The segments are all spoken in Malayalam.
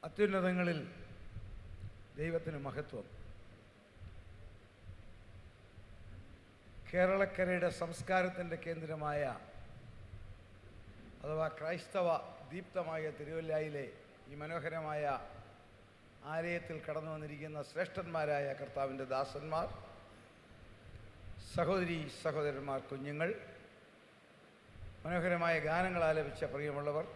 അത്യുന്നതങ്ങളിൽ ദൈവത്തിന് മഹത്വം. കേരളക്കരയുടെ സംസ്കാരത്തിൻ്റെ കേന്ദ്രമായ അഥവാ ക്രൈസ്തവ ദീപ്തമായ തിരുവല്ലയിലെ ഈ മനോഹരമായ ആലയത്തിൽ കടന്നു വന്നിരിക്കുന്ന ശ്രേഷ്ഠന്മാരായ കർത്താവിൻ്റെ ദാസന്മാർ, സഹോദരി സഹോദരന്മാർ, കുഞ്ഞുങ്ങൾ, മനോഹരമായ ഗാനങ്ങൾ ആലപിച്ച പ്രിയമുള്ളവർ,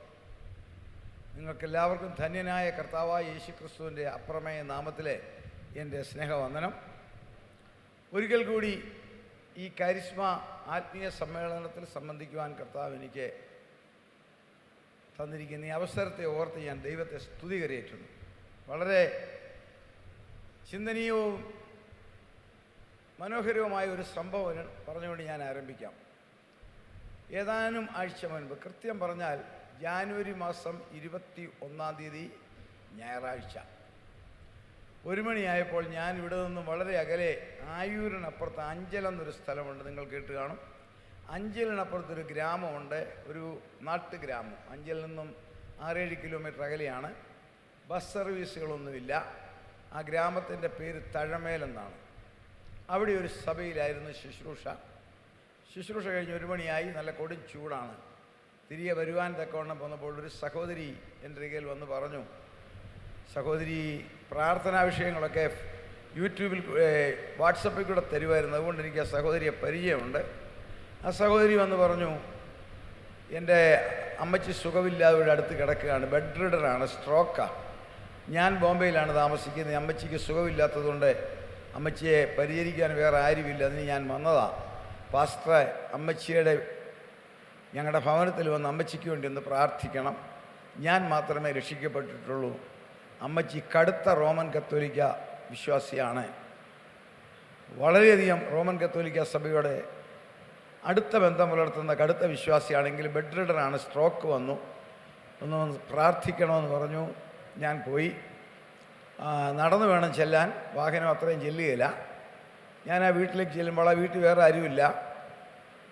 നിങ്ങൾക്കെല്ലാവർക്കും ധന്യനായ കർത്താവായ യേശുക്രിസ്തുവിൻ്റെ അപ്രമേയ നാമത്തിലെ എൻ്റെ സ്നേഹവന്ദനം. ഒരിക്കൽ കൂടി ഈ കരിസ്മ ആത്മീയ സമ്മേളനത്തിൽ സംബന്ധിക്കുവാൻ കർത്താവ് എനിക്ക് തന്നിരിക്കുന്ന ഈ അവസരത്തെ ഓർത്ത് ഞാൻ ദൈവത്തെ സ്തുതി കരയേറ്റുന്നു. വളരെ ചിന്തനീയവും മനോഹരവുമായ ഒരു സംഭവം പറഞ്ഞുകൊണ്ട് ഞാൻ ആരംഭിക്കാം. ഏതാനും ആഴ്ച മുൻപ്, കൃത്യം പറഞ്ഞാൽ ജാനുവരി മാസം 21 ഞായറാഴ്ച 1 മണിയായപ്പോൾ ഞാൻ ഇവിടെ നിന്നും വളരെ അകലെ ആയൂരിനപ്പുറത്ത് അഞ്ചൽ എന്നൊരു സ്ഥലമുണ്ട്, നിങ്ങൾ കേട്ട് കാണും. അഞ്ചലിനപ്പുറത്തൊരു ഗ്രാമമുണ്ട്, ഒരു നാട്ടുഗ്രാമം. അഞ്ചലിൽ നിന്നും 6-7 കിലോമീറ്റർ അകലെയാണ്. ബസ് സർവീസുകളൊന്നുമില്ല. ആ ഗ്രാമത്തിൻ്റെ പേര് തഴമേലെന്നാണ്. അവിടെ ഒരു സഭയിലായിരുന്നു ശുശ്രൂഷ കഴിഞ്ഞ് 1 മണിയായി. നല്ല കൊടും ചൂടാണ്. തിരികെ വരുവാൻ തക്കവണ്ണം വന്നപ്പോൾ ഒരു സഹോദരി എൻ്റെ അരികിൽ വന്ന് പറഞ്ഞു, സഹോദരി പ്രാർത്ഥനാ വിഷയങ്ങളൊക്കെ യൂട്യൂബിൽ വാട്സപ്പിൽ കൂടെ തരുമായിരുന്നു, അതുകൊണ്ട് എനിക്ക് ആ സഹോദരിയെ പരിചയമുണ്ട്. ആ സഹോദരി വന്ന് പറഞ്ഞു, എൻ്റെ അമ്മച്ചി സുഖമില്ലാതെ ഇവിടെ അടുത്ത് കിടക്കുകയാണ്, ബെഡ് റിഡറാണ്, സ്ട്രോക്കാണ്. ഞാൻ ബോംബെയിലാണ് താമസിക്കുന്നത്. അമ്മച്ചിക്ക് സുഖമില്ലാത്തതുകൊണ്ട് അമ്മച്ചിയെ പരിചരിക്കാൻ വേറെ ആരുമില്ല, അതിന് ഞാൻ വന്നതാണ്. പാസ്റ്റർ, അമ്മച്ചിയുടെ ഞങ്ങളുടെ ഭവനത്തിൽ വന്ന് അമ്മച്ചിക്ക് വേണ്ടി ഒന്ന് പ്രാർത്ഥിക്കണം. ഞാൻ മാത്രമേ രക്ഷിക്കപ്പെട്ടിട്ടുള്ളൂ. അമ്മച്ചി കടുത്ത റോമൻ കത്തോലിക്ക വിശ്വാസിയാണ്. വളരെയധികം റോമൻ കത്തോലിക്ക സഭയോടെ അടുത്ത ബന്ധം പുലർത്തുന്ന കടുത്ത വിശ്വാസിയാണെങ്കിൽ ബെഡ് റിഡറാണ്, സ്ട്രോക്ക് വന്നു, ഒന്ന് പ്രാർത്ഥിക്കണമെന്ന് പറഞ്ഞു. ഞാൻ പോയി. നടന്നു വേണം ചെല്ലാൻ, വാഹനം അത്രയും ചെല്ലുകയില്ല. ഞാൻ ആ വീട്ടിലേക്ക് ചെല്ലുമ്പോൾ ആ വീട്ടിൽ വേറെ ആരുമില്ല.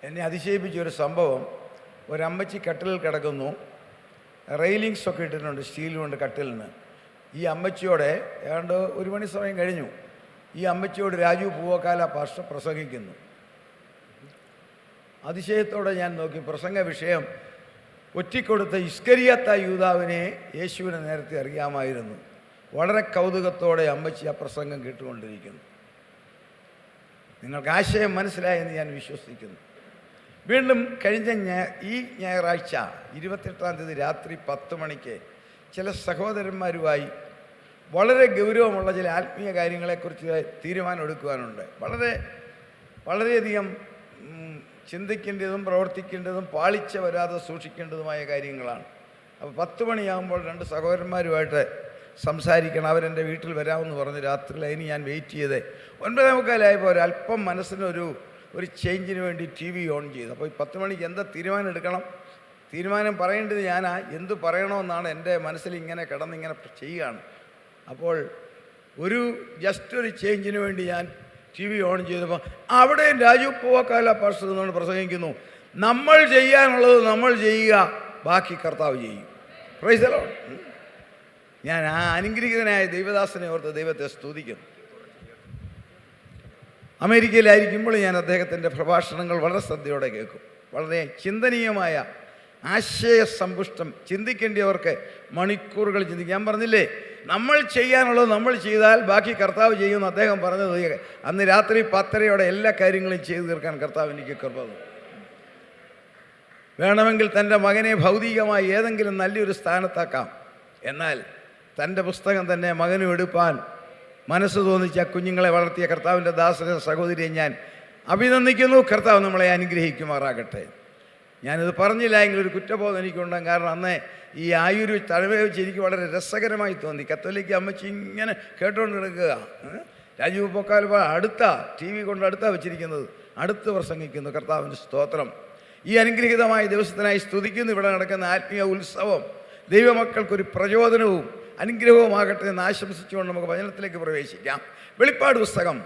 എന്നെ അതിശയിപ്പിച്ചൊരു സംഭവം, ഒരമ്മച്ചി കട്ടിലിൽ കിടക്കുന്നു, റെയിലിങ്സൊക്കെ ഇട്ടിട്ടുണ്ട് സ്റ്റീൽ കൊണ്ട് കട്ടിലിന്. ഈ അമ്മച്ചിയോടെ ഏതാണ്ട് 1 മണി സമയം കഴിഞ്ഞു. ഈ അമ്മച്ചിയോട് രാജു പൂവക്കാല പാസ്റ്റർ പ്രസംഗിക്കുന്നു. അതിശയത്തോടെ ഞാൻ നോക്കി. പ്രസംഗ വിഷയം ഒറ്റിക്കൊടുത്ത ഇസ്കരിയാത്ത യൂദാവിനെ യേശുവിനെ നേരത്തെ അറിയാമായിരുന്നു. വളരെ കൗതുകത്തോടെ അമ്മച്ചി ആ പ്രസംഗം കേട്ടുകൊണ്ടിരിക്കുന്നു. നിങ്ങൾക്ക് ആശയം മനസ്സിലായെന്ന് ഞാൻ വിശ്വസിക്കുന്നു. വീണ്ടും കഴിഞ്ഞ ഈ ഞായറാഴ്ച 28 രാത്രി 10 മണിക്ക് ചില സഹോദരന്മാരുമായി വളരെ ഗൗരവമുള്ള ചില ആത്മീയ കാര്യങ്ങളെക്കുറിച്ച് തീരുമാനമെടുക്കുവാനുണ്ട്. വളരെയധികം ചിന്തിക്കേണ്ടതും പ്രവർത്തിക്കേണ്ടതും പാളിച്ച വരാതെ സൂക്ഷിക്കേണ്ടതുമായ കാര്യങ്ങളാണ്. അപ്പോൾ 10 മണിയാകുമ്പോൾ 2 സഹോദരന്മാരുമായിട്ട് സംസാരിക്കണം. അവരെൻ്റെ വീട്ടിൽ വരാമെന്ന് പറഞ്ഞ് രാത്രിയിൽ അതിന് ഞാൻ വെയിറ്റ് ചെയ്ത് 9:45 ഒരല്പം മനസ്സിനൊരു ചേഞ്ചിന് വേണ്ടി TV ഓൺ ചെയ്തു. അപ്പോൾ 10 മണിക്ക് എന്താ തീരുമാനം എടുക്കണം, തീരുമാനം പറയേണ്ടത് ഞാനാ, എന്ത് പറയണമെന്നാണ് എൻ്റെ മനസ്സിൽ ഇങ്ങനെ കിടന്നിങ്ങനെ ചെയ്യുകയാണ്. അപ്പോൾ ജസ്റ്റ് ഒരു ചേഞ്ചിന് വേണ്ടി ഞാൻ TV ഓൺ ചെയ്തപ്പോൾ അവിടെയും രാജു പൂവക്കാല പാസ്റ്റർ എന്നുകൊണ്ട് പ്രസംഗിക്കുന്നു, നമ്മൾ ചെയ്യാനുള്ളത് നമ്മൾ ചെയ്യുക, ബാക്കി കർത്താവ് ചെയ്യും. Price the Lord. ഞാൻ ആ അനുഗ്രഹീതനായ ദൈവദാസനെ ഓർത്ത് ദൈവത്തെ സ്തുതിക്കുന്നു. അമേരിക്കയിലായിരിക്കുമ്പോൾ ഞാൻ അദ്ദേഹത്തിൻ്റെ പ്രഭാഷണങ്ങൾ വളരെ ശ്രദ്ധയോടെ കേൾക്കും. വളരെ ചിന്തനീയമായ ആശയസമ്പുഷ്ടം, ചിന്തിക്കേണ്ടിയവർക്ക് മണിക്കൂറുകൾ ചിന്തിക്കും. ഞാൻ പറഞ്ഞില്ലേ, നമ്മൾ ചെയ്യാനുള്ളത് നമ്മൾ ചെയ്താൽ ബാക്കി കർത്താവ് ചെയ്യുമെന്ന് അദ്ദേഹം പറഞ്ഞത്. അന്ന് രാത്രി 10:30 എല്ലാ കാര്യങ്ങളും ചെയ്തു തീർക്കാൻ കർത്താവ് എനിക്ക് കൃപ തന്നു. വേണമെങ്കിൽ തൻ്റെ മകനെ ഭൗതികമായി ഏതെങ്കിലും നല്ലൊരു സ്ഥാനത്താക്കാം, എന്നാൽ തൻ്റെ പുസ്തകം തന്നെ മകനും എടുപ്പാൻ മനസ്സ് തോന്നിച്ച കുഞ്ഞുങ്ങളെ വളർത്തിയ കർത്താവിൻ്റെ ദാസനെ സഹോദരിയെ ഞാൻ അഭിനന്ദിക്കുന്നു. കർത്താവ് നമ്മളെ അനുഗ്രഹിക്കുമാറാകട്ടെ. ഞാനിത് പറഞ്ഞില്ല എങ്കിൽ ഒരു കുറ്റബോധം എനിക്കുണ്ടാകും. കാരണം അന്ന് ഈ ആയൂര് തഴവയെ വെച്ച് എനിക്ക് വളരെ രസകരമായി തോന്നി. കത്തോലിക്ക അമ്മച്ചി ഇങ്ങനെ കേട്ടുകൊണ്ട് കിടക്കുക. രാജു പൊക്കാൽ അടുത്ത TV കൊണ്ട് അടുത്താണ് വെച്ചിരിക്കുന്നത്, അടുത്ത് പ്രസംഗിക്കുന്നു. കർത്താവിൻ്റെ സ്തോത്രം. ഈ അനുഗ്രഹീതമായ ദിവസത്തിനായി സ്തുതിക്കുന്നു. ഇവിടെ നടക്കുന്ന ആത്മീയ ഉത്സവം ദൈവമക്കൾക്കൊരു പ്രചോദനവും അനുഗ്രഹവുമാകട്ടെ എന്ന് ആശംസിച്ചുകൊണ്ട് നമുക്ക് വചനത്തിലേക്ക് പ്രവേശിക്കാം. വെളിപ്പാട് പുസ്തകം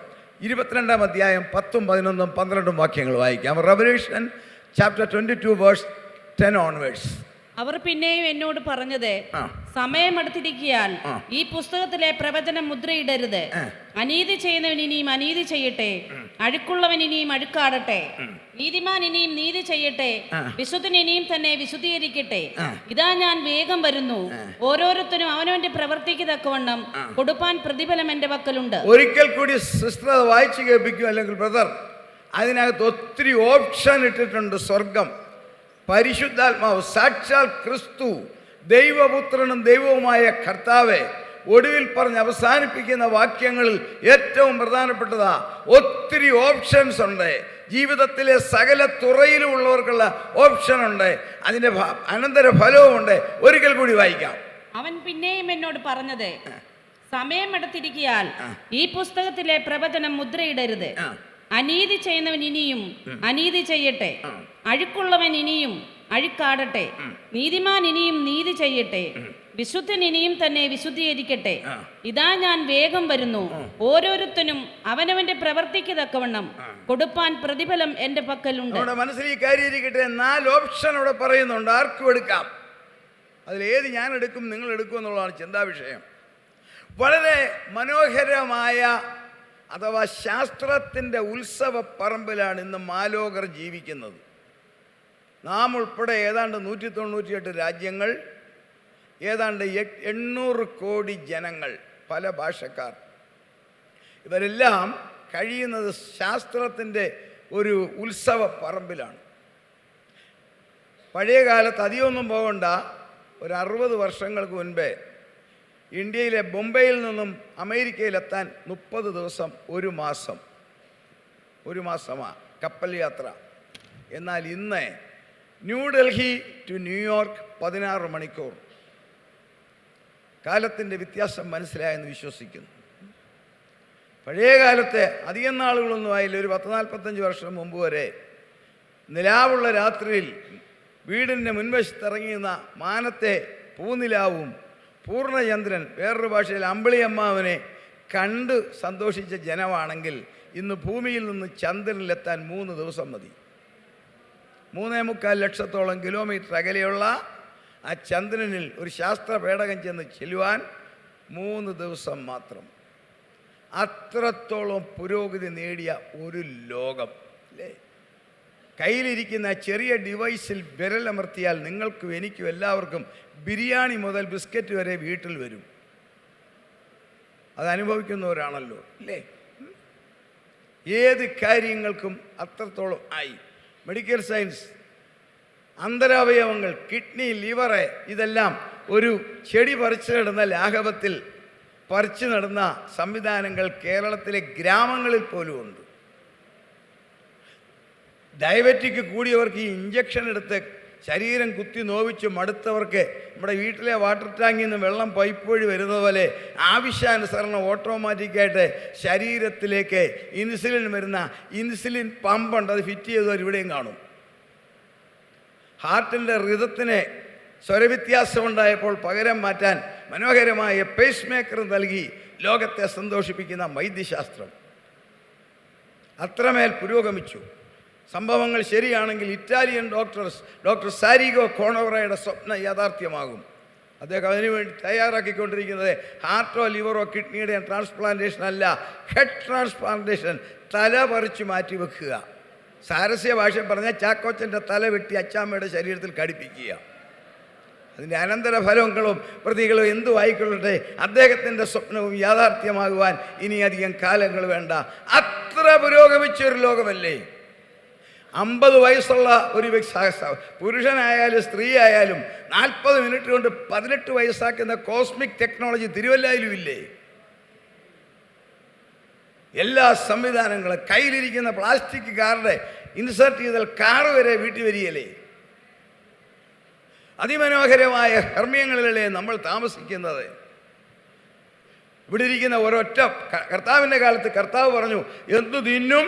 22-ാം അധ്യായം 10, 11, 12 വാക്യങ്ങൾ വായിക്കാം. Revelation chapter 22 verse 10 onwards. അവർ പിന്നെയും എന്നോട് പറഞ്ഞത്, ആ. സമയമെടുത്തിരിക്കയാൽ ആ. ഈ പുസ്തകത്തിലെ പ്രവചനം മുദ്രയിടരുത്. അനീതി ചെയ്യുന്നവൻ ഇനിയും അനീതി ചെയ്യട്ടെ, അഴുക്കുള്ളവൻ ഇനിയും അഴുക്കാടട്ടെ, നീതിമാൻ ഇനിയും നീതി ചെയ്യട്ടെ, വിശുദ്ധൻ ഇനിയും തന്നെ വിശുദ്ധീകരിക്കട്ടെ. ഇതാ ഞാൻ വേഗം വരുന്നു, ഓരോരുത്തരും അവനവന്റെ പ്രവർത്തിക്ക് തക്കവണ്ണം കൊടുപ്പാൻ പ്രതിഫലം എന്റെ പക്കലുണ്ട്. ഒരിക്കൽ കൂടി സിസ്റ്റർ അത് വായിച്ചു കേൾപ്പിക്കും, അല്ലെങ്കിൽ ബ്രദർ. അതിനകത്ത് ഒത്തിരി ഓപ്ഷൻ ഇട്ടിട്ടുണ്ട്. സ്വർഗം, പരിശുദ്ധാത്മാവ്, സാക്ഷാൽ ക്രിസ്തു, ദൈവപുത്രനും ദൈവവുമായ കർത്താവെ, ഒടുവിൽ പറഞ്ഞ് അവസാനിപ്പിക്കുന്ന വാക്യങ്ങളിൽ ഏറ്റവും പ്രധാനപ്പെട്ടതാ. ഒത്തിരി ഓപ്ഷൻസ് ഉണ്ട്. ജീവിതത്തിലെ സകല തുറയിലുമുള്ളവർക്കുള്ള ഓപ്ഷൻ ഉണ്ട്. അതിൻ്റെ അനന്തര ഫലവുമുണ്ട്. ഒരിക്കൽ കൂടി വായിക്കാം. അവൻ പിന്നെയും എന്നോട് പറഞ്ഞത്, സമയമെടുത്തിരിക്കയാൽ ഈ പുസ്തകത്തിലെ പ്രവചനം മുദ്രയിടരുത്. അനീതി ചെയ്യുന്നവൻ ഇനിയും അനീതി ചെയ്യട്ടെ, അഴുക്കുള്ളവൻ ഇനിയും അഴുക്കാടട്ടെ, നീതിമാൻ ഇനിയും നീതി ചെയ്യട്ടെ, വിശുദ്ധൻ ഇനിയും തന്നെ വിശുദ്ധീകരിക്കട്ടെ. ഇതാ ഞാൻ വേഗം വരുന്നു, ഓരോരുത്തനും അവനവന്റെ പ്രവർത്തിക്ക് തക്കവണ്ണം കൊടുപ്പാൻ പ്രതിഫലം എന്റെ പക്കലുണ്ട്. നമ്മുടെ മനസ്സിൽ ഈ കാര്യം ഇരിക്കട്ടെ. 4 ഓപ്ഷൻ ഇവിടെ പറയുന്നുണ്ട്. ആർക്കും എടുക്കാം. അതിലേത് ഞാൻ എടുക്കും, നിങ്ങൾ എടുക്കും എന്നുള്ളതാണ് ചിന്താവിഷയം. വളരെ മനോഹരമായ അഥവാ ശാസ്ത്രത്തിൻ്റെ ഉത്സവ പറമ്പിലാണ് ഇന്ന് മാലോകർ ജീവിക്കുന്നത്. നാം ഉൾപ്പെടെ ഏതാണ്ട് 198 രാജ്യങ്ങൾ, ഏതാണ്ട് 800 കോടി ജനങ്ങൾ, പല ഭാഷക്കാർ. ഇവരെല്ലാം കഴിയുന്നത് ശാസ്ത്രത്തിൻ്റെ ഒരു ഉത്സവ പറമ്പിലാണ്. പഴയ കാലത്ത് അധികമൊന്നും പോകണ്ട, ഒരു 60 വർഷങ്ങൾക്ക് മുൻപേ ഇന്ത്യയിലെ ബോംബെയിൽ നിന്നും അമേരിക്കയിലെത്താൻ 30 ദിവസം, ഒരു മാസമാണ് കപ്പൽ യാത്ര. എന്നാൽ ഇന്ന് ന്യൂഡൽഹി ടു ന്യൂയോർക്ക് 16 മണിക്കൂർ. കാലത്തിൻ്റെ വ്യത്യാസം മനസ്സിലായെന്ന് വിശ്വസിക്കുന്നു. പഴയ കാലത്തെ അധികം നാളുകളൊന്നും ആയില്ല, ഒരു 40-45 വർഷം മുമ്പ് വരെ നിലാവുള്ള രാത്രിയിൽ വീടിൻ്റെ മുൻവശത്തിറങ്ങിയുന്ന മാനത്തെ പൂനിലാവും പൂർണ്ണചന്ദ്രൻ, വേറൊരു ഭാഷയിൽ അമ്പിളിയമ്മാവനെ കണ്ട് സന്തോഷിച്ച ജനമാണെങ്കിൽ ഇന്ന് ഭൂമിയിൽ നിന്ന് ചന്ദ്രനിലെത്താൻ 3 ദിവസം മതി. 3.25 ലക്ഷത്തോളം കിലോമീറ്റർ അകലെയുള്ള ആ ചന്ദ്രനിൽ ഒരു ശാസ്ത്ര പേടകം ചെന്ന് ചെല്ലുവാൻ 3 ദിവസം മാത്രം. അത്രത്തോളം പുരോഗതി നേടിയ ഒരു ലോകം അല്ലേ? കയ്യിലിരിക്കുന്ന ചെറിയ ഡിവൈസിൽ വിരലമർത്തിയാൽ നിങ്ങൾക്കും എനിക്കും എല്ലാവർക്കും ബിരിയാണി മുതൽ ബിസ്ക്കറ്റ് വരെ വീട്ടിൽ വരും. അതനുഭവിക്കുന്നവരാണല്ലോ അല്ലേ? ഏത് കാര്യങ്ങൾക്കും അത്രത്തോളം ആയി. മെഡിക്കൽ സയൻസ്, അന്തരാവയവങ്ങൾ, കിഡ്നി, ലിവറ്, ഇതെല്ലാം ഒരു ചെടി പറിച്ചു നടുന്ന ലാഘവത്തിൽ പറിച്ചു നടുന്ന സംവിധാനങ്ങൾ കേരളത്തിലെ ഗ്രാമങ്ങളിൽ പോലും ഉണ്ട്. ഡയബറ്റിക് കൂടിയവർക്ക് ഈ ഇഞ്ചക്ഷൻ എടുത്ത് ശരീരം കുത്തി നോവിച്ച് മടുത്തവർക്ക് നമ്മുടെ വീട്ടിലെ വാട്ടർ ടാങ്കിൽ നിന്ന് വെള്ളം പൈപ്പ് വഴി വരുന്നത് പോലെ ആവശ്യാനുസരണം ഓട്ടോമാറ്റിക്കായിട്ട് ശരീരത്തിലേക്ക് ഇൻസുലിൻ വരുന്ന ഇൻസുലിൻ പമ്പുണ്ട്. അത് ഫിറ്റ് ചെയ്തവർ ഇവിടെയും കാണും. ഹാർട്ടിൻ്റെ റിതത്തിന് സ്വരവ്യത്യാസമുണ്ടായപ്പോൾ പകരം മാറ്റാൻ മനോഹരമായ പേസ് മേക്കർ നൽകി ലോകത്തെ സന്തോഷിപ്പിക്കുന്ന വൈദ്യശാസ്ത്രം അത്രമേൽ പുരോഗമിച്ചു. സംഭവങ്ങൾ ശരിയാണെങ്കിൽ ഇറ്റാലിയൻ ഡോക്ടർ സാരിഗോ കോണോറയുടെ സ്വപ്നം യാഥാർത്ഥ്യമാകും. അദ്ദേഹം അതിനുവേണ്ടി തയ്യാറാക്കിക്കൊണ്ടിരിക്കുന്നത് ഹാർട്ടോ ലിവറോ കിഡ്നിയുടെ ട്രാൻസ്പ്ലാന്റേഷൻ അല്ല, ഹെഡ് ട്രാൻസ്പ്ലാന്റേഷൻ, തല പറിച്ചു മാറ്റി വെക്കുക. സാരസ്യ ഭാഷ പറഞ്ഞാൽ ചാക്കോച്ചൻ്റെ തല വെട്ടി അച്ചാമ്മയുടെ ശരീരത്തിൽ ഘടിപ്പിക്കുക. അതിൻ്റെ അനന്തരഫലങ്ങളും പ്രതികളും എന്തു ആയിക്കൊള്ളട്ടെ, അദ്ദേഹത്തിൻ്റെ സ്വപ്നവും യാഥാർത്ഥ്യമാകുവാൻ ഇനി അധികം കാലങ്ങൾ വേണ്ട. അത്ര പുരോഗമിച്ചൊരു ലോകമല്ലേ? 50 വയസ്സുള്ള ഒരു പുരുഷനായാലും സ്ത്രീ ആയാലും 40 മിനിറ്റ് കൊണ്ട് 18 വയസ്സാക്കുന്ന കോസ്മിക് ടെക്നോളജി തിരുവല്ലയിലും ഇല്ലേ? എല്ലാ സംവിധാനങ്ങളും കയ്യിലിരിക്കുന്ന പ്ലാസ്റ്റിക് കാർഡ് ഇൻസേർട്ട് ചെയ്താൽ കാറ് വരെ വീട്ടിൽ വരികയല്ലേ? അതിമനോഹരമായ ഹർമ്മ്യങ്ങളിലല്ലേ നമ്മൾ താമസിക്കുന്നത്? ഇവിടെ ഇരിക്കുന്ന ഒരൊറ്റ കർത്താവിൻ്റെ കാലത്ത് കർത്താവ് പറഞ്ഞു, എന്തു തിന്നും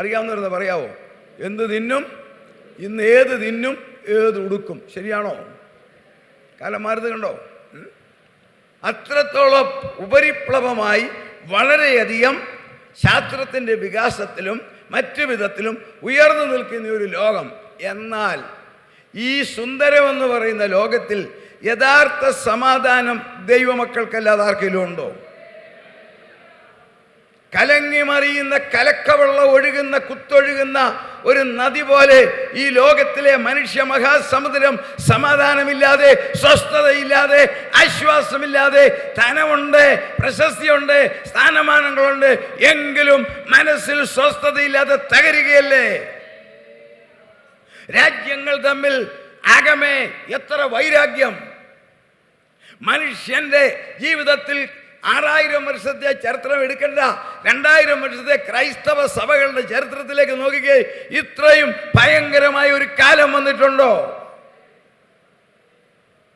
അറിയാവുന്നവരെന്ന് പറയാവോ? എന്ത് തിന്നും, ഇന്ന് ഏത് തിന്നും, ഏത് ഉടുക്കും. ശരിയാണോ? കാലം മാറുന്നത് കണ്ടോ? അത്രത്തോളം ഉപരിപ്ലവമായി വളരെയധികം ശാസ്ത്രത്തിൻ്റെ വികാസത്തിലും മറ്റു വിധത്തിലും ഉയർന്നു നിൽക്കുന്ന ഒരു ലോകം. എന്നാൽ ഈ സുന്ദരമെന്ന് പറയുന്ന ലോകത്തിൽ യഥാർത്ഥ സമാധാനം ദൈവമക്കൾക്കല്ലാതെ ആർക്കെങ്കിലും ഉണ്ടോ? കലങ്ങി മറിയുന്ന കലക്കവെള്ളം ഒഴുകുന്ന കുത്തൊഴുകുന്ന ഒരു നദി പോലെ ഈ ലോകത്തിലെ മനുഷ്യ മഹാസമുദ്രം സമാധാനമില്ലാതെ, സ്വസ്ഥതയില്ലാതെ, ആശ്വാസമില്ലാതെ, ധനമുണ്ട്, പ്രശസ്തിയുണ്ട്, സ്ഥാനമാനങ്ങളുണ്ട്, എങ്കിലും മനസ്സിൽ സ്വസ്ഥതയില്ലാതെ തകരുകയല്ലേ? രാജ്യങ്ങൾ തമ്മിൽ അകമേ എത്ര വൈരാഗ്യം! മനുഷ്യന്റെ ജീവിതത്തിൽ 6000 വർഷത്തെ ചരിത്രം എടുക്കണ്ട, 2000 വർഷത്തെ ക്രൈസ്തവ സഭകളുടെ ചരിത്രത്തിലേക്ക് നോക്കിക്കേ, ഇത്രയും ഭയങ്കരമായ ഒരു കാലം വന്നിട്ടുണ്ടോ?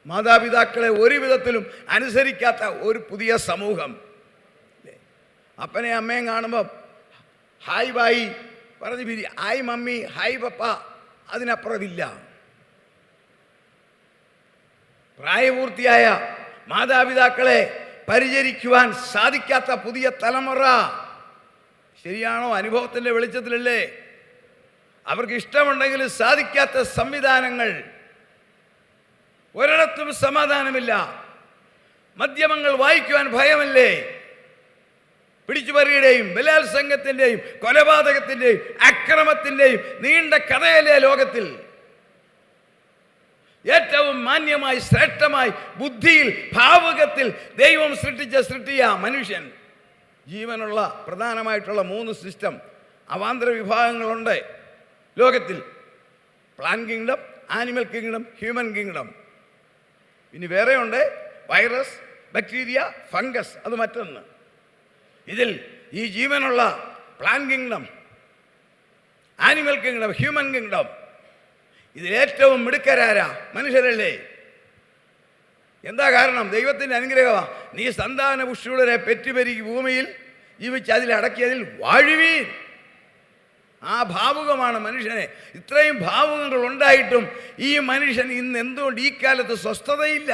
മാതാപിതാക്കളെ ഒരു വിധത്തിലും അനുസരിക്കാത്ത ഒരു പുതിയ സമൂഹം. അപ്പനെ അമ്മയും കാണുമ്പോൾ ഹായ് ബായി പറഞ്ഞ് പിരി, ഹായ് മമ്മി, ഹായ് പപ്പ, അതിനപ്പുറമില്ല. പ്രായപൂർത്തിയായ മാതാപിതാക്കളെ പരിചരിക്കുവാൻ സാധിക്കാത്ത പുതിയ തലമുറ. ശരിയാണോ? അനുഭവത്തിൻ്റെ വെളിച്ചത്തിലല്ലേ? അവർക്ക് ഇഷ്ടമുണ്ടെങ്കിലും സാധിക്കാത്ത സംവിധാനങ്ങൾ. ഒരിടത്തും സമാധാനമില്ല. മദ്യമങ്ങൾ വായിക്കുവാൻ ഭയമല്ലേ? പിടിച്ചുപറിയുടെയും ബലാത്സംഗത്തിൻ്റെയും കൊലപാതകത്തിൻ്റെയും അക്രമത്തിൻ്റെയും നീണ്ട കഥയല്ലേ ലോകത്തിൽ? ഏറ്റവും മാന്യമായി, ശ്രേഷ്ഠമായി, ബുദ്ധിയിൽ, ഭാവുകത്തിൽ ദൈവം സൃഷ്ടിച്ച സൃഷ്ടിയ മനുഷ്യൻ. ജീവനുള്ള പ്രധാനമായിട്ടുള്ള 3 സിസ്റ്റം, അവാന്തര വിഭാഗങ്ങളുണ്ട് ലോകത്തിൽ. Plan kingdom, animal kingdom, human kingdom. ഇനി വേറെയുണ്ട് വൈറസ്, ബാക്ടീരിയ, ഫംഗസ്, അത് മറ്റൊന്ന്. ഇതിൽ ഈ ജീവനുള്ള plant kingdom, animal kingdom, human kingdom, ഇതിലേറ്റവും മിടുക്കരാരാ? മനുഷ്യരല്ലേ? എന്താ കാരണം? ദൈവത്തിൻ്റെ അനുഗ്രഹമാണ്. നീ സന്താന പുഷ്ടിയുള്ളവരെ പെറ്റുപെരുകി ഭൂമിയിൽ ജീവിച്ച് അതിലടക്കിയതിൽ വാഴുവീൻ. ആ ഭാവുകമാണ് മനുഷ്യനെ. ഇത്രയും ഭാവുകങ്ങൾ ഉണ്ടായിട്ടും ഈ മനുഷ്യൻ ഇന്ന് എന്തുകൊണ്ട് ഈ കാലത്ത് സ്വസ്ഥതയില്ല,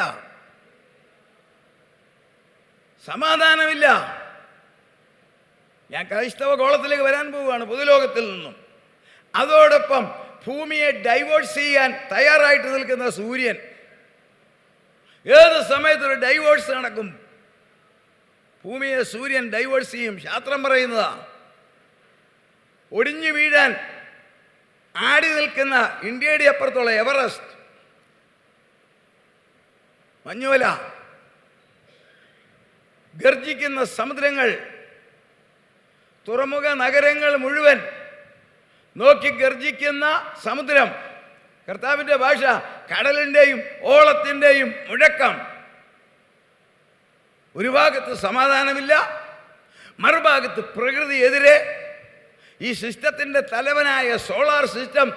സമാധാനമില്ല? ഞാൻ ക്രൈസ്തവ ഗോളത്തിലേക്ക് വരാൻ പോവുകയാണ്, പൊതുലോകത്തിൽ നിന്നും. അതോടൊപ്പം ഭൂമിയെ ഡൈവേഴ്സ് ചെയ്യാൻ തയ്യാറായിട്ട് നിൽക്കുന്ന സൂര്യൻ. ഏത് സമയത്തൊരു ഡൈവേഴ്സ് നടക്കും. ഭൂമിയെ സൂര്യൻ ഡൈവേഴ്സ് ചെയ്യും. ശാസ്ത്രം പറയുന്നതാ. ഒടിഞ്ഞു വീഴാൻ ആടി നിൽക്കുന്ന ഇന്ത്യയുടെ അപ്പുറത്തുള്ള എവറസ്റ്റ്, മഞ്ഞുമല, ഗർജിക്കുന്ന സമുദ്രങ്ങൾ, തുറമുഖ നഗരങ്ങൾ മുഴുവൻ നോക്കി ഗർജിക്കുന്ന സമുദ്രം. കർത്താവിൻ്റെ ഭാഷ കടലിൻ്റെയും ഓളത്തിൻ്റെയും മുഴക്കം. ഒരു ഭാഗത്ത് സമാധാനമില്ല, മറുഭാഗത്ത് പ്രകൃതി എതിരെ. ഈ സിസ്റ്റത്തിൻ്റെ തലവനായ സോളാർ സിസ്റ്റം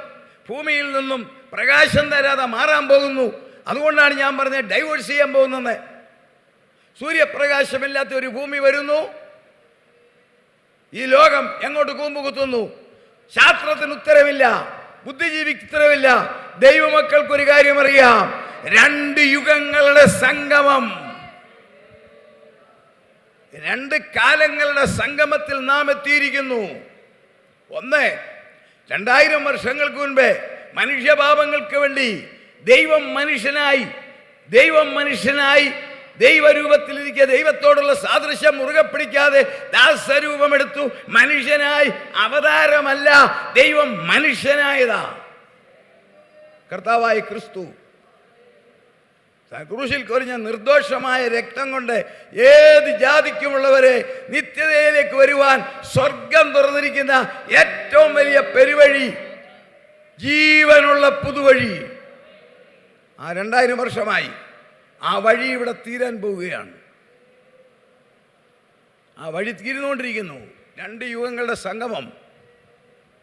ഭൂമിയിൽ നിന്നും പ്രകാശം തരാതെ മാറാൻ പോകുന്നു. അതുകൊണ്ടാണ് ഞാൻ പറഞ്ഞത് ഡൈവേഴ്സ് ചെയ്യാൻ പോകുന്നത്. സൂര്യപ്രകാശമില്ലാത്ത ഒരു ഭൂമി വരുന്നു. ഈ ലോകം എങ്ങോട്ട് കൂമ്പുകുത്തുന്നു? ശാസ്ത്രത്തിന് ഉത്തരവില്ല, ബുദ്ധിജീവിക്ക് ഉത്തരവില്ല. ദൈവമക്കൾക്കൊരു കാര്യം അറിയാം, 2 യുഗങ്ങളുടെ സംഗമം, 2 കാലങ്ങളുടെ സംഗമത്തിൽ നാം എത്തിയിരിക്കുന്നു. ഒന്ന്, 2000 വർഷങ്ങൾക്ക് മുൻപേ മനുഷ്യപാപങ്ങൾക്ക് വേണ്ടി ദൈവം മനുഷ്യനായി ദൈവരൂപത്തിലിരിക്കുക, ദൈവത്തോടുള്ള സാദൃശ്യം മുറുകെ പിടിക്കാതെ ദാസരൂപമെടുത്തു. മനുഷ്യനായി, അവതാരമല്ല, ദൈവം മനുഷ്യനായതാ. കർത്താവായ ക്രിസ്തു ക്രൂശിൽ കൊരിഞ്ഞ നിർദോഷമായ രക്തം കൊണ്ട് ഏത് ജാതിക്കുമുള്ളവരെ നിത്യതയിലേക്ക് വരുവാൻ സ്വർഗം തുറന്നിരിക്കുന്ന ഏറ്റവും വലിയ പെരുവഴി, ജീവനുള്ള പുതുവഴി. ആ 2000 വർഷമായി ആ വഴി ഇവിടെ തീരാൻ പോവുകയാണ്. ആ വഴി തീരുന്നുകൊണ്ടിരിക്കുന്നു. 2 യുഗങ്ങളുടെ സംഗമം.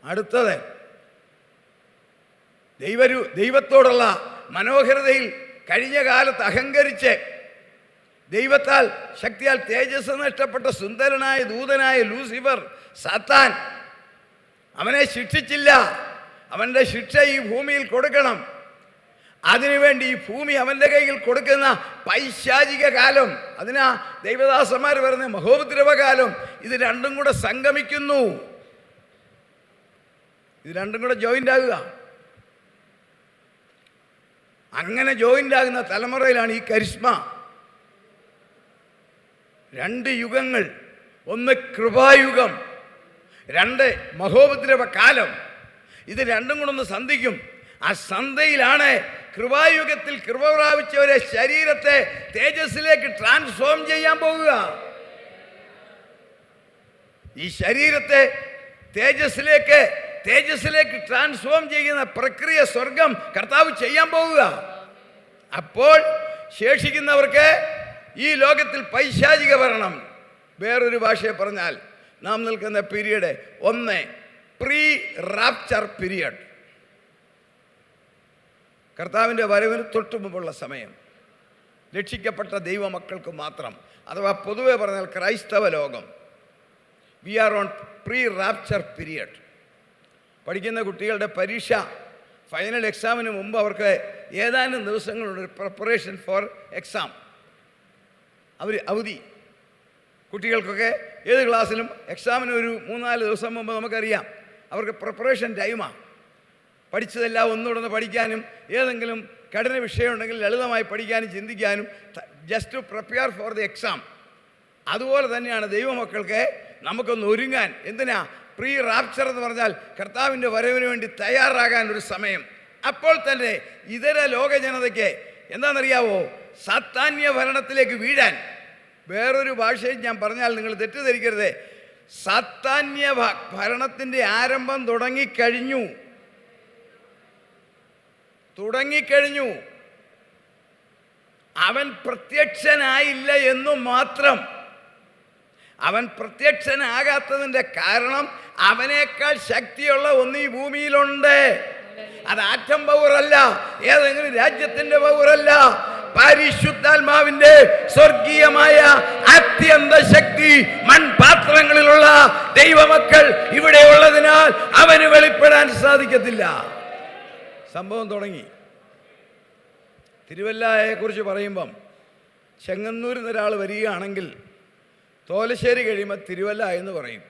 അടുത്തത് ദൈവത്തോടുള്ള മനോഹരതയിൽ കഴിഞ്ഞ കാലത്ത് അഹങ്കരിച്ച് ദൈവത്താൽ ശക്തിയാൽ തേജസ് നഷ്ടപ്പെട്ട സുന്ദരനായ ദൂതനായ ലൂസിഫർ, സാത്താൻ, അവനെ ശിക്ഷിച്ചില്ല. അവൻ്റെ ശിക്ഷ ഈ ഭൂമിയിൽ കൊടുക്കണം. അതിനുവേണ്ടി ഈ ഭൂമി അവൻ്റെ കയ്യിൽ കൊടുക്കുന്ന പൈശാചിക കാലം, അതിനാ ദൈവദാസന്മാർ പറയുന്ന മഹോപദ്രവകാലം. ഇത് 2 കൂടെ സംഗമിക്കുന്നു. ഇത് 2 കൂടെ ജോയിൻ്റ് ആകുക. അങ്ങനെ ജോയിൻ്റ് ആകുന്ന തലമുറയിലാണ് ഈ കരിസ്മ. 2 യുഗങ്ങൾ, ഒന്ന് കൃപായുഗം, 2 മഹോപദ്രവ കാലം. ഇത് രണ്ടും കൂടെ ഒന്ന് സന്ധിക്കും. ആ സന്ധ്യയിലാണ് കൃപായുഗത്തിൽ കൃപ പ്രാപിച്ചവരെ ശരീരത്തെ തേജസ്സിലേക്ക് ട്രാൻസ്ഫോം ചെയ്യാൻ പോകുക. ഈ ശരീരത്തെ തേജസ്സിലേക്ക് ട്രാൻസ്ഫോം ചെയ്യുന്ന പ്രക്രിയ സ്വർഗം കർത്താവ് ചെയ്യാൻ പോവുക. അപ്പോൾ ശേഷിക്കുന്നവർക്ക് ഈ ലോകത്തിൽ പൈശാചിക ഭരണം, വേറൊരു ഭാഷയെ പറഞ്ഞാൽ നാം നിൽക്കുന്ന പീരീഡ്, 1 പ്രീ റാപ്ചർ പീരിയഡ്, കർത്താവിൻ്റെ വരവിന് തൊട്ടു മുമ്പുള്ള സമയം, രക്ഷിക്കപ്പെട്ട ദൈവമക്കൾക്ക് മാത്രം, അഥവാ പൊതുവെ പറഞ്ഞാൽ ക്രൈസ്തവ ലോകം. We are on pre rapture period. പഠിക്കുന്ന കുട്ടികളുടെ പരീക്ഷ, ഫൈനൽ എക്സാമിന് മുമ്പ് അവർക്ക് ഏതാനും ദിവസങ്ങളുണ്ട് പ്രിപ്പറേഷൻ ഫോർ എക്സാം. അവധി കുട്ടികൾക്കൊക്കെ ഏത് ക്ലാസ്സിലും എക്സാമിന് ഒരു 3-4 ദിവസം മുമ്പ് നമുക്കറിയാം അവർക്ക് പ്രിപ്പറേഷൻ ടൈമാണ്. പഠിച്ചതെല്ലാം ഒന്നുകൂടെ പഠിക്കാനും, ഏതെങ്കിലും കഠിന വിഷയമുണ്ടെങ്കിൽ ലളിതമായി പഠിക്കാനും ചിന്തിക്കാനും, just to prepare for the exam. അതുപോലെ തന്നെയാണ് ദൈവമക്കൾക്ക് നമുക്കൊന്ന് ഒരുങ്ങാൻ. എന്തിനാ? പ്രീ റാപ്ചർ എന്ന് പറഞ്ഞാൽ കർത്താവിൻ്റെ വരവിന് വേണ്ടി തയ്യാറാകാൻ ഒരു സമയം. അപ്പോൾ തന്നെ ഇതര ലോക ജനതയ്ക്ക് എന്താണെന്നറിയാവോ? സാത്താന്യ ഭരണത്തിലേക്ക് വീഴാൻ. വേറൊരു ഭാഷയിൽ ഞാൻ പറഞ്ഞാൽ നിങ്ങൾ തെറ്റിദ്ധരിക്കരുത്. സാത്താന്യ ഭരണത്തിൻ്റെ ആരംഭം തുടങ്ങിക്കഴിഞ്ഞു. അവൻ പ്രത്യക്ഷനായില്ല എന്നു മാത്രം. അവൻ പ്രത്യക്ഷനാകാത്തതിൻ്റെ കാരണം അവനേക്കാൾ ശക്തിയുള്ള ഒന്ന് ഈ ഭൂമിയിലുണ്ട്. അത് ആറ്റം പവറല്ല, ഏതെങ്കിലും രാജ്യത്തിൻ്റെ പവറല്ല, പരിശുദ്ധാത്മാവിന്റെ സ്വർഗീയമായ അത്യന്ത ശക്തി മൺപാത്രങ്ങളിലുള്ള ദൈവമക്കൾ ഇവിടെ ഉള്ളതിനാൽ അവന് വെളിപ്പെടാൻ സാധിക്കത്തില്ല. സംഭവം തുടങ്ങി. തിരുവല്ലയെ കുറിച്ച് പറയുമ്പം ചെങ്ങന്നൂരിൽ നിന്ന് ഒരാൾ വരികയാണെങ്കിൽ തോലശ്ശേരി കഴിയുമ്പോൾ തിരുവല്ല എന്ന് പറയും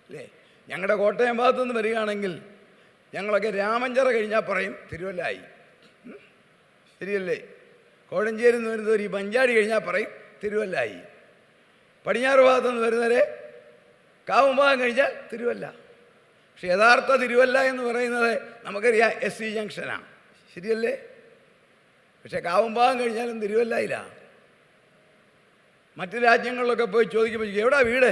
അല്ലേ? ഞങ്ങളുടെ കോട്ടയം ഭാഗത്തുനിന്ന് വരികയാണെങ്കിൽ ഞങ്ങളൊക്കെ രാമഞ്ചിറ കഴിഞ്ഞാൽ പറയും തിരുവല്ലായി. ശരിയല്ലേ? കോഴഞ്ചേരി നിന്ന് വരുന്നവർ ഈ മഞ്ചാടി കഴിഞ്ഞാൽ പറയും തിരുവല്ലായി. പടിഞ്ഞാറ് ഭാഗത്തുനിന്ന് വരുന്നവരെ കാവുംഭാഗം കഴിഞ്ഞാൽ തിരുവല്ല. പക്ഷെ യഥാർത്ഥ തിരുവല്ല എന്ന് പറയുന്നത് നമുക്കറിയാം SC ജംഗ്ഷനാണ്. ശരിയല്ലേ? പക്ഷെ കാവുംഭാഗം കഴിഞ്ഞാലും തിരുവല്ലയില്ല. മറ്റ് രാജ്യങ്ങളിലൊക്കെ പോയി ചോദിക്കുമ്പോൾ എവിടാ വീട്?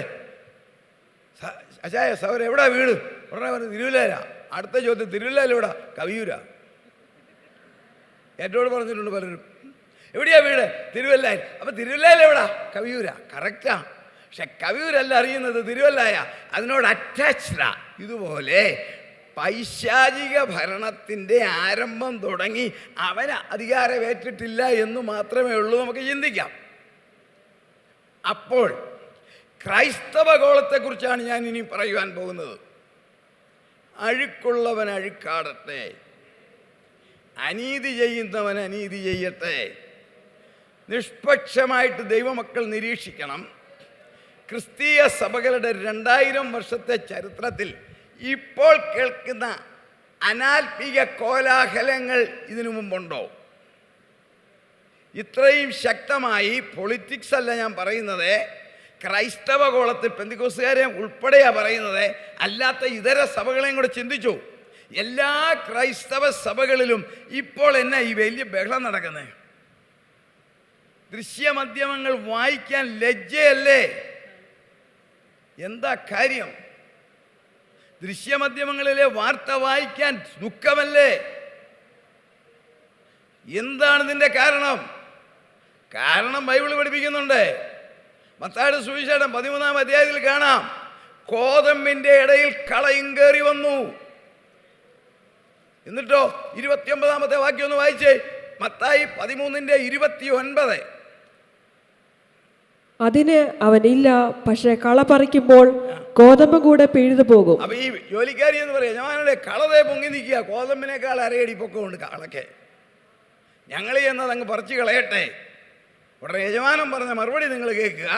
അച്ചായ സൗര എവിടാ വീട്? ഉടനെ പറഞ്ഞു തിരുവല്ലയില. അടുത്ത ചോദ്യം തിരുവല്ലയിൽ എവിടാ? കവിയൂരാ. ഏറ്റോട് പറഞ്ഞിട്ടുണ്ട് പലരും. എവിടെയാ വീട്? തിരുവല്ലയിൽ. അപ്പം തിരുവല്ലയിൽ എവിടാ? കവിയൂരാ. കറക്റ്റാ. പക്ഷെ കവിയൂരല്ല അറിയുന്നത്, തിരുവല്ലായ. അതിനോട് അറ്റാച്ച്ഡാ. ഇതുപോലെ പൈശാചിക ഭരണത്തിൻ്റെ ആരംഭം തുടങ്ങി അവന് അധികാരമേറ്റിട്ടില്ല എന്ന് മാത്രമേ ഉള്ളൂ നമുക്ക് ചിന്തിക്കാം. അപ്പോൾ ക്രൈസ്തവ ഗോളത്തെക്കുറിച്ചാണ് ഞാൻ ഇനി പറയുവാൻ പോകുന്നത്. അഴുക്കുള്ളവൻ അഴുക്കാടട്ടെ, അനീതി ചെയ്യുന്നവൻ അനീതി ചെയ്യട്ടെ. നിഷ്പക്ഷമായിട്ട് ദൈവമക്കൾ നിരീക്ഷിക്കണം. ക്രിസ്തീയ സഭകളുടെ 2000 വർഷത്തെ ചരിത്രത്തിൽ ഇപ്പോൾ കേൾക്കുന്ന അനാത്മിക കോലാഹലങ്ങൾ ഇതിനു മുമ്പുണ്ടോ? ഇത്രയും ശക്തമായി പൊളിറ്റിക്സ് അല്ല ഞാൻ പറയുന്നത്, ക്രൈസ്തവ ഗോളത്തിൽ പെന്തിക്കോസ്തുകാരെ ഉൾപ്പെടെയാണ് പറയുന്നത്. അല്ലാത്ത ഇതര സഭകളെയും കൂടെ ചിന്തിച്ചു. എല്ലാ ക്രൈസ്തവ സഭകളിലും ഇപ്പോൾ എന്നാ ഈ വലിയ ബഹളം നടക്കുന്നത്? ദൃശ്യമാധ്യമങ്ങൾ വായിക്കാൻ ലജ്ജയല്ലേ? എന്താ കാര്യം? ദൃശ്യമാധ്യമങ്ങളിലെ വാർത്ത വായിക്കാൻ ദുഃഖമല്ലേ? എന്താണ് ഇതിൻ്റെ കാരണം? കാരണം ബൈബിൾ പഠിപ്പിക്കുന്നുണ്ട്. മത്തായിയുടെ സുവിശേഷം 13-ാം അധ്യായത്തിൽ കാണാം, കോതമ്പിൻ്റെ ഇടയിൽ കളയും കയറി വന്നു. എന്നിട്ടോ 29-ാമത്തെ വാക്യം ഒന്ന് വായിച്ചേ. മത്തായി 13:29. അതിന് അവനില്ല, പക്ഷെ കള പറിക്കുമ്പോൾ കോതമ്പ് കൂടെ പിഴുതു പോകും. അപ്പൊ ഈ ജോലിക്കാരി എന്ന് പറയാം, ഞാനുടെ കളതെ പൊങ്ങി നിൽക്കുക, കോതമ്പിനേക്കാൾ അരയടി പൊക്കമുണ്ട് കാളയ്ക്ക്. ഞങ്ങൾ എന്നത് അങ്ങ് പറിച്ചു കളയട്ടെ. ഉടനെ യജമാനം പറഞ്ഞ മറുപടി നിങ്ങൾ കേൾക്കുക.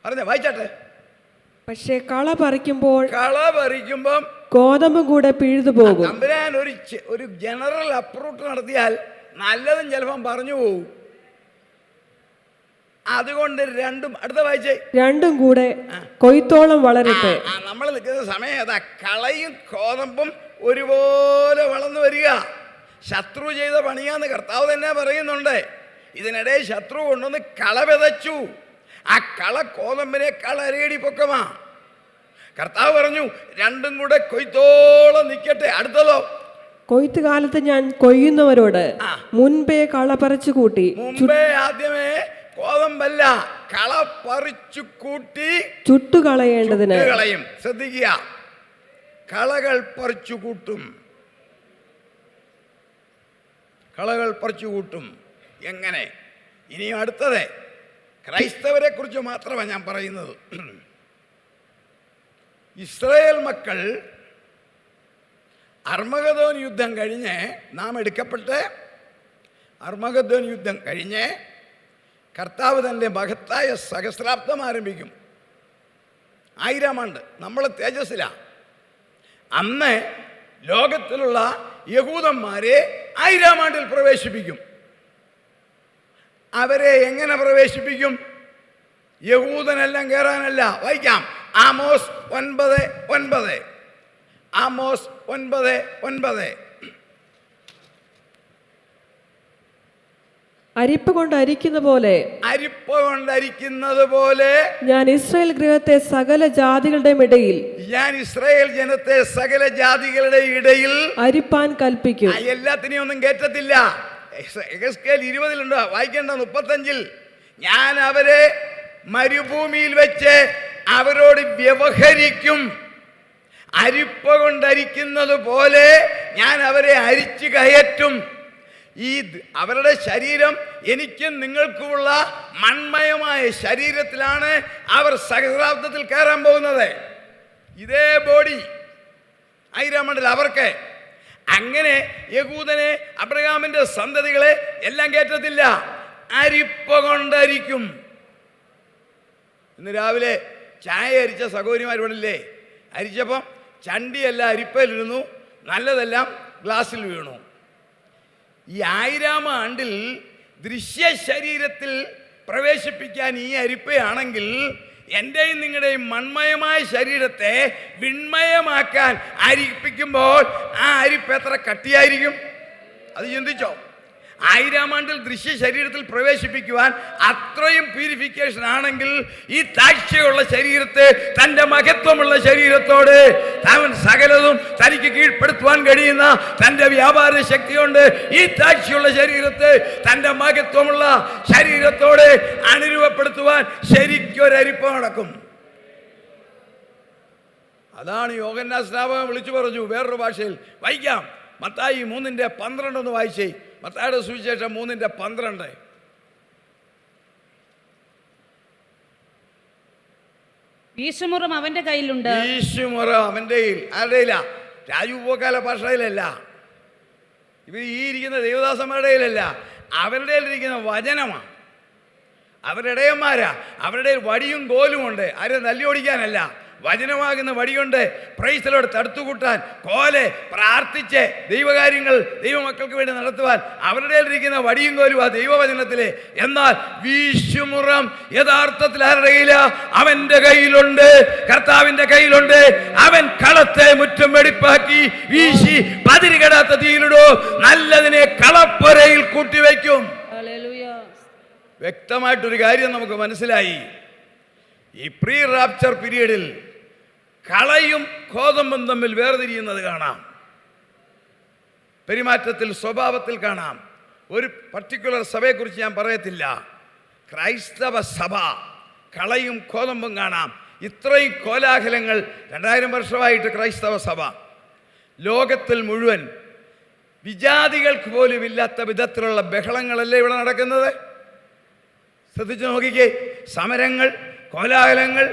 പറഞ്ഞ വായിച്ചാട്ടെ. പക്ഷെ കള പറിക്കുമ്പോൾ ഗോതമ്പും കൂടെ പിഴുതു പോകും. തമ്പുരാൻ ഒരു ജനറൽ അപ്രൂവ് നടത്തിയാൽ നല്ലതും ചിലപ്പം പറഞ്ഞു പോകും. അതുകൊണ്ട് രണ്ടും അടുത്ത വായിച്ചേ, രണ്ടും കൂടെ കൊയ്ത്തോളം വളരട്ടെ. നമ്മൾ നിൽക്കുന്ന സമയം ഏതാ? കളയും ഗോതമ്പും ഒരുപോലെ വളർന്നു വരിക. ശത്രു ചെയ്ത പണിയാന്ന് കർത്താവ് തന്നെ പറയുന്നുണ്ട്. ഇതിനിടെ ശത്രു കൊണ്ടുവന്ന് കള വിതച്ചു. ആ കള ഗോതമ്പിനേക്കാൾ അരയടി പൊക്കമാ. കർത്താവ് പറഞ്ഞു രണ്ടും കൂടെ കൊയ്ത്തോളം നിൽക്കട്ടെ. അടുത്തതോ, കൊയ്ത്ത് കാലത്ത് ഞാൻ കൊയ്യുന്നവരോട് മുൻപേ കള പറിച്ചു കൂട്ടി. മുമ്പേ ആദ്യമേ ഗോതമ്പല്ല, കള പറിച്ചു കൂട്ടി ചുട്ടുകളയേണ്ടതിന് കളയും. ശ്രദ്ധിക്കുക, കളകൾ പറിച്ചു കൂട്ടും. കളകൾ പറിച്ചു കൂട്ടും. എങ്ങനെ? ഇനിയും അടുത്തത് ക്രൈസ്തവരെ കുറിച്ച് മാത്രമാണ് ഞാൻ പറയുന്നത്. ഇസ്രായേൽ മക്കൾ അർമഗദോൻ യുദ്ധം കഴിഞ്ഞ് നാം എടുക്കപ്പെട്ട് അർമഗദോൻ യുദ്ധം കഴിഞ്ഞ് കർത്താവ് തൻ്റെ മഹത്തായ സഹസ്രാബ്ദം ആരംഭിക്കും. 1000 ആണ്ട് നമ്മൾ തേജസ്സിലാണ്. അന്ന് ലോകത്തിലുള്ള യഹൂദന്മാരെ 1000 ആണ്ടിൽ പ്രവേശിപ്പിക്കും. അവരെ എങ്ങനെ പ്രവേശിപ്പിക്കും? യഹൂദനെല്ലാം കയറാനല്ല. വായിക്കാം, ആമോസ് 9:9. ആമോസ് 9:9. അരിപ്പ കൊണ്ട് അരിക്കുന്ന പോലെ, അരിപ്പ കൊണ്ട് അരിക്കുന്നത് പോലെ ഞാൻ ഇസ്രായേൽ ഗൃഹത്തെ സകല ജാതികളുടെയും ഇടയിൽ, ഞാൻ ഇസ്രായേൽ ജനത്തെ സകല ജാതികളുടെ ഇടയിൽ അരിപ്പാൻ കൽപ്പിക്കും. എല്ലാത്തിനെയും ഒന്നും കേറ്റത്തില്ല. എഹെസ്കേൽ 20 വായിക്കേണ്ട 35. ഞാൻ അവരെ മരുഭൂമിയിൽ വെച്ച് അവരോട് വ്യവഹരിക്കും. അരിപ്പ കൊണ്ടരിക്കുന്നത് പോലെ ഞാൻ അവരെ അരിച്ചു കയറ്റും. അവരുടെ ശരീരം എനിക്കും നിങ്ങൾക്കുമുള്ള മൺമയമായ ശരീരത്തിലാണ് അവർ സഹസ്രാബ്ദത്തിൽ കയറാൻ പോകുന്നത്. ഇതേ ബോഡി 1000 ആണ്ടിൽ അവർക്ക്. അങ്ങനെ യഹൂദനെ, അബ്രഹാമിന്റെ സന്തതികളെ എല്ലാം കയറ്റത്തില്ല, അരിപ്പ കൊണ്ടരിക്കും. ഇന്ന് രാവിലെ ചായ അരിച്ച സഹോദരിമാരിവിടില്ലേ? അരിച്ചപ്പം ചണ്ടിയെല്ലാം അരിപ്പയിലിരുന്നു, നല്ലതെല്ലാം ഗ്ലാസ്സിൽ വീണു. ഈ 1000 ആണ്ടിൽ ദൃശ്യ ശരീരത്തിൽ പ്രവേശിപ്പിക്കാൻ ഈ അരിപ്പയാണെങ്കിൽ എൻ്റെയും നിങ്ങളുടെയും മൺമയമായ ശരീരത്തെ വിൺമയമാക്കാൻ അരിപ്പിക്കുമ്പോൾ ആ അരിപ്പ് എത്ര കട്ടിയായിരിക്കും? അത് ചിന്തിച്ചോ? 1000 ആണ്ടിൽ ദൃശ്യ ശരീരത്തിൽ പ്രവേശിപ്പിക്കുവാൻ അത്രയും പ്യൂരിഫിക്കേഷൻ ആണെങ്കിൽ ഈ താഴ്ചയുള്ള ശരീരത്തെ തൻ്റെ മഹത്വമുള്ള ശരീരത്തോട് അവൻ സകലതും തനിക്ക് കീഴ്പ്പെടുത്തുവാൻ കഴിയുന്ന തൻ്റെ വ്യാപാര ശക്തി കൊണ്ട് ഈ താഴ്ചയുള്ള ശരീരത്തെ തൻ്റെ മഹത്വമുള്ള ശരീരത്തോട് അനുരൂപപ്പെടുത്തുവാൻ ശരിക്കൊരരിപ്പ് നടക്കും. അതാണ് യോഹന്നാൻ സ്നാപകൻ വിളിച്ചു പറഞ്ഞു വേറൊരു ഭാഷയിൽ. വായിക്കാം, മത്തായി 3:12 വായിച്ചേ. മത്തായിയുടെ സുവിശേഷം 3:12. വീശുമുറം അവന്റെ കയ്യിലുണ്ട്. വീശുമുറം അവന്റെ കയ്യിൽ. ആരുടെയില്ല? രാജു പോക്കാല ഭാഷയിലല്ല, ഇവർ ഈ ഇരിക്കുന്ന ദേവദാസന്മാരുടെ കയ്യിലല്ല, അവരുടെ ഇരിക്കുന്ന വചനമാണ്. അവരുടെ ഇടയന്മാരാ. അവരുടെ വടിയും കോലും ഉണ്ട്. ആരും തല്ലി ഓടിക്കാനല്ല, വചനമാകുന്ന വടികൊണ്ട് പ്രൈസലോട് തടുത്തുകൂട്ടാൻ, കോലെ പ്രാർത്ഥിച്ച് ദൈവകാര്യങ്ങൾ ദൈവമക്കൾക്ക് വേണ്ടി നടത്തുവാൻ അവരുടെ ഇരിക്കുന്ന വടിയും കോലും ആ ദൈവവചനത്തിലെ. എന്നാൽ വീശുമുറം യഥാർത്ഥത്തിൽ ആരുടെ കയ്യില? അവന്റെ കയ്യിലുണ്ട്, കർത്താവിന്റെ കയ്യിലുണ്ട്. അവൻ കളത്തെ മുറ്റം വെടിപ്പാക്കി വീശി പതിരുകെടാത്ത തീയിലിടോ, നല്ലതിനെ കളപ്പുരയിൽ കൂട്ടിവെക്കും. വ്യക്തമായിട്ടൊരു കാര്യം നമുക്ക് മനസ്സിലായി. ഈ പ്രീ റാപ്ചർ പീരീഡിൽ കളയും ഗോതമ്പും തമ്മിൽ വേർതിരിയുന്നത് കാണാം. പെരുമാറ്റത്തിൽ, സ്വഭാവത്തിൽ കാണാം. ഒരു പർട്ടിക്കുലർ സഭയെക്കുറിച്ച് ഞാൻ പറയത്തില്ല. ക്രൈസ്തവ സഭ കളയും ഗോതമ്പും കാണാം. ഇത്രയും കോലാഹലങ്ങൾ 2000 വർഷമായിട്ട് ക്രൈസ്തവ സഭ ലോകത്തിൽ മുഴുവൻ വിജാതികൾക്ക് പോലും ഇല്ലാത്ത വിധത്തിലുള്ള ബഹളങ്ങളല്ലേ ഇവിടെ നടക്കുന്നത്? ശ്രദ്ധിച്ചു നോക്കിക്കേ. സമരങ്ങൾ, കോലാഹലങ്ങൾ,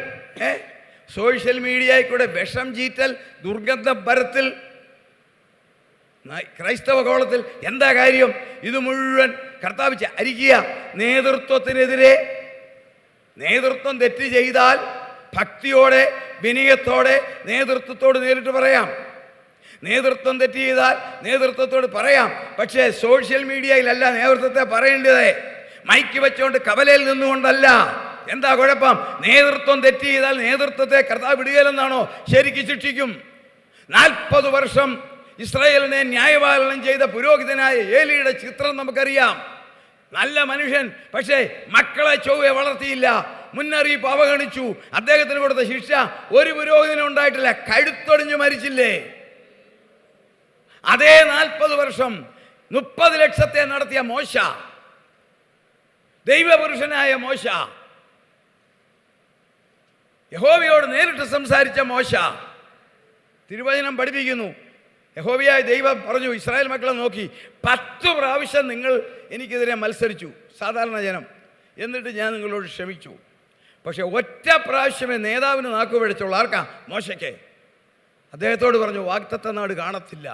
സോഷ്യൽ മീഡിയയിൽ കൂടെ വിഷം ചീറ്റൽ, ദുർഗന്ധം പരത്തിൽ. ക്രൈസ്തവ കോളത്തിൽ എന്താ കാര്യം? ഇത് മുഴുവൻ കർത്താവ് അരിക്കുക. നേതൃത്വത്തിനെതിരെ, നേതൃത്വം തെറ്റ് ചെയ്താൽ ഭക്തിയോടെ വിനയത്തോടെ നേതൃത്വത്തോട് നേരിട്ട് പറയാം. നേതൃത്വം തെറ്റ് ചെയ്താൽ നേതൃത്വത്തോട് പറയാം. പക്ഷേ സോഷ്യൽ മീഡിയയിലല്ല നേതൃത്വത്തെ പറയേണ്ടത്, മൈക്ക് വെച്ചുകൊണ്ട് കവലയിൽ നിന്നുകൊണ്ടല്ല. എന്താ കുഴപ്പം? നേതൃത്വം തെറ്റ് ചെയ്താൽ നേതൃത്വത്തെ കർത്താവ് വിടുകയില്ലെന്നാണോ? ശരിക്കും ശിക്ഷിക്കും. 40 വർഷം ഇസ്രായേലിനെ ന്യായപാലനം ചെയ്ത പുരോഹിതനായ ഏലിയുടെ ചിത്രം നമുക്കറിയാം. നല്ല മനുഷ്യൻ, പക്ഷേ മക്കളെ ചൊവ്വെ വളർത്തിയില്ല, മുന്നറിയിപ്പ് അവഗണിച്ചു. അദ്ദേഹത്തിന് കൊടുത്ത ശിക്ഷ ഒരു പുരോഹിതനും ഉണ്ടായിട്ടില്ല, കഴുത്തൊടിഞ്ഞു മരിച്ചില്ലേ? അതേ 40 വർഷം 30 ലക്ഷത്തെ നടത്തിയ മോശ, ദൈവപുരുഷനായ മോശ, യഹോവയോട് നേരിട്ട് സംസാരിച്ച മോശ, തിരുവചനം പഠിപ്പിക്കുന്നു, യഹോവയായ ദൈവം പറഞ്ഞു ഇസ്രായേൽ മക്കളെ നോക്കി, 10 പ്രാവശ്യം നിങ്ങൾ എനിക്കെതിരെ മത്സരിച്ചു, സാധാരണ ജനം, എന്നിട്ട് ഞാൻ നിങ്ങളോട് ക്ഷമിച്ചു. പക്ഷെ ഒറ്റ പ്രാവശ്യമേ നേതാവിന് നാക്കു പിഴച്ചുള്ളൂ. ആർക്കാ? മോശയ്ക്ക്. അദ്ദേഹത്തോട് പറഞ്ഞു വാഗ്ദത്ത നാട് കാണത്തില്ല.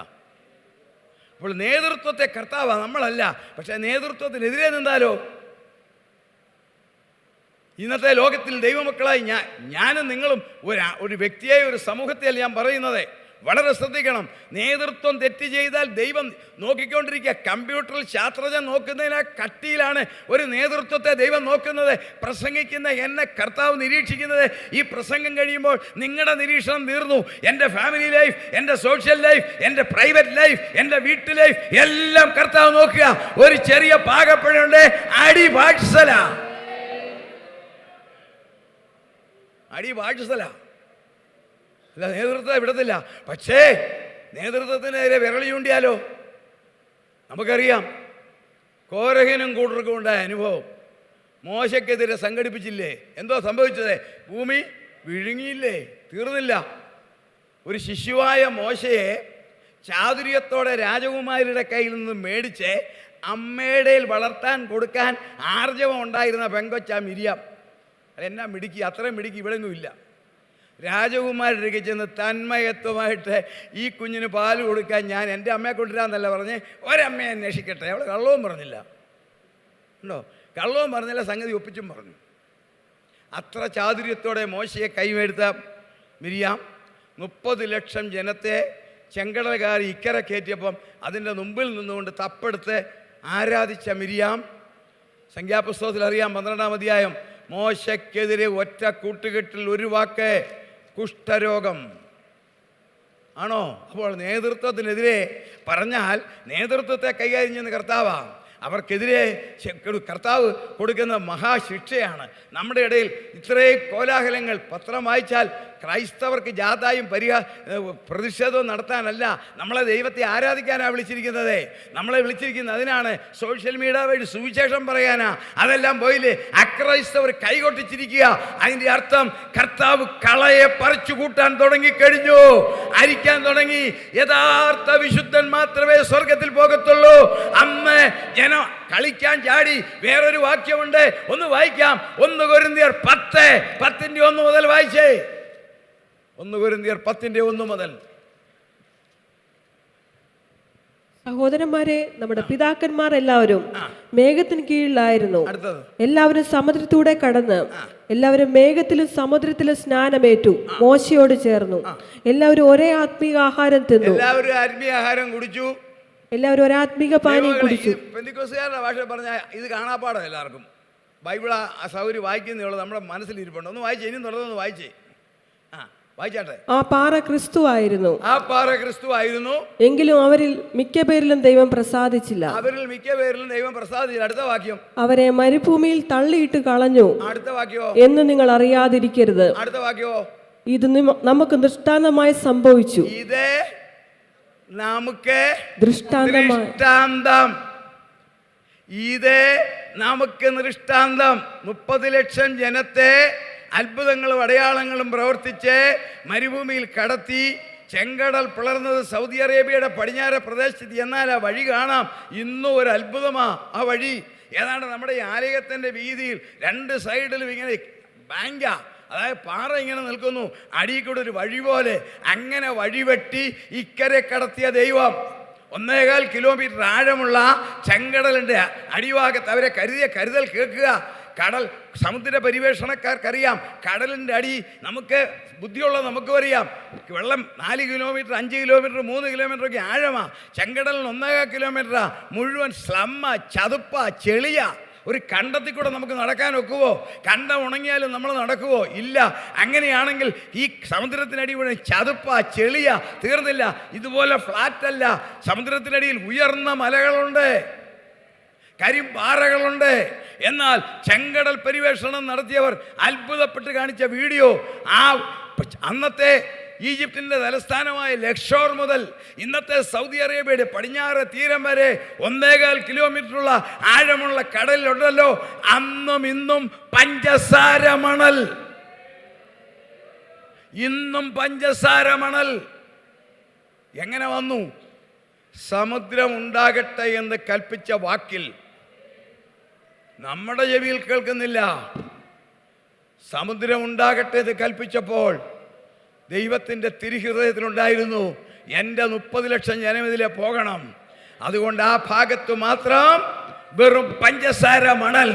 അപ്പോൾ നേതൃത്വത്തെ കർത്താവാ, നമ്മളല്ല. പക്ഷെ നേതൃത്വത്തിനെതിരെ നിന്നാലോ? ഇന്നത്തെ ലോകത്തിൽ ദൈവമക്കളായി ഞാനും നിങ്ങളും ഒരു വ്യക്തിയെ, ഒരു സമൂഹത്തെയല്ല ഞാൻ പറയുന്നത്. വളരെ ശ്രദ്ധിക്കണം. നേതൃത്വം തെറ്റ് ചെയ്താൽ ദൈവം നോക്കിക്കൊണ്ടിരിക്കുക. കമ്പ്യൂട്ടറിൽ ശാസ്ത്രജ്ഞൻ നോക്കുന്നതിന് കട്ടിയിലാണ് ഒരു നേതൃത്വത്തെ ദൈവം നോക്കുന്നത്. പ്രസംഗിക്കുന്ന എന്നെ കർത്താവ് നിരീക്ഷിക്കുന്നത്. ഈ പ്രസംഗം കഴിയുമ്പോൾ നിങ്ങളുടെ നിരീക്ഷണം തീർന്നു. എൻ്റെ ഫാമിലി ലൈഫ്, എൻ്റെ സോഷ്യൽ ലൈഫ്, എൻ്റെ പ്രൈവറ്റ് ലൈഫ്, എൻ്റെ വീട്ടു ലൈഫ് എല്ലാം കർത്താവ് നോക്കുക. ഒരു ചെറിയ പാകപ്പഴുണ്ട്, അടി വാഴ്സല, അടി വാഴ്സല. അല്ല, നേതൃത്വത്തെ വിടത്തില്ല. പക്ഷേ നേതൃത്വത്തിനെതിരെ വിരളി ചൂണ്ടിയാലോ? നമുക്കറിയാം കോരഹിനും കൂട്ടർക്കും ഉണ്ടായ അനുഭവം. മോശയ്ക്കെതിരെ സംഘടിപ്പിച്ചില്ലേ? എന്തോ സംഭവിച്ചത്? ഭൂമി വിഴുങ്ങിയില്ലേ? തീർന്നില്ല. ഒരു ശിശുവായ മോശയെ ചാതുര്യത്തോടെ രാജകുമാരിയുടെ കയ്യിൽ നിന്ന് മേടിച്ച് അമ്മയുടെ വളർത്താൻ കൊടുക്കാൻ ആർജവം ഉണ്ടായിരുന്ന പെങ്കൊച്ച മിരിയാം. അതെന്നാ മിടുക്കി, അത്രയും മിടുക്കി ഇവിടെയൊന്നും ഇല്ല. രാജകുമാരിലേക്ക് ചെന്ന് തന്മയത്വമായിട്ട് ഈ കുഞ്ഞിന് പാല് കൊടുക്കാൻ ഞാൻ എൻ്റെ അമ്മയെ കൊണ്ടുവരാമെന്നല്ല പറഞ്ഞ് ഒരമ്മയെ അന്വേഷിക്കട്ടെ. അവൾ കള്ളവും പറഞ്ഞില്ല, ഉണ്ടോ? കള്ളവും പറഞ്ഞില്ല, സംഗതി ഒപ്പിച്ചും പറഞ്ഞു. അത്ര ചാതുര്യത്തോടെ മോശയെ കൈമെടുത്ത മിരിയാം 30 ലക്ഷം ജനത്തെ ചെങ്കടൽക്കാരി ഇക്കരെ കയറ്റിയപ്പം അതിൻ്റെ മുമ്പിൽ നിന്നുകൊണ്ട് തപ്പെടുത്ത് ആരാധിച്ച മിരിയാം, സംഖ്യാപുസ്തകത്തിൽ അറിയാം 12-ാം അധ്യായം, മോശയ്ക്കെതിരെ ഒറ്റ കൂട്ടുകെട്ടിൽ ഒരു വാക്ക്, കുഷ്ഠരോഗം. ആണോ? അപ്പോൾ നേതൃത്വത്തിനെതിരെ പറഞ്ഞാൽ നേതൃത്വത്തെ കൈകാര്യം ചെയ്യുന്ന കർത്താവാണ്. അവർക്കെതിരെ കർത്താവ് കൊടുക്കുന്ന മഹാശിക്ഷയാണ്. നമ്മുടെ ഇടയിൽ ഇത്രയും കോലാഹലങ്ങൾ. പത്രം വായിച്ചാൽ ക്രൈസ്തവർക്ക് ജാഥായും പ്രതിഷേധവും നടത്താനല്ല, നമ്മളെ ദൈവത്തെ ആരാധിക്കാനാണ് വിളിച്ചിരിക്കുന്നത്. നമ്മളെ വിളിച്ചിരിക്കുന്നത് അതിനാണ്. സോഷ്യൽ മീഡിയ വഴി സുവിശേഷം പറയാനാ. അതെല്ലാം പോയില്ലേ? അക്രൈസ്തവർ കൈകൊട്ടിച്ചിരിക്കുക. അതിൻ്റെ അർത്ഥം കർത്താവ് കളയെ പറിച്ചു കൂട്ടാൻ തുടങ്ങിക്കഴിഞ്ഞു, അരിക്കാൻ തുടങ്ങി. യഥാർത്ഥ വിശുദ്ധൻ മാത്രമേ സ്വർഗത്തിൽ പോകത്തുള്ളൂ. അന്ന് ജനം കളിക്കാൻ ചാടി. വേറൊരു വാക്യമുണ്ട്, ഒന്ന് വായിക്കാം. 1 കൊരിന്ത്യർ 10:1 മുതൽ വായിച്ചേ. 1 കൊരിന്ത്യർ 10:1 മുതൽ. സഹോദരന്മാരെ, നമ്മുടെ പിതാക്കന്മാർ എല്ലാവരും മേഘത്തിന് കീഴിലായിരുന്നു. എല്ലാവരും സമുദ്രത്തിലൂടെ കടന്ന് എല്ലാവരും മേഘത്തിലും സമുദ്രത്തിലും സ്നാനമേറ്റു, മോശയോട് ചേർന്നു. എല്ലാവരും ഒരേ ആത്മീക ആഹാരം തിന്നു, എല്ലാവരും ആത്മീയ ആഹാരം കുടിച്ചു, എല്ലാവരും ഒരു ആത്മീക പാനീയം കുടിച്ചു. പെന്തിക്കോസ്തുകാരുടെ ഭാഷ പറഞ്ഞാൽ ഇത് കാണാപ്പാടം എല്ലാവർക്കും. ബൈബിൾ ആ സൗകര്യം വായിക്കുന്നേ നമ്മുടെ മനസ്സിലിരിപ്പുണ്ട്. ഒന്ന് വായിച്ചേ, ഇനി തുടർന്ന് വായിച്ചേ. വായിച്ചാട്ടെ. ആ പാറ ക്രിസ്തുവായിരുന്നു. ആ പാറ ക്രിസ്തുവായിരുന്നു. എങ്കിലും അവരിൽ മിക്ക പേരിലും ദൈവം പ്രസാദിച്ചില്ല. അവരിൽ മിക്ക പേരിലും ദൈവം പ്രസാദിച്ചില്ല. അടുത്ത വാക്യം. അവരെ മരുഭൂമിയിൽ തള്ളിയിട്ട് കളഞ്ഞു. അടുത്ത വാക്യോ. എന്ന് നിങ്ങൾ അറിയാതിരിക്കരുത്. അടുത്ത വാക്യോ. ഇത് നമുക്ക് ദൃഷ്ടാന്തമായി സംഭവിച്ചു. ഇത് നമുക്ക് ദൃഷ്ടാന്തം. ഇത് നമുക്ക് ദൃഷ്ടാന്തം. 30 ലക്ഷം ജനത്തെ അത്ഭുതങ്ങളും അടയാളങ്ങളും പ്രവർത്തിച്ച് മരുഭൂമിയിൽ കടത്തി. ചെങ്കടൽ പിളർന്നത് സൗദി അറേബ്യയുടെ പടിഞ്ഞാറ് പ്രദേശത്ത്. എന്നാൽ ആ വഴി കാണാം, ഇന്നും ഒരു അത്ഭുതമാ ആ വഴി. ഏതാണ്ട് നമ്മുടെ ഈ ആലയത്തിൻ്റെ വീതിയിൽ 2 സൈഡിലും ഇങ്ങനെ ബാങ്കാ, അതായത് പാറ ഇങ്ങനെ നിൽക്കുന്നു, അടിയിൽ കൂടെ ഒരു വഴി പോലെ. അങ്ങനെ വഴിവെട്ടി ഇക്കരെ കടത്തിയ ദൈവം. 1.25 കിലോമീറ്റർ ആഴമുള്ള ചെങ്കടലിൻ്റെ അടിഭാഗത്ത് അവരെ കരുതൽ കേൾക്കുക. കടൽ സമുദ്ര പരിവേഷണക്കാർക്കറിയാം, കടലിൻ്റെ അടി നമുക്ക് ബുദ്ധിയുള്ള നമുക്കും അറിയാം. വെള്ളം 4 കിലോമീറ്റർ, 5 കിലോമീറ്റർ, 3 കിലോമീറ്ററൊക്കെ ആഴമാണ്. ചെങ്കടലിന് 1.25 കിലോമീറ്ററാ. മുഴുവൻ സ്ലമ്മ, ചതുപ്പ, ചെളിയ. ഒരു കണ്ടത്തിൽ കൂടെ നമുക്ക് നടക്കാൻ ഒക്കുവോ? കണ്ടം ഉണങ്ങിയാലും നമ്മൾ നടക്കുവോ? ഇല്ല. അങ്ങനെയാണെങ്കിൽ ഈ സമുദ്രത്തിനടി മുഴുവൻ ചതുപ്പ, ചെളിയ. തീർന്നില്ല, ഇതുപോലെ ഫ്ലാറ്റല്ല. സമുദ്രത്തിനടിയിൽ ഉയർന്ന മലകളുണ്ട്, കരിമ്പാറകളുണ്ട്. എന്നാൽ ചെങ്കടൽ പരിവേഷണം നടത്തിയവർ അത്ഭുതപ്പെട്ട് കാണിച്ച വീഡിയോ, ആ അന്നത്തെ ഈജിപ്തിൻ്റെ തലസ്ഥാനമായ ലക്ഷോർ മുതൽ ഇന്നത്തെ സൗദി അറേബ്യയുടെ പടിഞ്ഞാറ് തീരം വരെ 1.25 കിലോമീറ്ററുള്ള ആഴമുള്ള കടലിലുണ്ടല്ലോ, അന്നും ഇന്നും പഞ്ചസാര മണൽ. ഇന്നും പഞ്ചസാര മണൽ. എങ്ങനെ വന്നു? സമുദ്രം ഉണ്ടാകട്ടെ എന്ന് കൽപ്പിച്ച വാക്കിൽ നമ്മുടെ ചെവിയിൽ കേൾക്കുന്നില്ല. സമുദ്രം ഉണ്ടാകട്ടെ എന്ന് കൽപ്പിച്ചപ്പോൾ ദൈവത്തിൻ്റെ തിരുഹൃദയത്തിലുണ്ടായിരുന്നു, എൻ്റെ 30 ലക്ഷം ജനം ഇതിലെ പോകണം. അതുകൊണ്ട് ആ ഭാഗത്ത് മാത്രം വെറും പഞ്ചസാര മണൽ.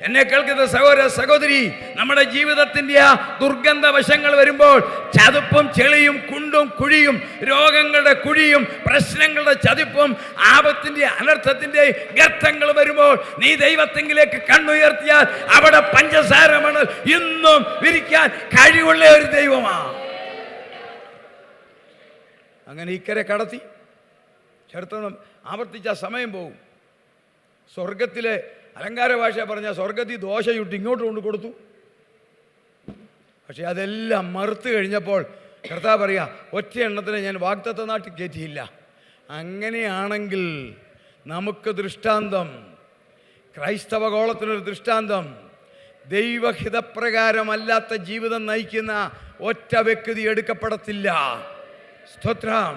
എന്നെ കേൾക്കുന്ന സഹോദര സഹോദരി, നമ്മുടെ ജീവിതത്തിൻ്റെ ആ ദുർഗന്ധ വശങ്ങൾ വരുമ്പോൾ, ചതുപ്പും ചെളിയും കുണ്ടും കുഴിയും, രോഗങ്ങളുടെ കുഴിയും പ്രശ്നങ്ങളുടെ ചതുപ്പും ആപത്തിൻ്റെ അനർത്ഥത്തിൻ്റെ ഗർത്തങ്ങൾ വരുമ്പോൾ നീ ദൈവത്തെങ്കിലേക്ക് കണ്ണുയർത്തിയാൽ അവിടെ പഞ്ചസാര മണൽ ഇന്നും വിരിക്കാൻ കഴിവുള്ള ഒരു ദൈവമാണ്. അങ്ങനെ ഇക്കരെ കടത്തി ചേർത്ത് ആവർത്തിച്ച സമയം പോകും. സ്വർഗത്തിലെ അലങ്കാര ഭാഷ പറഞ്ഞ സ്വർഗത്തിൽ ദോശ ചുട്ടി ഇങ്ങോട്ട് കൊണ്ട് കൊടുത്തു. പക്ഷെ അതെല്ലാം മറുത്ത് കഴിഞ്ഞപ്പോൾ കർത്താവ് പറയാ, ഒറ്റ എണ്ണത്തിന് ഞാൻ വാഗ്ദത്ത നാട്ടിൽ കയറ്റിയില്ല. അങ്ങനെയാണെങ്കിൽ നമുക്ക് ദൃഷ്ടാന്തം, ക്രൈസ്തവ ഗോളത്തിനൊരു ദൃഷ്ടാന്തം, ദൈവഹിതപ്രകാരമല്ലാത്ത ജീവിതം നയിക്കുന്ന ഒറ്റ വ്യക്തി എടുക്കപ്പെടത്തില്ല. സ്തോത്രം.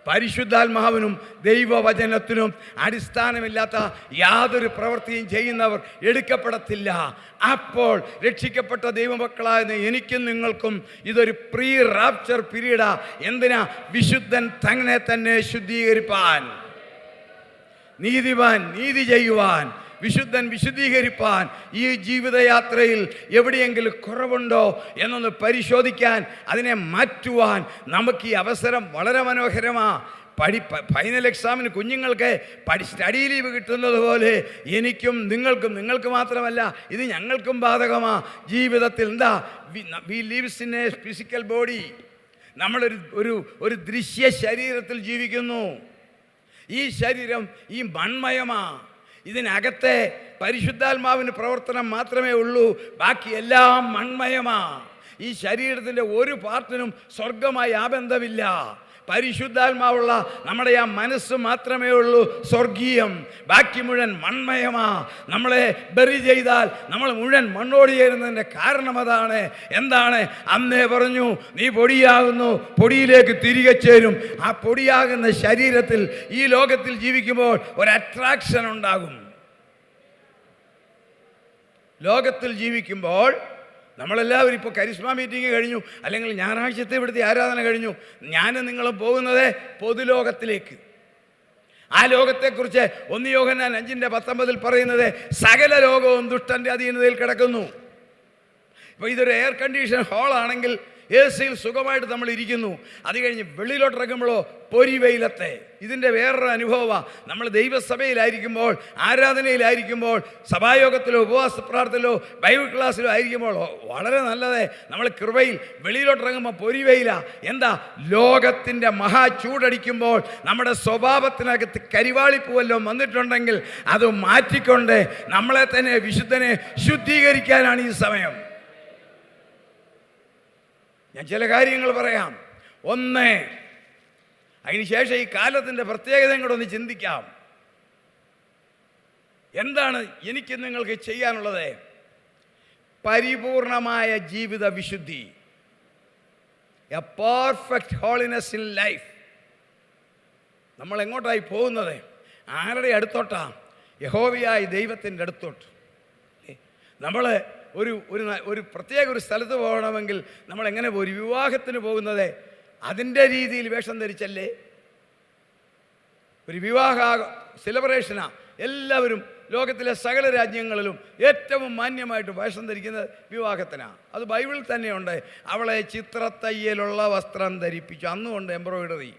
പരിശുദ്ധാത്മാവിനും ദൈവവചനത്തിനും അടിസ്ഥാനമില്ലാത്ത യാതൊരു പ്രവൃത്തിയും ചെയ്യുന്നവർ എടുക്കപ്പെടത്തില്ല. അപ്പോൾ രക്ഷിക്കപ്പെട്ട ദൈവമക്കളായ എനിക്കും നിങ്ങൾക്കും ഇതൊരു പ്രീ റാപ്ചർ പീരീഡാ. എന്തിനാ? വിശുദ്ധൻ തന്നെ തന്നെ ശുദ്ധീകരിപ്പാൻ, നീതിമാൻ നീതി ചെയ്യുവാൻ, വിശുദ്ധൻ വിശുദ്ധീകരിപ്പാൻ. ഈ ജീവിതയാത്രയിൽ എവിടെയെങ്കിലും കുറവുണ്ടോ എന്നൊന്ന് പരിശോധിക്കാൻ, അതിനെ മാറ്റുവാൻ നമുക്ക് ഈ അവസരം വളരെ മനോഹരമാണ്. ഫൈനൽ എക്സാമിന് കുഞ്ഞുങ്ങൾക്ക് സ്റ്റഡി ലീവ് കിട്ടുന്നത് പോലെ എനിക്കും നിങ്ങൾക്കും, നിങ്ങൾക്ക് മാത്രമല്ല ഇത് ഞങ്ങൾക്കും ബാധകമാണ്. ജീവിതത്തിൽ എന്താ? We lives in a physical body. നമ്മളൊരു ദൃശ്യ ശരീരത്തിൽ ജീവിക്കുന്നു. ഈ ശരീരം ഈ മൺമയമാണ്. ഇതിനകത്തെ പരിശുദ്ധാത്മാവിന് പ്രവർത്തനം മാത്രമേ ഉള്ളൂ, ബാക്കി എല്ലാം മൺമയമാ. ഈ ശരീരത്തിൻ്റെ ഒരു പാർട്ടിനും സ്വർഗമായി ആ ബന്ധമില്ല. പരിശുദ്ധാത്മാവുള്ള നമ്മുടെ ആ മനസ്സ് മാത്രമേ ഉള്ളൂ സ്വർഗീയം. ബാക്കി മുഴുവൻ മൺമയമാ. നമ്മളെ ബറി ചെയ്താൽ നമ്മൾ മുഴുവൻ മണ്ണോട് ചേരുന്നതിൻ്റെ കാരണം അതാണ്. എന്താണ്? അന്നേ പറഞ്ഞു, നീ പൊടിയാകുന്നു, പൊടിയിലേക്ക് തിരികെ ചേരും. ആ പൊടിയാകുന്ന ശരീരത്തിൽ ഈ ലോകത്തിൽ ജീവിക്കുമ്പോൾ ഒരു അട്രാക്ഷൻ ഉണ്ടാകും. ലോകത്തിൽ ജീവിക്കുമ്പോൾ നമ്മളെല്ലാവരും ഇപ്പോൾ കരിസ്മ മീറ്റിംഗ് കഴിഞ്ഞു, അല്ലെങ്കിൽ ഞായറാഴ്ചത്തെ ഇവിടുത്തെ ആരാധന കഴിഞ്ഞു. ഞാനും നിങ്ങളും പോകുന്നത് പൊതുലോകത്തിലേക്ക്. ആ ലോകത്തെക്കുറിച്ച് 1 യോഹന്നാൻ 5:19 പറയുന്നത് സകല ലോകവും ദുഷ്ടൻ്റെ അധീനതയിൽ കിടക്കുന്നു. ഇപ്പോൾ ഇതൊരു എയർ കണ്ടീഷൻ ഹാളാണെങ്കിൽ AC-യിൽ സുഖമായിട്ട് നമ്മൾ ഇരിക്കുന്നു. അത് കഴിഞ്ഞ് വെളിയിലോട്ടിറങ്ങുമ്പോഴോ പൊരിവെയിലത്തെ. ഇതിൻ്റെ വേറൊരു അനുഭവമാണ്. നമ്മൾ ദൈവസഭയിലായിരിക്കുമ്പോൾ, ആരാധനയിലായിരിക്കുമ്പോൾ, സഭായോഗത്തിലോ ഉപവാസ പ്രാർത്ഥനയിലോ ബൈബിൾ ക്ലാസ്സിലോ ആയിരിക്കുമ്പോൾ വളരെ നല്ലതേ. നമ്മൾ കൃപയിൽ വെളിയിലോട്ടിറങ്ങുമ്പോൾ പൊരിവെയില. എന്താ? ലോകത്തിൻ്റെ മഹാ ചൂടടിക്കുമ്പോൾ നമ്മുടെ സ്വഭാവത്തിനകത്ത് കരിവാളിപ്പൂവല്ലോ വന്നിട്ടുണ്ടെങ്കിൽ അത് മാറ്റിക്കൊണ്ട് നമ്മളെ തന്നെ വിശുദ്ധനെ ശുദ്ധീകരിക്കാനാണ് ഈ സമയം. ഞാൻ ചില കാര്യങ്ങൾ പറയാം. ഒന്ന്, അതിനുശേഷം ഈ കാലത്തിൻ്റെ പ്രത്യേകതയും കൂടെ ഒന്ന് ചിന്തിക്കാം. എന്താണ് എനിക്ക് നിങ്ങൾക്ക് ചെയ്യാനുള്ളത്? പരിപൂർണമായ ജീവിത വിശുദ്ധി, A perfect holiness in life. നമ്മൾ എങ്ങോട്ടായി പോകുന്നത്? ആരുടെ അടുത്തോട്ടാ? യഹോവയായ ദൈവത്തിൻ്റെ അടുത്തോട്ട്. നമ്മൾ ഒരു പ്രത്യേക ഒരു സ്ഥലത്ത് പോകണമെങ്കിൽ നമ്മൾ എങ്ങനെ പോകും? ഒരു വിവാഹത്തിന് പോകുന്നത് അതിൻ്റെ രീതിയിൽ വേഷം ധരിച്ചല്ലേ? ഒരു വിവാഹ സെലിബ്രേഷനാ, എല്ലാവരും ലോകത്തിലെ സകല രാജ്യങ്ങളിലും ഏറ്റവും മാന്യമായിട്ട് വേഷം ധരിക്കുന്നത് വിവാഹത്തിനാണ്. അത് ബൈബിളിൽ തന്നെയുണ്ട്. അവളെ ചിത്രത്തയ്യലുള്ള വസ്ത്രം ധരിപ്പിച്ചു. അന്നുകൊണ്ട് എംബ്രോയിഡറി,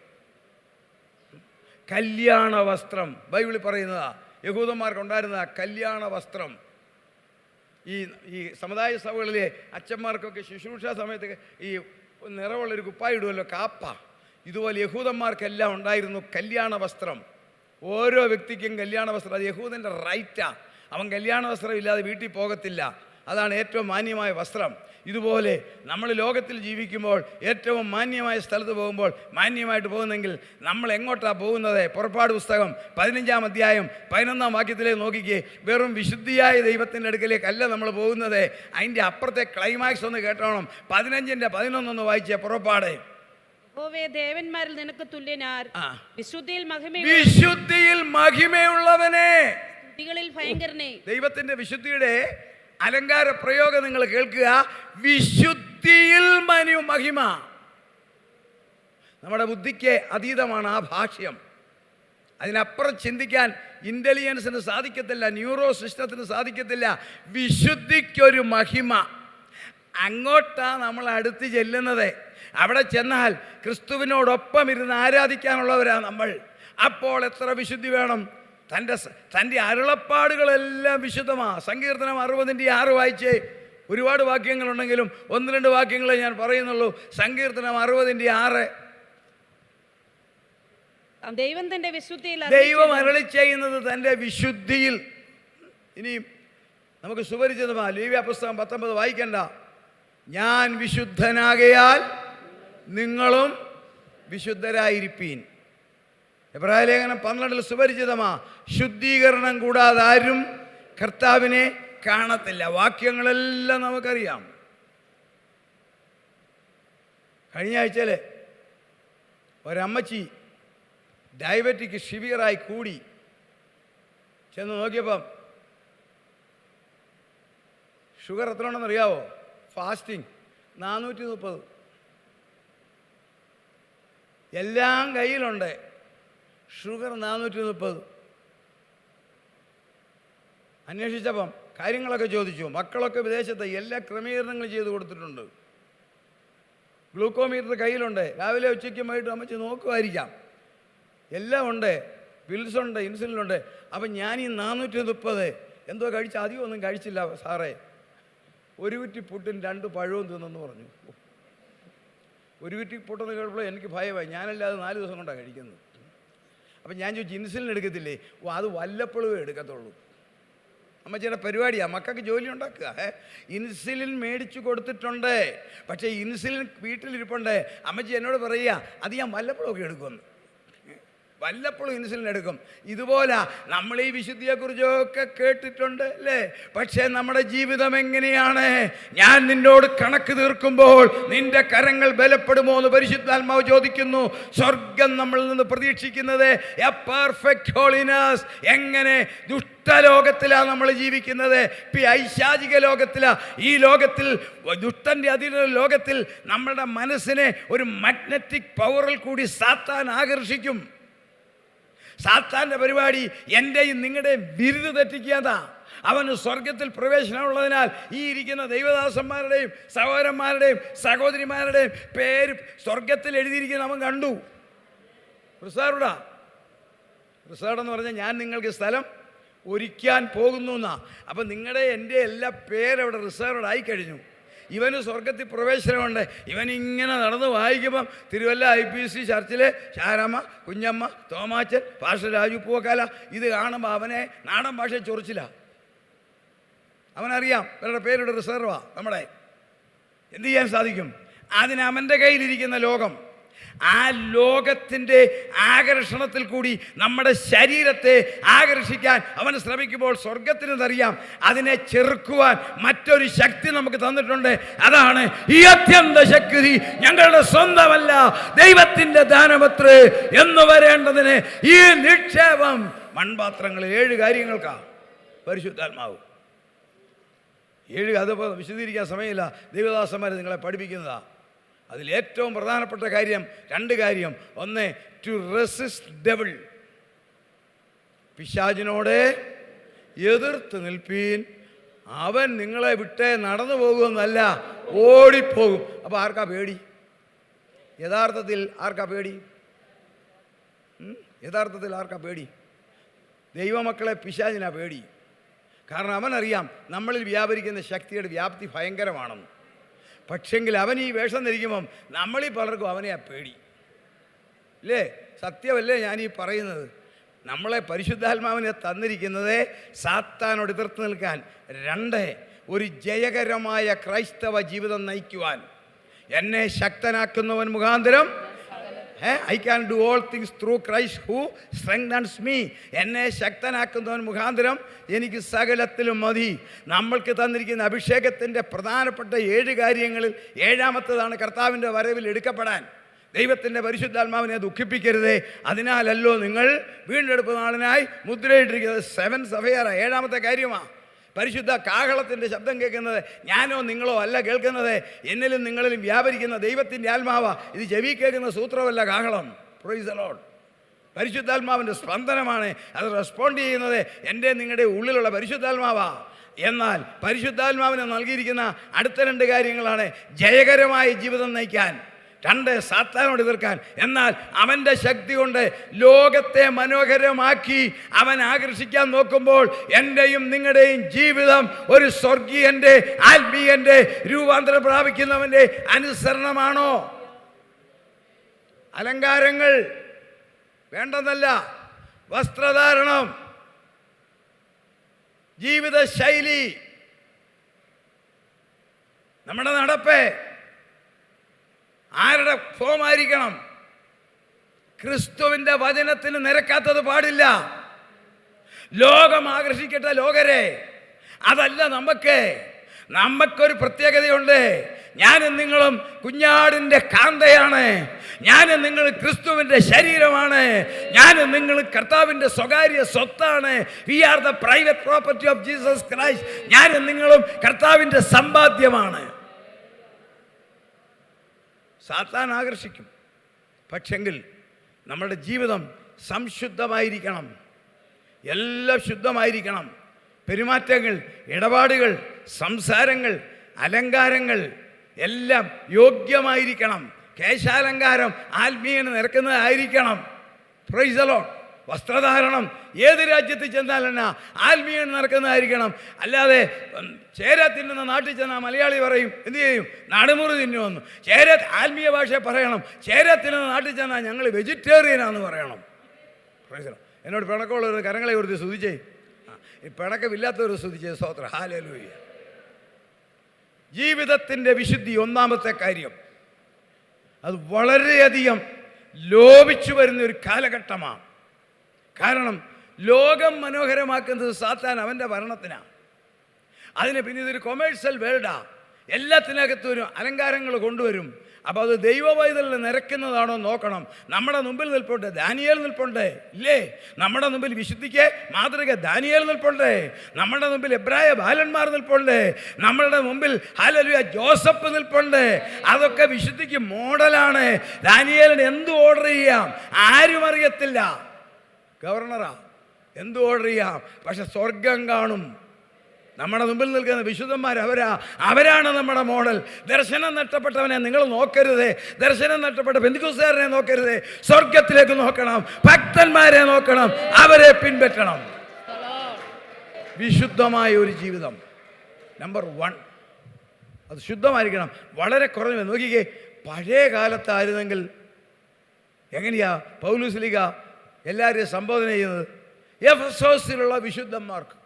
കല്യാണ വസ്ത്രം ബൈബിളിൽ പറയുന്നതാ. യഹൂദന്മാർക്കുണ്ടായിരുന്ന കല്യാണ വസ്ത്രം. ഈ സമുദായ സഭകളിലെ അച്ഛന്മാർക്കൊക്കെ ശുശ്രൂഷ സമയത്ത് ഈ നിറവുള്ളൊരു കുപ്പായ ഇടുമല്ലോ, കാപ്പ. ഇതുപോലെ യഹൂദന്മാർക്കെല്ലാം ഉണ്ടായിരുന്നു കല്യാണ വസ്ത്രം. ഓരോ വ്യക്തിക്കും കല്യാണ വസ്ത്രം. അത് യഹൂദൻ്റെ റൈറ്റാ. അവൻ കല്യാണ വസ്ത്രം ഇല്ലാതെ വീട്ടിൽ പോകത്തില്ല. അതാണ് ഏറ്റവും മാന്യമായ വസ്ത്രം. ഇതുപോലെ നമ്മൾ ലോകത്തിൽ ജീവിക്കുമ്പോൾ ഏറ്റവും മാന്യമായ സ്ഥലത്ത് പോകുമ്പോൾ മാന്യമായിട്ട് പോകുന്നെങ്കിൽ നമ്മൾ എങ്ങോട്ടാണ് പോകുന്നത്? പുറപ്പാട് പുസ്തകം 15-ാം അധ്യായം 11-ാം വാക്യത്തിലേക്ക് നോക്കിക്കേ. വെറും വിശുദ്ധിയായ ദൈവത്തിൻ്റെ അടുക്കലേക്കല്ല നമ്മൾ പോകുന്നത്. അതിൻ്റെ അപ്പുറത്തെ ക്ലൈമാക്സ് ഒന്ന് കേട്ടോണം. 15-ന്റെ 11 വായിച്ചേ. പുറപ്പാട്. ദേവന്മാരിൽ നിനക്ക് തുല്യനാർ, വിശുദ്ധിയിൽ മഹിമയുള്ളവനെ, ഭയങ്കരനെ. ദൈവത്തിന്റെ വിശുദ്ധിയുടെ അലങ്കാര പ്രയോഗം നിങ്ങൾ കേൾക്കുക. വിശുദ്ധിയിൽ മഹിമ. നമ്മുടെ ബുദ്ധിക്ക് അതീതമാണ് ആ ഭാഷ്യം. അതിനപ്പുറം ചിന്തിക്കാൻ ഇന്റലിജൻസിന് സാധിക്കത്തില്ല, ന്യൂറോ സിസ്റ്റത്തിന് സാധിക്കത്തില്ല. വിശുദ്ധിക്കൊരു മഹിമ. അങ്ങോട്ടാണ് നമ്മൾ അടുത്ത് ചെല്ലുന്നത്. അവിടെ ചെന്നാൽ ക്രിസ്തുവിനോടൊപ്പം ഇരുന്ന് ആരാധിക്കാനുള്ളവരാണ് നമ്മൾ. അപ്പോൾ എത്ര വിശുദ്ധി വേണം? തൻ്റെ അരുളപ്പാടുകളെല്ലാം വിശുദ്ധമാണ്. സങ്കീർത്തനം 60-6 വായിച്ചേ. ഒരുപാട് വാക്യങ്ങളുണ്ടെങ്കിലും 1-2 വാക്യങ്ങളെ ഞാൻ പറയുന്നുള്ളൂ. സങ്കീർത്തനം 60-6. ദൈവം അരുളി ചെയ്യുന്നത് തൻ്റെ വിശുദ്ധിയിൽ. ഇനിയും നമുക്ക് സുപരിചിതമാ. ലേവ്യ പുസ്തകം 19 വായിക്കണ്ട. ഞാൻ വിശുദ്ധനാകയാൽ നിങ്ങളും വിശുദ്ധരായിരിപ്പീൻ. എബ്രായ ലേഖനം 12 സുപരിചിതമാ. ശുദ്ധീകരണം കൂടാതെ ആരും കർത്താവിനെ കാണത്തില്ല. വാക്യങ്ങളെല്ലാം നമുക്കറിയാം. കഴിഞ്ഞ ആഴ്ചയിൽ ഒരമ്മച്ചി ഡയബറ്റിക് ഷിവിയറായി കൂടി. ചെന്ന് നോക്കിയപ്പം ഷുഗർ എത്ര ഉണ്ടെന്ന് അറിയാവോ? ഫാസ്റ്റിംഗ് 430. എല്ലാം കയ്യിലുണ്ട്. ഷുഗർ 430. അന്വേഷിച്ചപ്പം കാര്യങ്ങളൊക്കെ ചോദിച്ചു. മക്കളൊക്കെ വിദേശത്ത്, എല്ലാ ക്രമീകരണങ്ങളും ചെയ്ത് കൊടുത്തിട്ടുണ്ട്. ഗ്ലൂക്കോമീറ്റർ കയ്യിലുണ്ട്. രാവിലെ ഉച്ചയ്ക്കും വൈകിട്ടും അമ്മച്ചി നോക്കുമായിരിക്കാം. എല്ലാം ഉണ്ട്. പിൽസുണ്ട്, ഇൻസുലിനുണ്ട്. അപ്പം ഞാൻ ഈ 430 എന്തോ കഴിച്ച, അധികം ഒന്നും കഴിച്ചില്ല സാറേ. 1 കുറ്റി പുട്ടും 2 പഴവും തിന്നെന്ന് പറഞ്ഞു. 1 കുറ്റി പുട്ടെന്ന് കേട്ടപ്പോൾ എനിക്ക് ഭയമായി. ഞാനല്ലാതെ 4 ദിവസം കൊണ്ടാണ് കഴിക്കുന്നത്. അപ്പം ഞാൻ ചോദിച്ചു, ഇൻസുലിൻ എടുക്കത്തില്ലേ? അത് വല്ലപ്പോഴും എടുക്കത്തുള്ളൂ. അമ്മച്ചിയുടെ പരിപാടിയാണ്. മക്കൾക്ക് ജോലി ഉണ്ടാക്കുക. ഇൻസുലിൻ മേടിച്ചു കൊടുത്തിട്ടുണ്ട്. പക്ഷേ ഇൻസുലിൻ വീട്ടിലിരിപ്പുണ്ട്. അമ്മച്ചി എന്നോട് പറയുക, അത് ഞാൻ വല്ലപ്പോഴൊക്കെ എടുക്കുമെന്ന്. വല്ലപ്പോഴും ഇൻസുലിൻ എടുക്കും. ഇതുപോലെ നമ്മൾ ഈ വിശുദ്ധിയെക്കുറിച്ചൊക്കെ കേട്ടിട്ടുണ്ട് അല്ലേ? പക്ഷേ നമ്മുടെ ജീവിതം എങ്ങനെയാണ്? ഞാൻ നിന്നോട് കണക്ക് തീർക്കുമ്പോൾ നിന്റെ കരങ്ങൾ ബലപ്പെടുമോ എന്ന് പരിശുദ്ധാത്മാവ് ചോദിക്കുന്നു. സ്വർഗം നമ്മളിൽ നിന്ന് പ്രതീക്ഷിക്കുന്നത് എ പെർഫെക്റ്റ് ഹോളിനെസ്. എങ്ങനെ ദുഷ്ടലോകത്തിലാണ് നമ്മൾ ജീവിക്കുന്നത്. ഐശാചിക ലോകത്തിലാണ്. ഈ ലോകത്തിൽ, ദുഷ്ടൻ്റെ അധീന ലോകത്തിൽ നമ്മളുടെ മനസ്സിനെ ഒരു മാഗ്നറ്റിക് പവറിൽ കൂടി സാത്താൻ ആകർഷിക്കും. സാത്താൻ്റെ പരിപാടി എൻ്റെയും നിങ്ങളുടെയും ബിരുദ തെറ്റിക്കാതാ. അവന് സ്വർഗത്തിൽ പ്രവേശനമുള്ളതിനാൽ ഈ ഇരിക്കുന്ന ദൈവദാസന്മാരുടെയും സഹോദരന്മാരുടെയും സഹോദരിമാരുടെയും പേര് സ്വർഗത്തിൽ എഴുതിയിരിക്കുന്ന അവൻ കണ്ടു. റിസർവ്ഡാ. റിസർവ്ഡ് എന്ന് പറഞ്ഞാൽ ഞാൻ നിങ്ങൾക്ക് സ്ഥലം ഒരുക്കാൻ പോകുന്നു എന്നാ. അപ്പം നിങ്ങളുടെ എൻ്റെ എല്ലാ പേരവിടെ റിസർവ്ഡ് ആയി കഴിഞ്ഞു. ഇവന് സ്വർഗത്തിൽ പ്രവേശനമുണ്ട്. ഇവനിങ്ങനെ നടന്ന് വായിക്കുമ്പം തിരുവല്ല IPC ചർച്ചിലെ ശാരമ്മ, കുഞ്ഞമ്മ, തോമാച്ചൻ, പാസ്റ്റർ രാജു പൂവക്കാല ഇത് കാണുമ്പോൾ അവനെ നാടൻ ഭാഷയിൽ ചൊറിച്ചില്ല. അവനറിയാം ഇവരുടെ പേരുടെ റിസർവാ. നമ്മുടെ എന്ത് ചെയ്യാൻ സാധിക്കും? അതിന് അവൻ്റെ കയ്യിലിരിക്കുന്ന ലോകം, ആ ലോകത്തിൻ്റെ ആകർഷണത്തിൽ കൂടി നമ്മുടെ ശരീരത്തെ ആകർഷിക്കാൻ അവൻ ശ്രമിക്കുമ്പോൾ സ്വർഗത്തിനറിയാം അതിനെ ചെറുക്കുവാൻ മറ്റൊരു ശക്തി നമുക്ക് തന്നിട്ടുണ്ട്. അതാണ് ഈ അത്യന്ത ശക്തി ഞങ്ങളുടെ സ്വന്തമല്ല, ദൈവത്തിൻ്റെ ദാനമത്രേ എന്ന് വരേണ്ടതിന് ഈ നിക്ഷേപം മൺപാത്രങ്ങൾ 7 കാര്യങ്ങൾക്കാണ് പരിശുദ്ധാത്മാവ്. 7 അതിപ്പോൾ വിശദീകരിക്കാൻ സമയമില്ല. ദൈവദാസന്മാർ നിങ്ങളെ പഠിപ്പിക്കുന്നതാ. അതിലേറ്റവും പ്രധാനപ്പെട്ട കാര്യം 2 കാര്യം. ഒന്ന്, ടു റെസിസ്റ്റ് ഡെവിൾ, പിശാചിനോട് എതിർത്ത് നിൽപ്പീൻ, അവൻ നിങ്ങളെ വിട്ടേ നടന്നു പോകുമെന്നല്ല, ഓടിപ്പോകും. അപ്പോൾ ആർക്കാ പേടി? യഥാർത്ഥത്തിൽ ആർക്കാ പേടി? യഥാർത്ഥത്തിൽ ആർക്കാ പേടി? ദൈവമക്കളെ പിശാചിനാ പേടി. കാരണം അവനറിയാം നമ്മളിൽ വ്യാപരിക്കുന്ന ശക്തിയുടെ വ്യാപ്തി ഭയങ്കരമാണെന്ന്. പക്ഷെങ്കിൽ അവൻ ഈ വേഷം ധരിക്കുമ്പം നമ്മളീ പലർക്കും അവനെയാ പേടി. അല്ലേ? സത്യമല്ലേ ഞാനീ പറയുന്നത്? നമ്മളെ പരിശുദ്ധാത്മാവിനെ തന്നിരിക്കുന്നത് സാത്താനോട് എതിർത്ത് നിൽക്കാൻ, 2 ഒരു ജയകരമായ ക്രൈസ്തവ ജീവിതം നയിക്കുവാൻ. എന്നെ ശക്തനാക്കുന്നവൻ മുഖാന്തരം I can do all things through Christ who strengthens me. എന്നെ ശക്തനാക്കുന്നവൻ മുഖാന്തരം എനിക്ക് സകലത്തിലും മതി. നമ്മൾക്ക് തന്നിരിക്കുന്ന അഭിഷേകത്തിൻ്റെ പ്രധാനപ്പെട്ട 7 കാര്യങ്ങളിൽ 7ാമത്തേതാണ് കർത്താവിൻ്റെ വരവിൽ എടുക്കപ്പെടാൻ. ദൈവത്തിൻ്റെ പരിശുദ്ധാത്മാവിനെ ദുഃഖിപ്പിക്കരുതേ, അതിനാലല്ലോ നിങ്ങൾ വീണ്ടെടുപ്പ് നാളിനായി മുദ്രയിട്ടിരിക്കുന്നത്. 7 സഫയറ 7ാമത്തെ കാര്യമാണ്. പരിശുദ്ധ കാഹളത്തിൻ്റെ ശബ്ദം കേൾക്കുന്നത് ഞാനോ നിങ്ങളോ അല്ല കേൾക്കുന്നത്, എന്നിലും നിങ്ങളിലും വ്യാപരിക്കുന്ന ദൈവത്തിൻ്റെ ആത്മാവാ. ഇത് ചെവി കേൾക്കുന്ന സൂത്രമല്ല കാഹളം. Price the Lord. പരിശുദ്ധാത്മാവിൻ്റെ സ്പന്ദനമാണ്. അത് റെസ്പോണ്ട് ചെയ്യുന്നത് എൻ്റെ നിങ്ങളുടെ ഉള്ളിലുള്ള പരിശുദ്ധാത്മാവാ. എന്നാൽ പരിശുദ്ധാത്മാവിനെ നൽകിയിരിക്കുന്ന അടുത്ത 2 കാര്യങ്ങളാണ് ജയകരമായ ജീവിതം നയിക്കാൻ, 2 സാത്താനോട് എതിർക്കാൻ. എന്നാൽ അവൻ്റെ ശക്തി കൊണ്ട് ലോകത്തെ മനോഹരമാക്കി അവൻ ആകർഷിക്കാൻ നോക്കുമ്പോൾ എൻ്റെയും നിങ്ങളുടെയും ജീവിതം ഒരു സ്വർഗീയൻ്റെ ആത്മീയൻ്റെ രൂപാന്തരം പ്രാപിക്കുന്നവൻ്റെ അനുസരണമാണോ? അലങ്കാരങ്ങൾ വേണ്ടെന്നല്ല, വസ്ത്രധാരണം, ജീവിതശൈലി, നമ്മുടെ നടപ്പ് ആരുടെ ഫോമായിരിക്കണം? ക്രിസ്തുവിൻ്റെ വചനത്തിന് നിരക്കാത്തത് പാടില്ല. ലോകം ആകർഷിക്കട്ടെ ലോകരെ, അതല്ല നമുക്കൊരു പ്രത്യേകതയുണ്ട്. ഞാനും നിങ്ങളും കുഞ്ഞാടിൻ്റെ കാന്തയാണ്. ഞാനും നിങ്ങൾ ക്രിസ്തുവിൻ്റെ ശരീരമാണ്. ഞാനും നിങ്ങൾ കർത്താവിൻ്റെ സ്വകാര്യ സ്വത്താണ്. We are the private property of Jesus Christ. ഞാനും നിങ്ങളും കർത്താവിൻ്റെ സമ്പാദ്യമാണ്. സാത്താൻ ആകർഷിക്കും, പക്ഷെങ്കിൽ നമ്മുടെ ജീവിതം സംശുദ്ധമായിരിക്കണം, എല്ലാം ശുദ്ധമായിരിക്കണം. പെരുമാറ്റങ്ങൾ, ഇടപാടുകൾ, സംസാരങ്ങൾ, അലങ്കാരങ്ങൾ എല്ലാം യോഗ്യമായിരിക്കണം. കേശാലങ്കാരം ആത്മീയന് നിരക്കുന്നതായിരിക്കണം. Praise the Lord. വസ്ത്രധാരണം ഏത് രാജ്യത്തിൽ ചെന്നാലെന്നാ ആത്മീയൻ നടക്കുന്നതായിരിക്കണം. അല്ലാതെ ചേര തിന്നുന്ന നാട്ടിൽ ചെന്നാൽ മലയാളി പറയും, എന്തു ചെയ്യും? നടുമുറി തിന്നുവെന്ന്. ആത്മീയ ഭാഷ പറയണം. ചേര തിന്നുന്ന നാട്ടിൽ ചെന്നാൽ ഞങ്ങൾ വെജിറ്റേറിയനാന്ന് പറയണം. എന്നോട് പിണക്കമുള്ളവർ കരങ്ങളെ കൊടുത്ത് സ്തുതിച്ചേ. ഈ പിണക്കമില്ലാത്തവർ സ്തുതിച്ചേ. സ്തോത്രം. ഹല്ലേലൂയ. ജീവിതത്തിൻ്റെ വിശുദ്ധി 1ാമത്തെ കാര്യം. അത് വളരെയധികം ലോപിച്ചു വരുന്ന ഒരു കാലഘട്ടമാണ്. കാരണം ലോകം മനോഹരമാക്കുന്നത് സാത്താൻ അവൻ്റെ ഭരണത്തിനാണ്. അതിന് പിന്നെ ഇതൊരു കൊമേഴ്സ്യൽ വേൾഡാണ്. എല്ലാത്തിനകത്തും ഒരു അലങ്കാരങ്ങൾ കൊണ്ടുവരും. അപ്പോൾ അത് ദൈവവൈതലിൽ നിരക്കുന്നതാണോ നോക്കണം. നമ്മുടെ മുമ്പിൽ നിൽപ്പുണ്ട് ദാനിയേൽ നിൽപ്പുണ്ട്, ഇല്ലേ? നമ്മുടെ മുമ്പിൽ വിശുദ്ധിക്ക് മാതൃക ദാനിയേൽ നിൽപ്പുണ്ട്. നമ്മുടെ മുമ്പിൽ എബ്രായ ബാലന്മാർ നിൽപ്പുണ്ട്. നമ്മളുടെ മുമ്പിൽ ഹല്ലേലൂയ ജോസഫ് നിൽപ്പുണ്ട്. അതൊക്കെ വിശുദ്ധിക്ക് മോഡലാണ്. ദാനിയേലിന് എന്ത് ഓർഡർ ചെയ്യാം ആരും അറിയത്തില്ല. ഗവർണറാ, എന്ത് ഓർഡർ ചെയ്യാം, പക്ഷെ സ്വർഗം കാണും. നമ്മുടെ മുമ്പിൽ നിൽക്കുന്ന വിശുദ്ധന്മാർ അവരാണ് നമ്മുടെ മോഡൽ. ദർശനം നഷ്ടപ്പെട്ടവനെ നിങ്ങൾ നോക്കരുതേ. ദർശനം നഷ്ടപ്പെട്ട പെന്തിക്കോസ്തുകാരനെ നോക്കരുതേ. സ്വർഗത്തിലേക്ക് നോക്കണം. ഭക്തന്മാരെ നോക്കണം. അവരെ പിൻപറ്റണം. വിശുദ്ധമായ ഒരു ജീവിതം നമ്പർ 1. അത് ശുദ്ധമായിരിക്കണം. വളരെ കുറഞ്ഞു നോക്കിക്കേ. പഴയ കാലത്തായിരുന്നെങ്കിൽ എങ്ങനെയാ പൗലോസ്ലീഹ എല്ലാവരെയും സംബോധന ചെയ്യുന്നത്? എഫെസോസിലുള്ള വിശുദ്ധന്മാർക്ക്.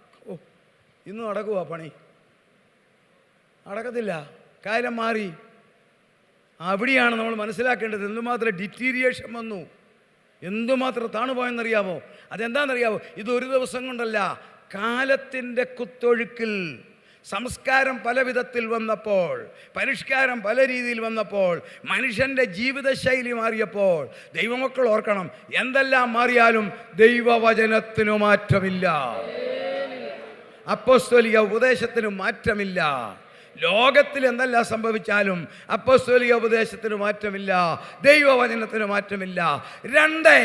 ഇന്ന് നടക്കുക പണി? നടക്കത്തില്ല. കാലം മാറി. അവിടെയാണ് നമ്മൾ മനസ്സിലാക്കേണ്ടത് എന്തുമാത്രം ഡിറ്റീരിയേഷൻ വന്നു, എന്തുമാത്രം താണുപോയെന്നറിയാമോ? അതെന്താണെന്നറിയാമോ? ഇത് ഒരു ദിവസം കൊണ്ടല്ല. കാലത്തിൻ്റെ കുത്തൊഴുക്കിൽ സംസ്കാരം പല വിധത്തിൽ വന്നപ്പോൾ, പരിഷ്കാരം പല രീതിയിൽ വന്നപ്പോൾ, മനുഷ്യൻ്റെ ജീവിതശൈലി മാറിയപ്പോൾ, ദൈവമക്കൾ ഓർക്കണം, എന്തെല്ലാം മാറിയാലും ദൈവവചനത്തിനു മാറ്റമില്ല. അപ്പോസ്തോലിക ഉപദേശത്തിന് മാറ്റമില്ല. ലോകത്തിൽ എന്തെല്ലാം സംഭവിച്ചാലും അപ്പോസ്തോലിക ഉപദേശത്തിന് മാറ്റമില്ല. ദൈവവചനത്തിന് മാറ്റമില്ല. 2,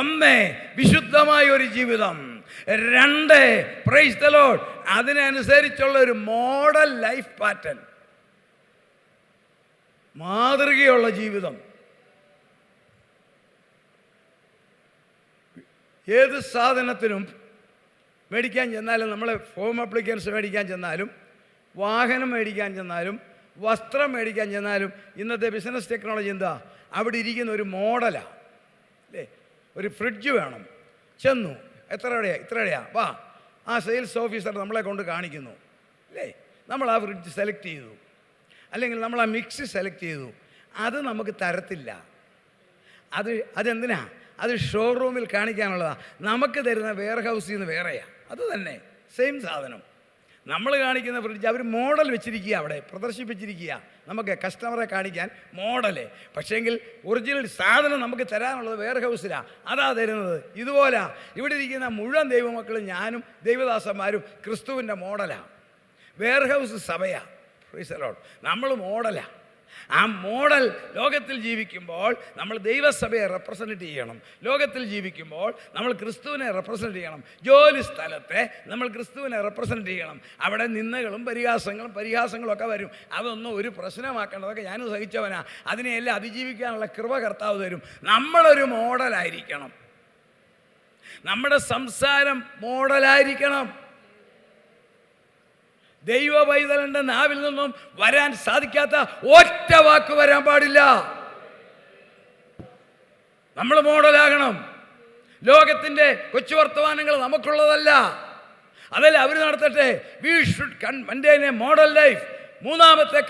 1 വിശുദ്ധമായ ഒരു ജീവിതം. 2, പ്രൈസ് ദി ലോർഡ്, അതിനനുസരിച്ചുള്ള ഒരു മോഡൽ ലൈഫ് പാറ്റേൺ, മാതൃകയുള്ള ജീവിതം. ഏത് സാധനത്തിനും മേടിക്കാൻ ചെന്നാലും, നമ്മൾ ഹോം അപ്ലിക്കൻസ് മേടിക്കാൻ ചെന്നാലും, വാഹനം മേടിക്കാൻ ചെന്നാലും, വസ്ത്രം മേടിക്കാൻ ചെന്നാലും, ഇന്നത്തെ ബിസിനസ് ടെക്നോളജി എന്താ? അവിടെ ഇരിക്കുന്ന ഒരു മോഡലാണ് അല്ലേ? ഒരു ഫ്രിഡ്ജ് വേണം, ചെന്നു, ഇത്രയുടെയാ വാ, ആ സെയിൽസ് ഓഫീസർ നമ്മളെ കൊണ്ട് കാണിക്കുന്നു അല്ലേ? നമ്മൾ ആ ഫ്രിഡ്ജ് സെലക്ട് ചെയ്തു, അല്ലെങ്കിൽ നമ്മൾ ആ മിക്സി സെലക്ട് ചെയ്തു. അത് നമുക്ക് തരത്തില്ല. അതെന്തിനാ? അത് ഷോറൂമിൽ കാണിക്കാനുള്ളതാണ്. നമുക്ക് തരുന്ന വെയർ ഹൗസിൽ നിന്ന് വേറെയാണ്. അത് തന്നെ സെയിം സാധനം. നമ്മൾ കാണിക്കുന്ന ഫ്രിഡ്ജ് അവർ മോഡൽ വെച്ചിരിക്കുക, അവിടെ പ്രദർശിപ്പിച്ചിരിക്കുക, നമുക്ക് കസ്റ്റമറെ കാണിക്കാൻ മോഡല്. പക്ഷേങ്കിൽ ഒറിജിനൽ സാധനം നമുക്ക് തരാനുള്ളത് വെയർ ഹൗസിലാണ്. അതാ തരുന്നത്. ഇതുപോലെ ഇവിടെ ഇരിക്കുന്ന മുഴുവൻ ദൈവമക്കളും ഞാനും ദൈവദാസന്മാരും ക്രിസ്തുവിൻ്റെ മോഡലാണ്. വെയർ ഹൗസ് സഭയാണ്. Price the Lord. നമ്മൾ മോഡലാണ്. ആ മോഡൽ ലോകത്തിൽ ജീവിക്കുമ്പോൾ നമ്മൾ ദൈവസഭയെ റെപ്രസെൻറ്റ് ചെയ്യണം. ലോകത്തിൽ ജീവിക്കുമ്പോൾ നമ്മൾ ക്രിസ്തുവിനെ റെപ്രസെൻറ്റ് ചെയ്യണം. ജോലി സ്ഥലത്തെ നമ്മൾ ക്രിസ്തുവിനെ റെപ്രസെൻറ്റ് ചെയ്യണം. അവിടെ നിന്ദകളും പരിഹാസങ്ങളും ഒക്കെ വരും. അതൊന്നും ഒരു പ്രശ്നമാക്കേണ്ടതൊക്കെ ഞാനും സഹിച്ചവനാ. അതിനെയെല്ലാം അതിജീവിക്കാനുള്ള കൃപ കർത്താവ് തരും. നമ്മളൊരു മോഡലായിരിക്കണം. നമ്മുടെ സംസാരം മോഡലായിരിക്കണം. ദൈവ പൈതലിൻ്റെ നാവിൽ നിന്നും വരാൻ സാധിക്കാത്ത ഒറ്റ വാക്ക് വരാൻ പാടില്ല. നമ്മൾ മോഡലാകണം. ലോകത്തിൻ്റെ കൊച്ചു വർത്തമാനങ്ങൾ നമുക്കുള്ളതല്ല. അതല്ല അവർ നടത്തട്ടെ. We should maintain a model life. മൂന്നാമത്തെ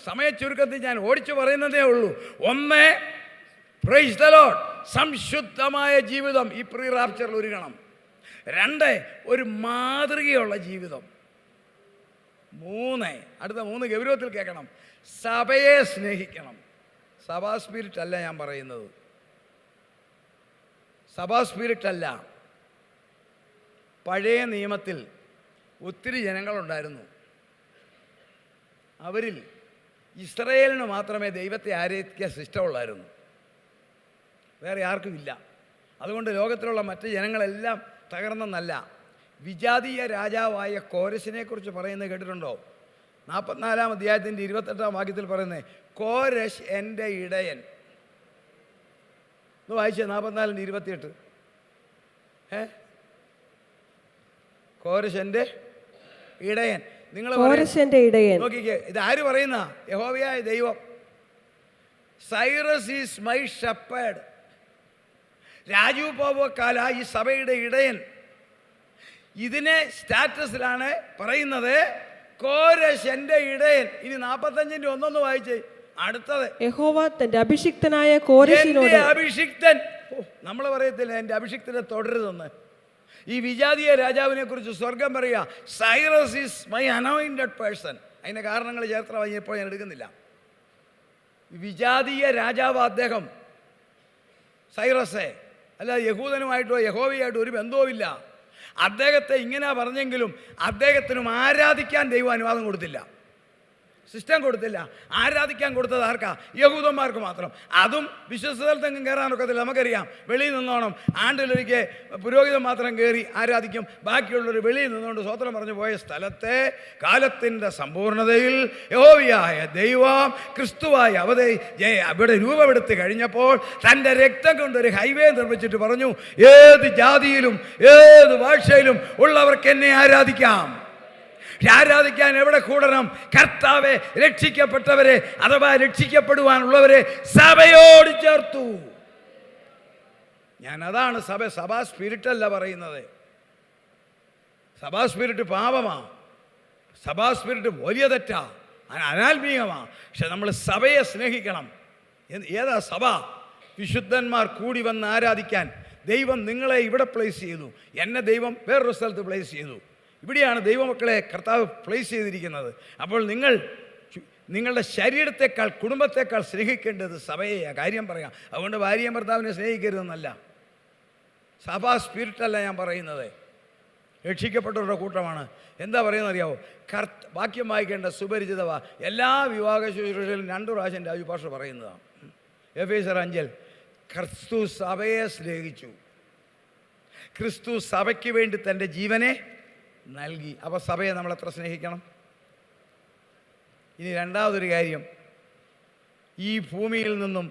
സമയ ചുരുക്കത്തിൽ ഞാൻ ഓടിച്ചു പറയുന്നതേ ഉള്ളൂ. 1, പ്രൈസ് ദി ലോർഡ്, സംശുദ്ധമായ ജീവിതം ഈ പ്രീ റാപ്ചറിൽ ഒരുങ്ങണം. 2, ഒരു മാതൃകയുള്ള ജീവിതം. 3, അടുത്ത 3 ഗൗരവത്തിൽ കേൾക്കണം. സഭയെ സ്നേഹിക്കണം. സഭാ സ്പിരിറ്റ് അല്ല ഞാൻ പറയുന്നത്. സഭാ സ്പിരിറ്റ് അല്ല. പഴയ നിയമത്തിൽ ഒത്തിരി ജനങ്ങളുണ്ടായിരുന്നു. അവരിൽ ഇസ്രായേലിന് മാത്രമേ ദൈവത്തെ ആരാധിക്കാൻ ഇഷ്ടമുള്ളായിരുന്നു. വേറെ ആർക്കും ഇല്ല. അതുകൊണ്ട് ലോകത്തിലുള്ള മറ്റ് ജനങ്ങളെല്ലാം തകർന്നെന്നല്ല. വിജാതീയ രാജാവായ കോരശിനെ കുറിച്ച് പറയുന്നത് കേട്ടിട്ടുണ്ടോ? 44-ാം അധ്യായത്തിൻ്റെ 28-ാം വാക്യത്തിൽ പറയുന്നത്, കോരശ് എൻ്റെ ഇടയൻ. ഒന്ന് വായിച്ചേ 44-28. കോരശ് എൻ്റെ ഇടയൻ. നിങ്ങൾ നോക്കിക്കേ, ഇത് ആര് പറയുന്ന? യഹോവയായ ദൈവം. Cyrus is my shepherd. Raju പോവക്കാല ഈ സഭയുടെ ഇടയൻ. ഇതിനെ സ്റ്റാറ്റസിലാണ് പറയുന്നത്, കോരശ് എൻ്റെ ഇടയൻ. ഇനി 45-ന്റെ 1 വായിച്ചേ. അടുത്തത്, യഹോവ തന്റെ അഭിഷിക്തനായ കോരശിനോട്. അഭിഷിക്തൻ. നമ്മൾ പറയത്തില്ല എൻ്റെ അഭിഷിക്തനെ തുടരുതെന്ന്. ഈ വിജാതീയ രാജാവിനെ കുറിച്ച് സ്വർഗം പറയുക, Cyrus is my anointed person. അതിൻ്റെ കാരണങ്ങൾ ചേർത്ത് വാങ്ങിയപ്പോൾ ഞാൻ എടുക്കുന്നില്ല. വിജാതീയ രാജാവ് അദ്ദേഹം, സൈറസേ. അല്ല, യഹൂദനുമായിട്ടോ യഹോവയായിട്ടോ ഒരു ബന്ധവുമില്ല. അദ്ദേഹത്തെ ഇങ്ങനെ പറഞ്ഞെങ്കിലും അദ്ദേഹത്തിനും ആരാധിക്കാൻ ദൈവം അനുവാദം കൊടുത്തില്ല, സിസ്റ്റം കൊടുത്തില്ല. ആരാധിക്കാൻ കൊടുത്തത് ആർക്കാ? യഹൂദന്മാർക്ക് മാത്രം. അതും വിശ്വസ്ഥലത്തെങ്ങും കയറാനൊക്കത്തില്ല. നമുക്കറിയാം, വെളിയിൽ നിന്നോണം. ആണ്ടിലൊരിക്കൽ പുരോഹിതൻ മാത്രം കയറി ആരാധിക്കും. ബാക്കിയുള്ളൊരു വെളിയിൽ നിന്നുകൊണ്ട് സ്വത്രം പറഞ്ഞു പോയ സ്ഥലത്തെ കാലത്തിൻ്റെ സമ്പൂർണതയിൽ യഹോവയായ ദൈവം ക്രിസ്തുവായ അവിടെ രൂപമെടുത്ത് കഴിഞ്ഞപ്പോൾ തൻ്റെ രക്തം കൊണ്ടൊരു ഹൈവേ നിർമ്മിച്ചിട്ട് പറഞ്ഞു, ഏത് ജാതിയിലും ഏത് ഭാഷയിലും ഉള്ളവർക്ക് എന്നെ ആരാധിക്കാം. ആരാധിക്കാൻ എവിടെ കൂടണം? കർത്താവെ, രക്ഷിക്കപ്പെട്ടവരെ അഥവാ രക്ഷിക്കപ്പെടുവാനുള്ളവരെ സഭയോട് ചേർത്തു. ഞാൻ അതാണ് സഭാ സ്പിരിറ്റ് അല്ല പറയുന്നത്. സഭാ സ്പിരിറ്റ് പാപമാ. സഭാ സ്പിരിറ്റ് വലിയ തെറ്റാ, അനാത്മീയമാ. പക്ഷെ നമ്മൾ സഭയെ സ്നേഹിക്കണം. ഏതാ സഭ? വിശുദ്ധന്മാർ കൂടി വന്ന് ആരാധിക്കാൻ ദൈവം നിങ്ങളെ ഇവിടെ പ്ലേസ് ചെയ്തു. എന്നെ ദൈവം വേറൊരു സ്ഥലത്ത് പ്ലേസ് ചെയ്തു. ഇവിടെയാണ് ദൈവമക്കളെ കർത്താവ് പ്ലേസ് ചെയ്തിരിക്കുന്നത്. അപ്പോൾ നിങ്ങളുടെ ശരീരത്തെക്കാൾ കുടുംബത്തെക്കാൾ സ്നേഹിക്കേണ്ടത് സഭയെ. കാര്യം പറയാം. അതുകൊണ്ട് ഭാര്യയും ഭർത്താവിനെ സ്നേഹിക്കരുതെന്നല്ല. സഭാ സ്പിരിറ്റല്ല ഞാൻ പറയുന്നത്. രക്ഷിക്കപ്പെട്ടവരുടെ കൂട്ടമാണ്. എന്താ പറയുന്നത് അറിയാവോ? വാക്യം വായിക്കേണ്ട സുപരിചിതവാ. എല്ലാ വിവാഹ ശുശ്രൂഷയിലും 2 പ്രാവശ്യം രാജു പാസ്റ്റർ പറയുന്നതാണ്. എഫേസ്യർ 5 ക്രിസ്തു സഭയെ സ്നേഹിച്ചു. ക്രിസ്തു സഭയ്ക്ക് വേണ്ടി തൻ്റെ ജീവനെ നൽകി. അപ്പോൾ സഭയെ നമ്മൾ എത്ര സ്നേഹിക്കണം? ഇനി രണ്ടാമതൊരു കാര്യം, ഈ ഭൂമിയിൽ നിന്നും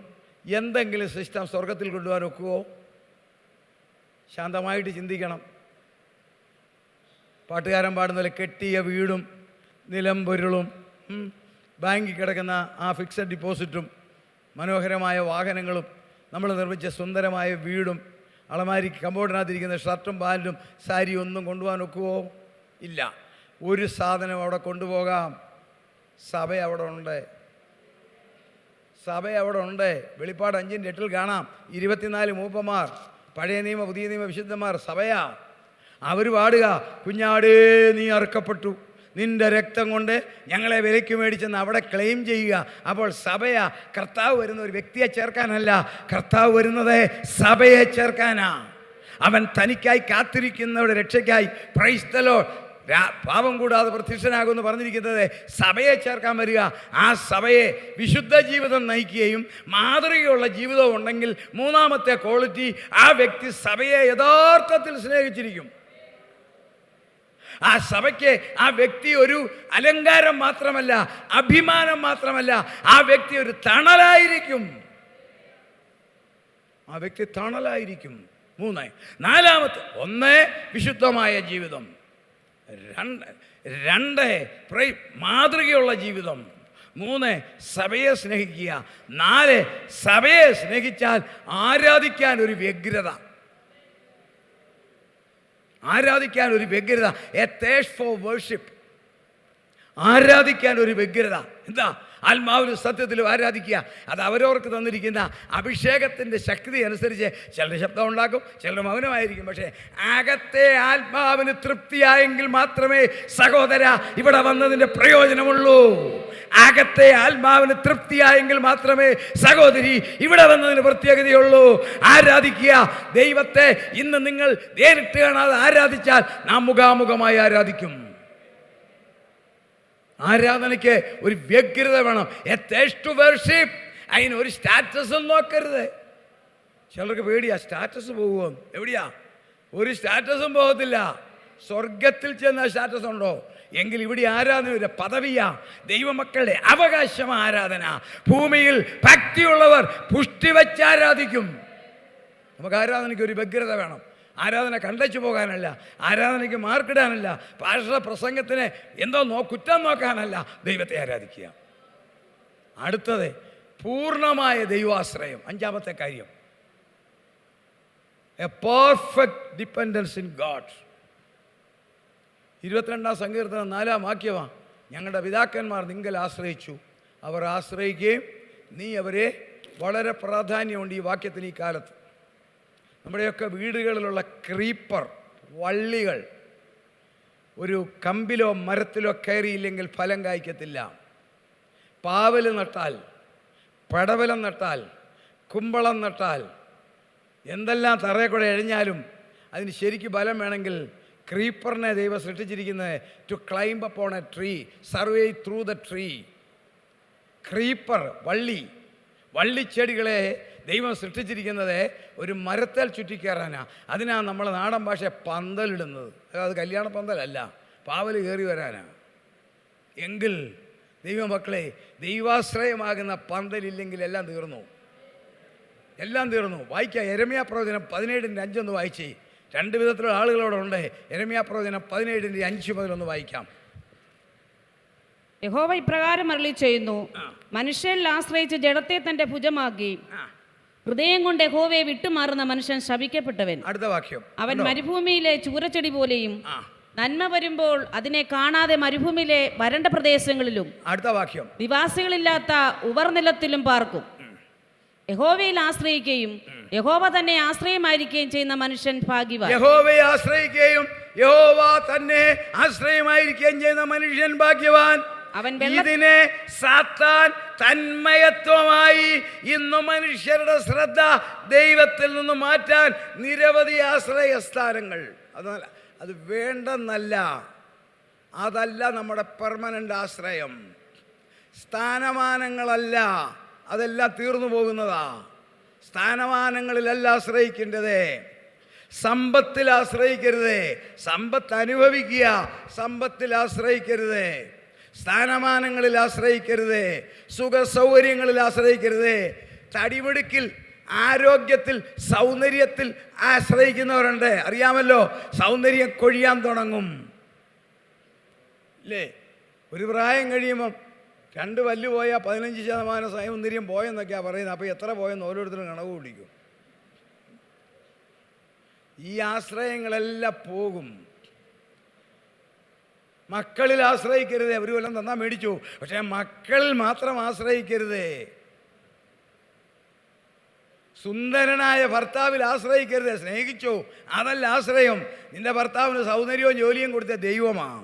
എന്തെങ്കിലും സിസ്റ്റം സ്വർഗത്തിൽ കൊണ്ടുപോകാൻ ഒക്കുമോ? ശാന്തമായിട്ട് ചിന്തിക്കണം. പാട്ടുകാരൻ പാടുന്ന പോലെ കെട്ടിയ വീടും നിലംപൊരുളും ബാങ്കിൽ കിടക്കുന്ന ആ ഫിക്സഡ് ഡിപ്പോസിറ്റും മനോഹരമായ വാഹനങ്ങളും നമ്മൾ നിർമ്മിച്ച സുന്ദരമായ വീടും അളമാരിക്ക് കമ്പോർഡിനകത്തിരിക്കുന്ന ഷർട്ടും പാൻറ്റും സാരിയും ഒന്നും കൊണ്ടുപോകാൻ ഒക്കുമോ? ഇല്ല. ഒരു സാധനം അവിടെ കൊണ്ടുപോകാം. സഭ അവിടെ ഉണ്ട്. സഭ അവിടെ ഉണ്ട്. വെളിപ്പാട് 5:8 കാണാം. 24 മൂപ്പന്മാർ, പഴയ നിയമ പുതിയ നിയമ വിശുദ്ധന്മാർ, സഭയാ. അവർ പാടുക, കുഞ്ഞാടേ നീ അറുക്കപ്പെട്ടു, നിന്റെ രക്തം കൊണ്ട് ഞങ്ങളെ വിലയ്ക്ക് മേടിച്ചെന്ന് അവിടെ ക്ലെയിം ചെയ്യുക. അപ്പോൾ സഭയാ. കർത്താവ് വരുന്ന ഒരു വ്യക്തിയെ ചേർക്കാനല്ല, കർത്താവ് വരുന്നത് സഭയെ ചേർക്കാനാ. അവൻ തനിക്കായി കാത്തിരിക്കുന്നവരുടെ രക്ഷയ്ക്കായി, പ്രൈസ് ദി ലോർഡ്, പാപം കൂടാതെ പ്രത്യക്ഷനാകുമെന്ന് പറഞ്ഞിരിക്കുന്നത് സഭയെ ചേർക്കാൻ വരിക. ആ സഭയെ വിശുദ്ധ ജീവിതം നയിക്കുകയും മാതൃകയുള്ള ജീവിതം ഉണ്ടെങ്കിൽ മൂന്നാമത്തെ ക്വാളിറ്റി, ആ വ്യക്തി സഭയെ യഥാർത്ഥത്തിൽ സ്നേഹിച്ചിരിക്കും. ആ സഭയ്ക്ക് ആ വ്യക്തി ഒരു അലങ്കാരം മാത്രമല്ല, അഭിമാനം മാത്രമല്ല, ആ വ്യക്തി ഒരു തണലായിരിക്കും. ആ വ്യക്തി തണലായിരിക്കും. 3. നാലാമത്തെ, 1 വിശുദ്ധമായ ജീവിതം, 2 മാതൃകയുള്ള ജീവിതം, 3 സഭയെ സ്നേഹിക്കുക, 4 സഭയെ സ്നേഹിച്ചാൽ ആരാധിക്കാൻ ഒരു വ്യഗ്രത. ആരാധിക്കാൻ ഒരു വ്യഗ്രത, എ തേഴ്സ്റ്റ് ഫോർ വർഷിപ്പ്. ആരാധിക്കാൻ ഒരു വ്യഗ്രത. എന്താ? ആത്മാവിലും സത്യത്തിലും ആരാധിക്കുക. അത് അവരവർക്ക് തന്നിരിക്കുന്ന അഭിഷേകത്തിൻ്റെ ശക്തി അനുസരിച്ച് ചിലർ ശബ്ദം ഉണ്ടാക്കും, ചിലർ മൗനമായിരിക്കും. പക്ഷേ അകത്തെ ആത്മാവിന് തൃപ്തിയായെങ്കിൽ മാത്രമേ സഹോദര ഇവിടെ വന്നതിൻ്റെ പ്രയോജനമുള്ളൂ. അകത്തെ ആത്മാവിന് തൃപ്തിയായെങ്കിൽ മാത്രമേ സഹോദരി ഇവിടെ വന്നതിന് പ്രത്യേകതയുള്ളൂ. ആരാധിക്കുക ദൈവത്തെ. ഇന്ന് നിങ്ങൾ നേരിട്ട് കാണാതെ ആരാധിച്ചാൽ നാം മുഖാമുഖമായി ആരാധിക്കും. ആരാധനയ്ക്ക് ഒരു വ്യഗ്രത വേണം. A thirst to worship. അതിന് ഒരു സ്റ്റാറ്റസും നോക്കരുത്. ചിലർക്ക് പേടിയാ, സ്റ്റാറ്റസ് പോകുമോ? എവിടെയാ? ഒരു സ്റ്റാറ്റസും പോകത്തില്ല. സ്വർഗത്തിൽ ചെന്ന സ്റ്റാറ്റസ് ഉണ്ടോ? എങ്കിൽ ഇവിടെ ആരാധന ഒരു പദവിയാ. ദൈവമക്കളുടെ അവകാശം ആരാധന. ഭൂമിയിൽ ഭക്തിയുള്ളവർ പുഷ്ടി വെച്ച് ആരാധിക്കും. നമുക്ക് ആരാധനയ്ക്ക് ഒരു വ്യഗ്രത വേണം. ആരാധന കണ്ടച്ചു പോകാനല്ല, ആരാധനയ്ക്ക് മാർക്കിടാനല്ല, പാർശ്വ പ്രസംഗത്തിന് എന്തോ കുറ്റം നോക്കാനല്ല, ദൈവത്തെ ആരാധിക്കുക. അടുത്തത് പൂർണ്ണമായ ദൈവാശ്രയം. 5ാമത്തെ കാര്യം, A perfect dependence in God. 22-ാം സങ്കീർത്തനം 4-ാം വാക്യമാണ്. ഞങ്ങളുടെ പിതാക്കന്മാർ നിങ്കൽ ആശ്രയിച്ചു, അവർ ആശ്രയിക്കുകയും നീ അവരെ. വളരെ പ്രാധാന്യമുണ്ട് ഈ വാക്യത്തിന് ഈ കാലത്ത്. നമ്മുടെയൊക്കെ വീടുകളിലുള്ള ക്രീപ്പർ വള്ളികൾ ഒരു കമ്പിലോ മരത്തിലോ കയറിയില്ലെങ്കിൽ ഫലം കായ്ക്കത്തില്ല. പാവൽ നട്ടാൽ, പടവലം നട്ടാൽ, കുമ്പളം നട്ടാൽ, എന്തെല്ലാം തറയെ കൂടെ എഴിഞ്ഞാലും അതിന് ശരിക്കും ബലം വേണമെങ്കിൽ ക്രീപ്പറിനെ ദൈവം സൃഷ്ടിച്ചിരിക്കുന്നത് to climb upon a tree, survey through the tree. Creeper വള്ളിച്ചെടികളെ ദൈവം സൃഷ്ടിച്ചിരിക്കുന്നത് ഒരു മരത്തേൽ ചുറ്റിക്കയറാനാണ്. അതിനാണ് നമ്മൾ നാടൻ ഭാഷ പന്തലിടുന്നത്. അത് കല്യാണ പന്തലല്ല, പാവൽ കയറി വരാനാണ്. എങ്കിൽ ദൈവമക്കളെ, ദൈവാശ്രയമാകുന്ന പന്തലില്ലെങ്കിൽ എല്ലാം തീർന്നു. വായിക്കാം. യെരമ്യാ പ്രവചനം 17:5 ഒന്ന് വായിച്ചേ. 2 വിധത്തിലുള്ള ആളുകളോടെ ഉണ്ട്. യെരമ്യാ പ്രവചനം 17:5 മുതൽ ഒന്ന് വായിക്കാം. യഹോവ ഇപ്രകാരം അരുളി ചെയ്യുന്നു, മനുഷ്യരിൽ ആശ്രയിച്ച് ജഡത്തെ തന്റെ ഭുജമാക്കി ഹൃദയം കൊണ്ട് യഹോവയെ വിട്ടുമാറുന്ന മനുഷ്യൻ ശപിക്കപ്പെട്ടവൻ. അടുത്ത വാക്യം, അവൻ മരുഭൂമിയിലെ ചൂരച്ചെടി പോലെയും നന്മ വരുമ്പോൾ അതിനെ കാണാതെ മരുഭൂമിയിലെ വരണ്ട പ്രദേശങ്ങളിലും അടുത്ത വാക്യം നിവാസികളില്ലാത്ത ഉവർനിലത്തിലും പാർക്കും. യഹോവയിൽ ആശ്രയിക്കുകയും യഹോവ തന്നെ ആശ്രയമായിരിക്കുകയും ചെയ്യുന്ന മനുഷ്യൻ ഭാഗ്യവാൻ. യഹോവയെ ആശ്രയിക്കുകയും യഹോവ തന്നെ ആശ്രയമായിരിക്കുകയും ചെയ്യുന്ന മനുഷ്യൻ ഭാഗ്യവാൻ. ഇതിനെ സാത്താൻ തന്മയത്വമായി ഇന്ന് മനുഷ്യരുടെ ശ്രദ്ധ ദൈവത്തിൽ നിന്ന് മാറ്റാൻ നിരവധി ആശ്രയസ്ഥാനങ്ങൾ. അത് വേണ്ടെന്നല്ല, അതല്ല നമ്മുടെ പെർമനൻ്റ് ആശ്രയം. സ്ഥാനമാനങ്ങളല്ല, അതെല്ലാം തീർന്നു പോകുന്നതാ. സ്ഥാനമാനങ്ങളിലല്ല ആശ്രയിക്കേണ്ടത്, സമ്പത്തിൽ ആശ്രയിക്കരുത്. സമ്പത്ത് അനുഭവിക്കുക, സമ്പത്തിൽ ആശ്രയിക്കരുത്. സ്ഥാനമാനങ്ങളിൽ ആശ്രയിക്കരുത്. സുഖ സൗകര്യങ്ങളിൽ ആശ്രയിക്കരുത്. തടിമിടുക്കിൽ, ആരോഗ്യത്തിൽ, സൗന്ദര്യത്തിൽ ആശ്രയിക്കുന്നവരുണ്ട്. അറിയാമല്ലോ, സൗന്ദര്യം കൊഴിയാൻ തുടങ്ങും അല്ലേ? ഒരു പ്രായം കഴിയുമ്പം 2 പല്ല് പോയാൽ 15% സൗന്ദര്യം പോയെന്നൊക്കെയാണ് പറയുന്നത്. അപ്പോൾ എത്ര പോയെന്ന് ഓരോരുത്തരും കണക്ക് പിടിക്കും. ഈ ആശ്രയങ്ങളെല്ലാം പോകും. മക്കളിൽ ആശ്രയിക്കരുത്. അവർ വല്ലതും തന്നാൽ മേടിച്ചു, പക്ഷേ മക്കളിൽ മാത്രം ആശ്രയിക്കരുത്. സുന്ദരനായ ഭർത്താവിൽ ആശ്രയിക്കരുത്. സ്നേഹിച്ചു, അതല്ല ആശ്രയം. നിന്റെ ഭർത്താവിന് സൗന്ദര്യവും ജോലിയും കൊടുത്ത ദൈവമാണ്.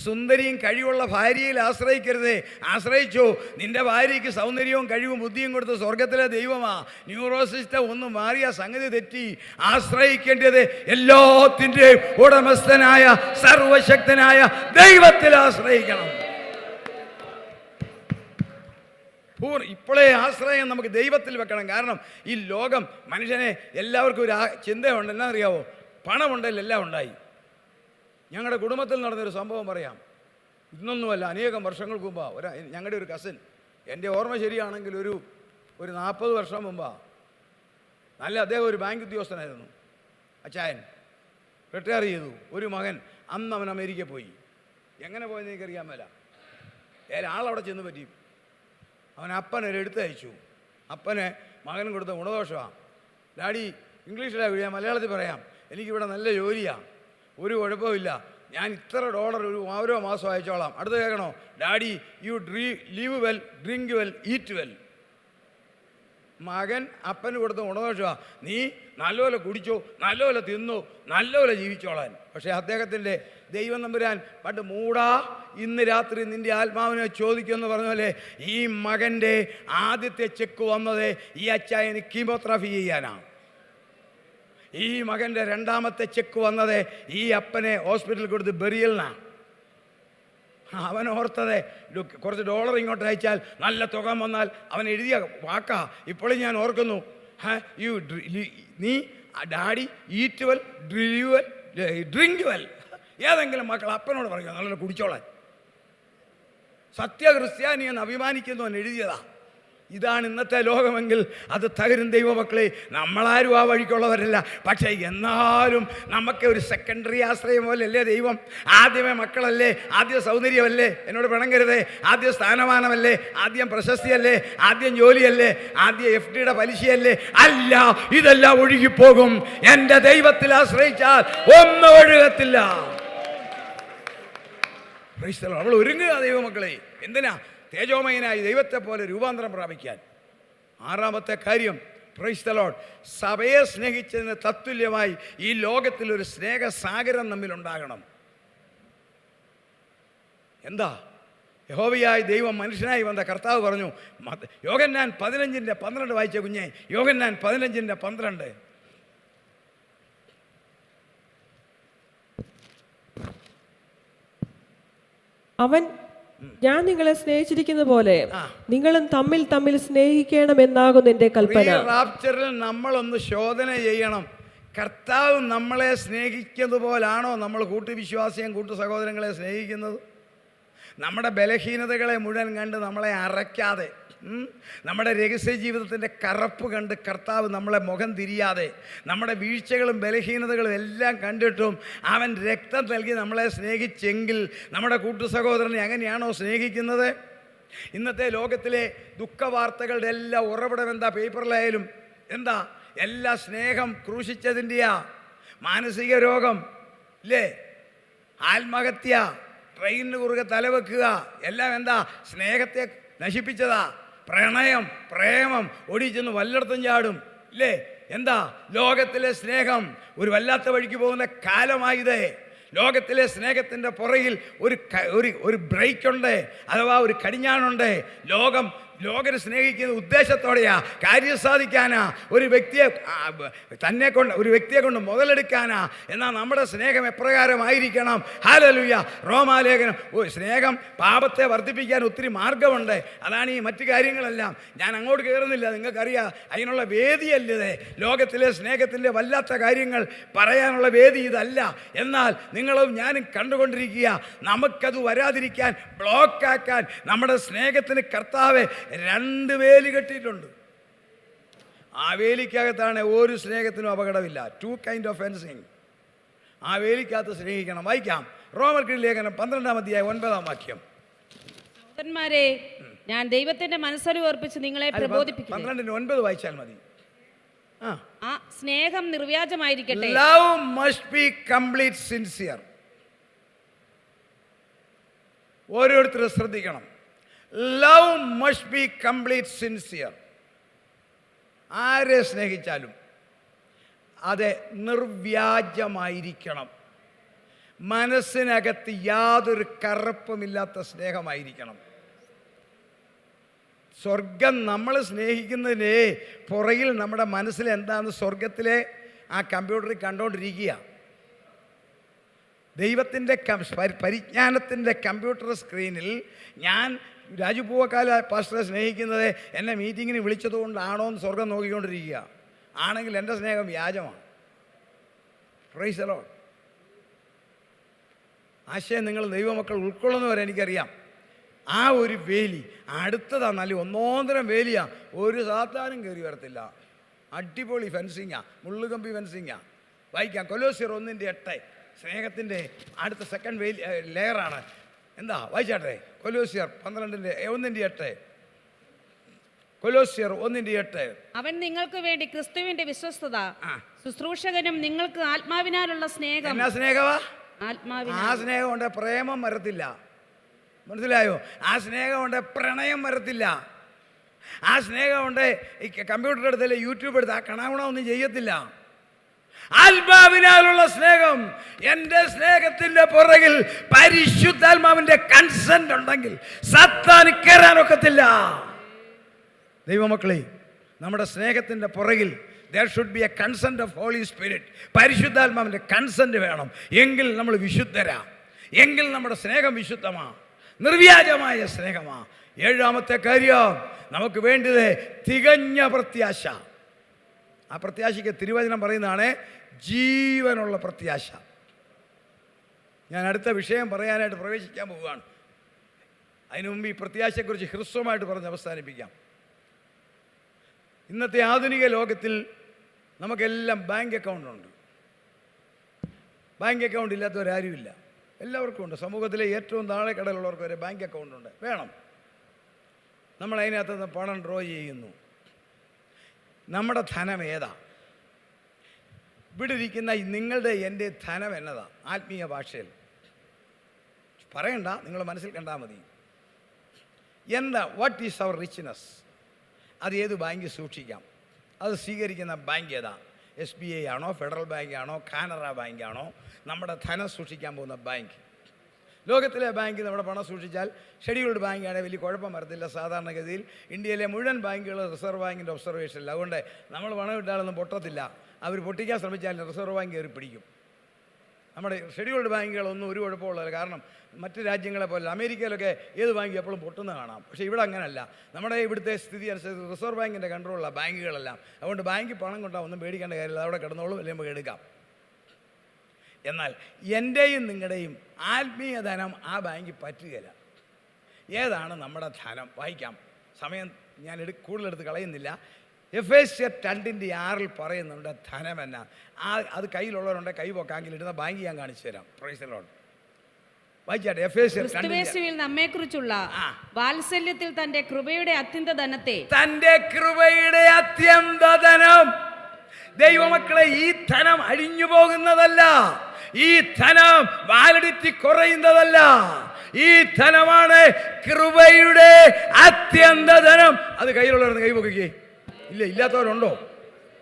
സുന്ദരിയും കഴിവുള്ള ഭാര്യയിൽ ആശ്രയിക്കരുത്. ആശ്രയിച്ചു, നിന്റെ ഭാര്യയ്ക്ക് സൗന്ദര്യവും കഴിവും ബുദ്ധിയും കൊടുത്ത സ്വർഗത്തിലെ ദൈവമാ. ന്യൂറോസിസ്റ്റം ഒന്ന് മാറിയ സംഗതി തെറ്റി. ആശ്രയിക്കേണ്ടത് എല്ലാത്തിൻ്റെയും ഉടമസ്ഥനായ സർവശക്തനായ ദൈവത്തിൽ ആശ്രയിക്കണം. ഇപ്പോഴേ ആശ്രയം നമുക്ക് ദൈവത്തിൽ വെക്കണം. കാരണം ഈ ലോകം മനുഷ്യനെ എല്ലാവർക്കും ഒരു ചിന്തയുണ്ട്. എന്നാ അറിയാവോ? പണമുണ്ടെങ്കിൽ എല്ലാം ഉണ്ടായി. ഞങ്ങളുടെ കുടുംബത്തിൽ നടന്നൊരു സംഭവം പറയാം. ഇന്നൊന്നുമല്ല, അനേകം വർഷങ്ങൾക്ക് മുമ്പാണ്. ഞങ്ങളുടെ ഒരു കസിൻ, എൻ്റെ ഓർമ്മ ശരിയാണെങ്കിൽ ഒരു 40 വർഷം മുമ്പാണ്. അദ്ദേഹം ഒരു ബാങ്ക് ഉദ്യോഗസ്ഥനായിരുന്നു. അച്ചായൻ റിട്ടയർ ചെയ്തു. ഒരു മകൻ, അന്ന് അവൻ അമേരിക്കയിൽ പോയി. എങ്ങനെ പോയെന്ന് എനിക്കറിയാൻ മേല. ആളവിടെ ചെന്ന് പറ്റി. അവൻ അപ്പനൊരു എഴുത്തയച്ചു. അപ്പന് മകനും കൊടുത്ത ഗുണദോഷമാണ്. ഡാഡി, ഇംഗ്ലീഷിലാണ് എഴുതിയാൽ മലയാളത്തിൽ പറയാം, എനിക്കിവിടെ നല്ല ജോലിയാണ്, ഒരു കുഴപ്പമില്ല, ഞാൻ ഇത്ര $1 ഓരോ മാസം അയച്ചോളാം. അടുത്ത് കേൾക്കണോ? Daddy, you live well, drink well, eat well. മകൻ അപ്പന് കൊടുത്ത ഗുണദോഷമാണ്. നീ നല്ലപോലെ കുടിച്ചോ, നല്ലപോലെ തിന്നോ, നല്ലപോലെ ജീവിച്ചോളാൻ. പക്ഷേ അദ്ദേഹത്തിൻ്റെ ദൈവം നമ്പുരാൻ പണ്ട് മൂടാ, ഇന്ന് രാത്രി നിൻ്റെ ആത്മാവിനെ ചോദിക്കുമെന്ന് പറഞ്ഞ പോലെ ഈ മകൻ്റെ ആദ്യത്തെ ചെക്ക് വന്നത് ഈ അച്ചായന് കീമോതെറാപ്പി ചെയ്യാനാണ്. ഈ മകൻ്റെ 2ാമത്തെ ചെക്ക് വന്നത് ഈ അപ്പനെ ഹോസ്പിറ്റലിൽ കൊടുത്ത് ബെറിയലിനാണ്. അവൻ ഓർത്തത് കുറച്ച് $1 ഇങ്ങോട്ട് അയച്ചാൽ നല്ല തുക വന്നാൽ അവൻ എഴുതിയ വാക്കാ ഇപ്പോഴും ഞാൻ ഓർക്കുന്നു. നീ daddy eat well, drink well. ഏതെങ്കിലും മക്കൾ അപ്പനോട് പറയുക നല്ല കുടിച്ചോളാൻ. സത്യക്രിസ്ത്യാനി എന്ന് അഭിമാനിക്കുന്നവൻ എഴുതിയതാ. ഇതാണ് ഇന്നത്തെ ലോകമെങ്കിൽ അത് തകരും ദൈവമക്കളെ. നമ്മളാരും ആ വഴിക്കുള്ളവരല്ല. പക്ഷേ എന്നാലും നമുക്ക് ഒരു സെക്കൻഡറി ആശ്രയം പോലെയല്ലേ ദൈവം. ആദ്യമേ മക്കളല്ലേ, ആദ്യം സൗന്ദര്യമല്ലേ, എന്നോട് പിണങ്ങരുതേ, ആദ്യം സ്ഥാനമാനമല്ലേ, ആദ്യം പ്രശസ്തിയല്ലേ, ആദ്യം ജോലിയല്ലേ, ആദ്യം FDയുടെ പലിശയല്ലേ? അല്ല, ഇതെല്ലാം ഒഴുകിപ്പോകും. എൻ്റെ ദൈവത്തിൽ ആശ്രയിച്ചാൽ ഒന്നും ഒഴുകത്തില്ല. നമ്മൾ ഒരുങ്ങുക ദൈവമക്കളെ. എന്തിനാ? തേജോമയനായി ദൈവത്തെ പോലെ രൂപാന്തരം പ്രാപിക്കാൻ. 6ാമത്തെ കാര്യം, പ്രൈസ് ദി ലോർഡ്, സഭയെ സ്നേഹിച്ചതിന് തത്തുല്യമായി ഈ ലോകത്തിൽ ഒരു സ്നേഹസാഗരം നമ്മിലുണ്ടാകണം. എന്താ? യഹോവയായ ദൈവം മനുഷ്യനായി വന്ന കർത്താവ് പറഞ്ഞു. യോഹന്നാൻ 15:12 വായിച്ച കുഞ്ഞെ. യോഹന്നാൻ 15:12. അവൻ ഞാൻ നിങ്ങളെ സ്നേഹിച്ചിരിക്കുന്ന പോലെ നിങ്ങളും തമ്മിൽ തമ്മിൽ സ്നേഹിക്കണമെന്നാകുന്നു എൻ്റെ കൽപ്പന. റാപ്ചറിൽ നമ്മളൊന്ന് ശോധന ചെയ്യണം. കർത്താവ് നമ്മളെ സ്നേഹിക്കുന്നത് പോലാണോ നമ്മൾ കൂട്ടുവിശ്വാസിയും കൂട്ടു സഹോദരങ്ങളെ സ്നേഹിക്കുന്നത്? നമ്മുടെ ബലഹീനതകളെ മുഴുവൻ കണ്ട് നമ്മളെ അറയ്ക്കാതെ, നമ്മുടെ രഹസ്യ ജീവിതത്തിൻ്റെ കറപ്പ് കണ്ട് കർത്താവ് നമ്മളെ മുഖം തിരിയാതെ, നമ്മുടെ വീഴ്ചകളും ബലഹീനതകളും എല്ലാം കണ്ടിട്ടും അവൻ രക്തം നൽകി നമ്മളെ സ്നേഹിച്ചെങ്കിൽ നമ്മുടെ കൂട്ടു സഹോദരനെ എങ്ങനെയാണോ സ്നേഹിക്കുന്നത്? ഇന്നത്തെ ലോകത്തിലെ ദുഃഖവാർത്തകളുടെ എല്ലാ ഉറവിടം എന്താ? പേപ്പറിലായാലും എന്താ? എല്ലാ സ്നേഹം ക്രൂശിച്ചതിൻ്റെയാ. മാനസിക രോഗം ഇല്ലേ, ആത്മഹത്യ, ട്രെയിനിന് കുറുകെ തലവെക്കുക, എല്ലാം എന്താ? സ്നേഹത്തെ നശിപ്പിച്ചതാ. പ്രണയം, പ്രേമം ഓടിച്ചെന്ന് വല്ലയിടത്തും ചാടും ഇല്ലേ? എന്താ? ലോകത്തിലെ സ്നേഹം ഒരു വല്ലാത്ത വഴിക്ക് പോകുന്ന കാലമായത്. ലോകത്തിലെ സ്നേഹത്തിൻ്റെ പുറകിൽ ഒരു ബ്രേക്കുണ്ട്, അഥവാ ഒരു കടിഞ്ഞാണുണ്ട്. ലോകം ലോകരെ സ്നേഹിക്കുന്ന ഉദ്ദേശത്തോടെയാ, കാര്യം സാധിക്കാനാ, ഒരു വ്യക്തിയെ കൊണ്ട് മുതലെടുക്കാനാ. എന്നാൽ നമ്മുടെ സ്നേഹം എപ്രകാരമായിരിക്കണം? ഹല്ലേലൂയ. റോമാലേഖനം, സ്നേഹം പാപത്തെ വർദ്ധിപ്പിക്കാൻ ഒത്തിരി മാർഗമുണ്ട്. അതാണ് ഈ മറ്റു കാര്യങ്ങളെല്ലാം. ഞാൻ അങ്ങോട്ട് കയറുന്നില്ല, നിങ്ങൾക്കറിയാം. അതിനുള്ള വേദിയല്ലേ ലോകത്തിലെ സ്നേഹത്തിൻ്റെ വല്ലാത്ത കാര്യങ്ങൾ പറയാനുള്ള വേദി ഇതല്ല. എന്നാൽ നിങ്ങളും ഞാനും കണ്ടുകൊണ്ടിരിക്കുക. നമുക്കത് വരാതിരിക്കാൻ, ബ്ലോക്കാക്കാൻ നമ്മുടെ സ്നേഹത്തിന് കർത്താവ് 2 വേലി കെട്ടിയിട്ടുണ്ട്. ആ വേലിക്കകത്താണ് ഒരു സ്നേഹത്തിനും അപകടമില്ല. 2 kind of fencing. ആ വേലിക്കകത്ത് സ്നേഹിക്കണം. വായിക്കാം, റോമർക്ക് ലേഖനം 12-ാം അധ്യായം 9-ാം വാക്യം. സഹോദരന്മാരെ, ഞാൻ ദൈവത്തിന്റെ മനസ്സറിവർപ്പിച്ച് നിങ്ങളെ പ്രബോധിപ്പിക്കുന്നു. 12:9 വായിച്ചാൽ മതി. ആ സ്നേഹം നിർവ്യാജമായിരിക്കട്ടെ. Love must be complete sincere. ഓരോരുത്തരും ശ്രദ്ധിക്കണം. Love must be complete sincere. ആരെ സ്നേഹിച്ചാലും അത് നിർവ്യാജമായിരിക്കണം. മനസ്സിനകത്ത് യാതൊരു കറുപ്പുമില്ലാത്ത സ്നേഹമായിരിക്കണം. സ്വർഗം നമ്മൾ സ്നേഹിക്കുന്നതിന് പുറകിൽ നമ്മുടെ മനസ്സിൽ എന്താണെന്ന് സ്വർഗത്തിലെ ആ കമ്പ്യൂട്ടറിൽ കണ്ടുകൊണ്ടിരിക്കുക. ദൈവത്തിൻ്റെ പരിജ്ഞാനത്തിൻ്റെ കമ്പ്യൂട്ടർ സ്ക്രീനിൽ ഞാൻ രാജു പൂവക്കാല പാസ്റ്ററെ സ്നേഹിക്കുന്നത് എന്നെ മീറ്റിങ്ങിന് വിളിച്ചതുകൊണ്ടാണോ എന്ന് സ്വർഗം നോക്കിക്കൊണ്ടിരിക്കുക. ആണെങ്കിൽ എൻ്റെ സ്നേഹം വ്യാജമാണ്. Price the Lord. ആശയം നിങ്ങൾ ദൈവമക്കൾ ഉൾക്കൊള്ളുന്നവരെ എനിക്കറിയാം. ആ ഒരു വേലി അടുത്തതാണ്, നല്ല ഒന്നോന്തരം വേലിയാണ്. ഒരു സാത്താനും കയറി വരത്തില്ല. അടിപൊളി ഫെൻസിങ്ങാ, മുള്ളുകമ്പി ഫെൻസിങ്ങാ. വായിക്കാം, കൊലോസ്യർ 1:8. സ്നേഹത്തിൻ്റെ അടുത്ത സെക്കൻഡ് വേലി ലെയറാണ്. എന്താ വായിച്ചാട്ടെ? കൊലോസ്യർ 1:8. കൊലോസ്യർ 1:8. അവൻ നിങ്ങൾക്ക് വേണ്ടി ക്രിസ്തുവിന്റെ വിശ്വസ്തത, ശുശ്രൂഷകനും നിങ്ങൾക്ക് ആത്മാവിനാലുള്ള സ്നേഹം. എന്നാ സ്നേഹമാ? ആത്മാവിനാൽ. ആ സ്നേഹം കൊണ്ട് പ്രേമം വരത്തില്ല. മനസ്സിലായോ? ആ സ്നേഹം കൊണ്ട് പ്രണയം വരത്തില്ല. ആ സ്നേഹം കൊണ്ട് ഈ കമ്പ്യൂട്ടർ എടുത്തല്ലേ, യൂട്യൂബ് എടുത്ത് ആ കണാകുണമൊന്നും ചെയ്യത്തില്ല. ആത്മാവിനാലുള്ള സ്നേഹം. എൻ്റെ സ്നേഹത്തിൻ്റെ പുറകിൽ പരിശുദ്ധാത്മാവിൻ്റെ കൺസെന്റ് ഉണ്ടെങ്കിൽ സാത്താന് കയറാനൊക്കത്തില്ല. ദൈവമക്കളെ, നമ്മുടെ സ്നേഹത്തിൻ്റെ പുറകിൽ there should be a consent of Holy Spirit. പരിശുദ്ധാത്മാവിൻ്റെ കൺസെന്റ് വേണം. എങ്കിൽ നമ്മൾ വിശുദ്ധരാ, എങ്കിൽ നമ്മുടെ സ്നേഹം വിശുദ്ധമാ, നിർവ്യാജമായ സ്നേഹമാ. 7-ാമത്തെ കാര്യം, നമുക്ക് വേണ്ടത് തികഞ്ഞ പ്രത്യാശ. ആ പ്രത്യാശയ്ക്ക് തിരുവചനം പറയുന്നതാണ് ജീവനുള്ള പ്രത്യാശ. ഞാൻ അടുത്ത വിഷയം പറയാനായിട്ട് പ്രവേശിക്കാൻ പോവുകയാണ്. അതിനു മുമ്പ് ഈ പ്രത്യാശയെക്കുറിച്ച് ഹ്രസ്വമായിട്ട് പറഞ്ഞ് അവസാനിപ്പിക്കാം. ഇന്നത്തെ ആധുനിക ലോകത്തിൽ നമുക്കെല്ലാം ബാങ്ക് അക്കൗണ്ടുണ്ട്. ബാങ്ക് അക്കൗണ്ട് ഇല്ലാത്തവരാരുമില്ല. എല്ലാവർക്കും ഉണ്ട്. സമൂഹത്തിലെ ഏറ്റവും താഴെ കടലുള്ളവർക്ക് വരെ ബാങ്ക് അക്കൗണ്ടുണ്ട്. വേണം. നമ്മൾ അതിനകത്ത് നിന്ന് പണം ഡ്രോ ചെയ്യുന്നു. നമ്മുടെ ധനം ഏതാ? ഇവിടെ ഇരിക്കുന്ന നിങ്ങളുടെ എൻ്റെ ധനം എന്നതാ? ആത്മീയ ഭാഷയിൽ പറയണ്ട, നിങ്ങൾ മനസ്സിൽ കണ്ടാൽ മതി. എന്താ? What is our richness? അത് ഏത് ബാങ്കിൽ സൂക്ഷിക്കാം? അത് സ്വീകരിക്കുന്ന ബാങ്ക് ഏതാ? SBI ആണോ, ഫെഡറൽ ബാങ്ക് ആണോ, കാനറ ബാങ്ക് ആണോ? നമ്മുടെ ധനം സൂക്ഷിക്കാൻ പോകുന്ന ബാങ്ക്. ലോകത്തിലെ ബാങ്ക് നമ്മുടെ പണം സൂക്ഷിച്ചാൽ ഷെഡ്യൂൾഡ് ബാങ്കാണെങ്കിൽ വലിയ കുഴപ്പം വരത്തില്ല. സാധാരണഗതിയിൽ ഇന്ത്യയിലെ മുഴുവൻ ബാങ്കുകൾ റിസർവ് ബാങ്കിൻ്റെ ഒബ്സർവേഷനിൽ. അതുകൊണ്ട് നമ്മൾ പണം ഇട്ടാലൊന്നും പൊട്ടത്തില്ല. അവർ പൊട്ടിക്കാൻ ശ്രമിച്ചാൽ റിസർവ് ബാങ്ക് കയറി പിടിക്കും. നമ്മുടെ ഷെഡ്യൂൾഡ് ബാങ്കുകളൊന്നും ഒരു കുഴപ്പമുള്ളതല്ല. കാരണം മറ്റ് രാജ്യങ്ങളെ പോലെ അമേരിക്കയിലൊക്കെ ഏത് ബാങ്ക് എപ്പോഴും പൊട്ടുന്ന കാണാം. പക്ഷേ ഇവിടെ അങ്ങനെയല്ല. നമ്മുടെ ഇവിടുത്തെ സ്ഥിതി അനുസരിച്ച് റിസർവ് ബാങ്കിൻ്റെ കൺട്രോളുള്ള ബാങ്കുകളെല്ലാം. അതുകൊണ്ട് ബാങ്കിൽ പണം കൊണ്ടാൽ ഒന്നും പേടിക്കേണ്ട കാര്യമില്ല. അവിടെ കിടന്നോളും, അല്ലെങ്കിൽ നമുക്ക് എടുക്കാം. എന്നാൽ എൻ്റെയും നിങ്ങളുടെയും ആത്മീയ ധനം ആ ബാങ്കിൽ പറ്റുകയില്ല. ഏതാണ് നമ്മുടെ ധനം? വായിക്കാം. സമയം ഞാൻ കൂടുതലെടുത്ത് കളയുന്നില്ല. എഫേസ്യർ 2:6 പറയുന്നുണ്ട് ധനം എന്നാ. അത് കയ്യിലുള്ളവരുണ്ട്, കൈ പൊക്കാങ്കിൽ ഇടുന്ന ബാങ്ക് ഞാൻ കാണിച്ചു തരാം. Praise the Lord. വായിച്ചാട്ടെ. എഫേസ്യർ 2:6. നമ്മെക്കുറിച്ചുള്ള വാത്സല്യത്തിൽ തന്റെ കൃപയുടെ അത്യന്ത ധനത്തെ, തന്റെ കൃപയുടെ അത്യന്ത ധനം. ദൈവമക്കളെ, ഈ ധനം അഴിഞ്ഞു പോകുന്നതല്ല. ഈ ധനം വാലിഡിറ്റി കുറയുന്നതല്ല. ഈ ധനമാണ് കൃപയുടെ അത്യന്ത ധനം. അത് കയ്യിലുള്ളവരെന്ന് കൈ പൊക്കിക്കേ. ഇല്ല, ഇല്ലാത്തവരുണ്ടോ?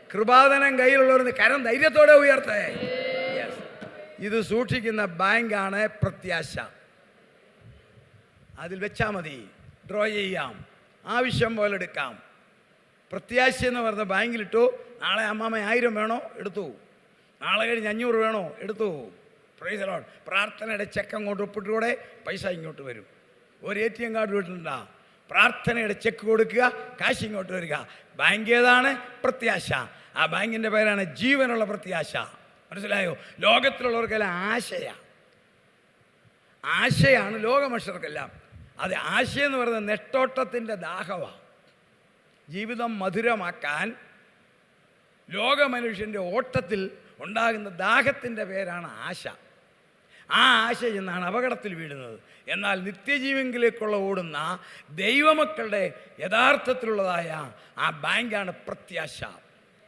കൃപാധനം കയ്യിലുള്ളവരെന്ന് കരം ധൈര്യത്തോടെ ഉയർത്തേ. ഇത് സൂക്ഷിക്കുന്ന ബാങ്കാണ് പ്രത്യാശ. അതിൽ വെച്ചാൽ മതി, ഡ്രോ ചെയ്യാം. ആവശ്യം പോലെ എടുക്കാം. പ്രത്യാശ എന്ന് പറഞ്ഞ ബാങ്കിലിട്ടു. നാളെ അമ്മാമ്മ 1000 വേണോ എടുത്തു, നാളെ കഴിഞ്ഞ് 500 വേണോ എടുത്തു. Price the Lord. പ്രാർത്ഥനയുടെ ചെക്ക് അങ്ങോട്ട് ഒപ്പിട്ടുകൂടെ പൈസ ഇങ്ങോട്ട് വരും. ഒരു ATM കാർഡ് വീട്ടിലുണ്ടാ, പ്രാർത്ഥനയുടെ ചെക്ക് കൊടുക്കുക, കാശ് ഇങ്ങോട്ട് വരിക. ബാങ്ക് ഏതാണ്? പ്രത്യാശ. ആ ബാങ്കിൻ്റെ പേരാണ് ജീവനുള്ള പ്രത്യാശ. മനസ്സിലായോ? ലോകത്തിലുള്ളവർക്കെല്ലാം ആശയാണ് ലോകമനുഷ്യർക്കെല്ലാം. അത് ആശയെന്ന് പറയുന്നത് നെട്ടോട്ടത്തിൻ്റെ ദാഹമാണ്. ജീവിതം മധുരമാക്കാൻ ലോകമനുഷ്യൻ്റെ ഓട്ടത്തിൽ ഉണ്ടാകുന്ന ദാഹത്തിൻ്റെ പേരാണ് ആശ. ആ ആശ എന്നാണ് അപകടത്തിൽ വീഴുന്നത്. എന്നാൽ നിത്യജീവനിലേക്കുള്ള ഓടുന്ന ദൈവമക്കളുടെ യഥാർത്ഥത്തിലുള്ളതായ ആ ബാങ്കാണ് പ്രത്യാശ.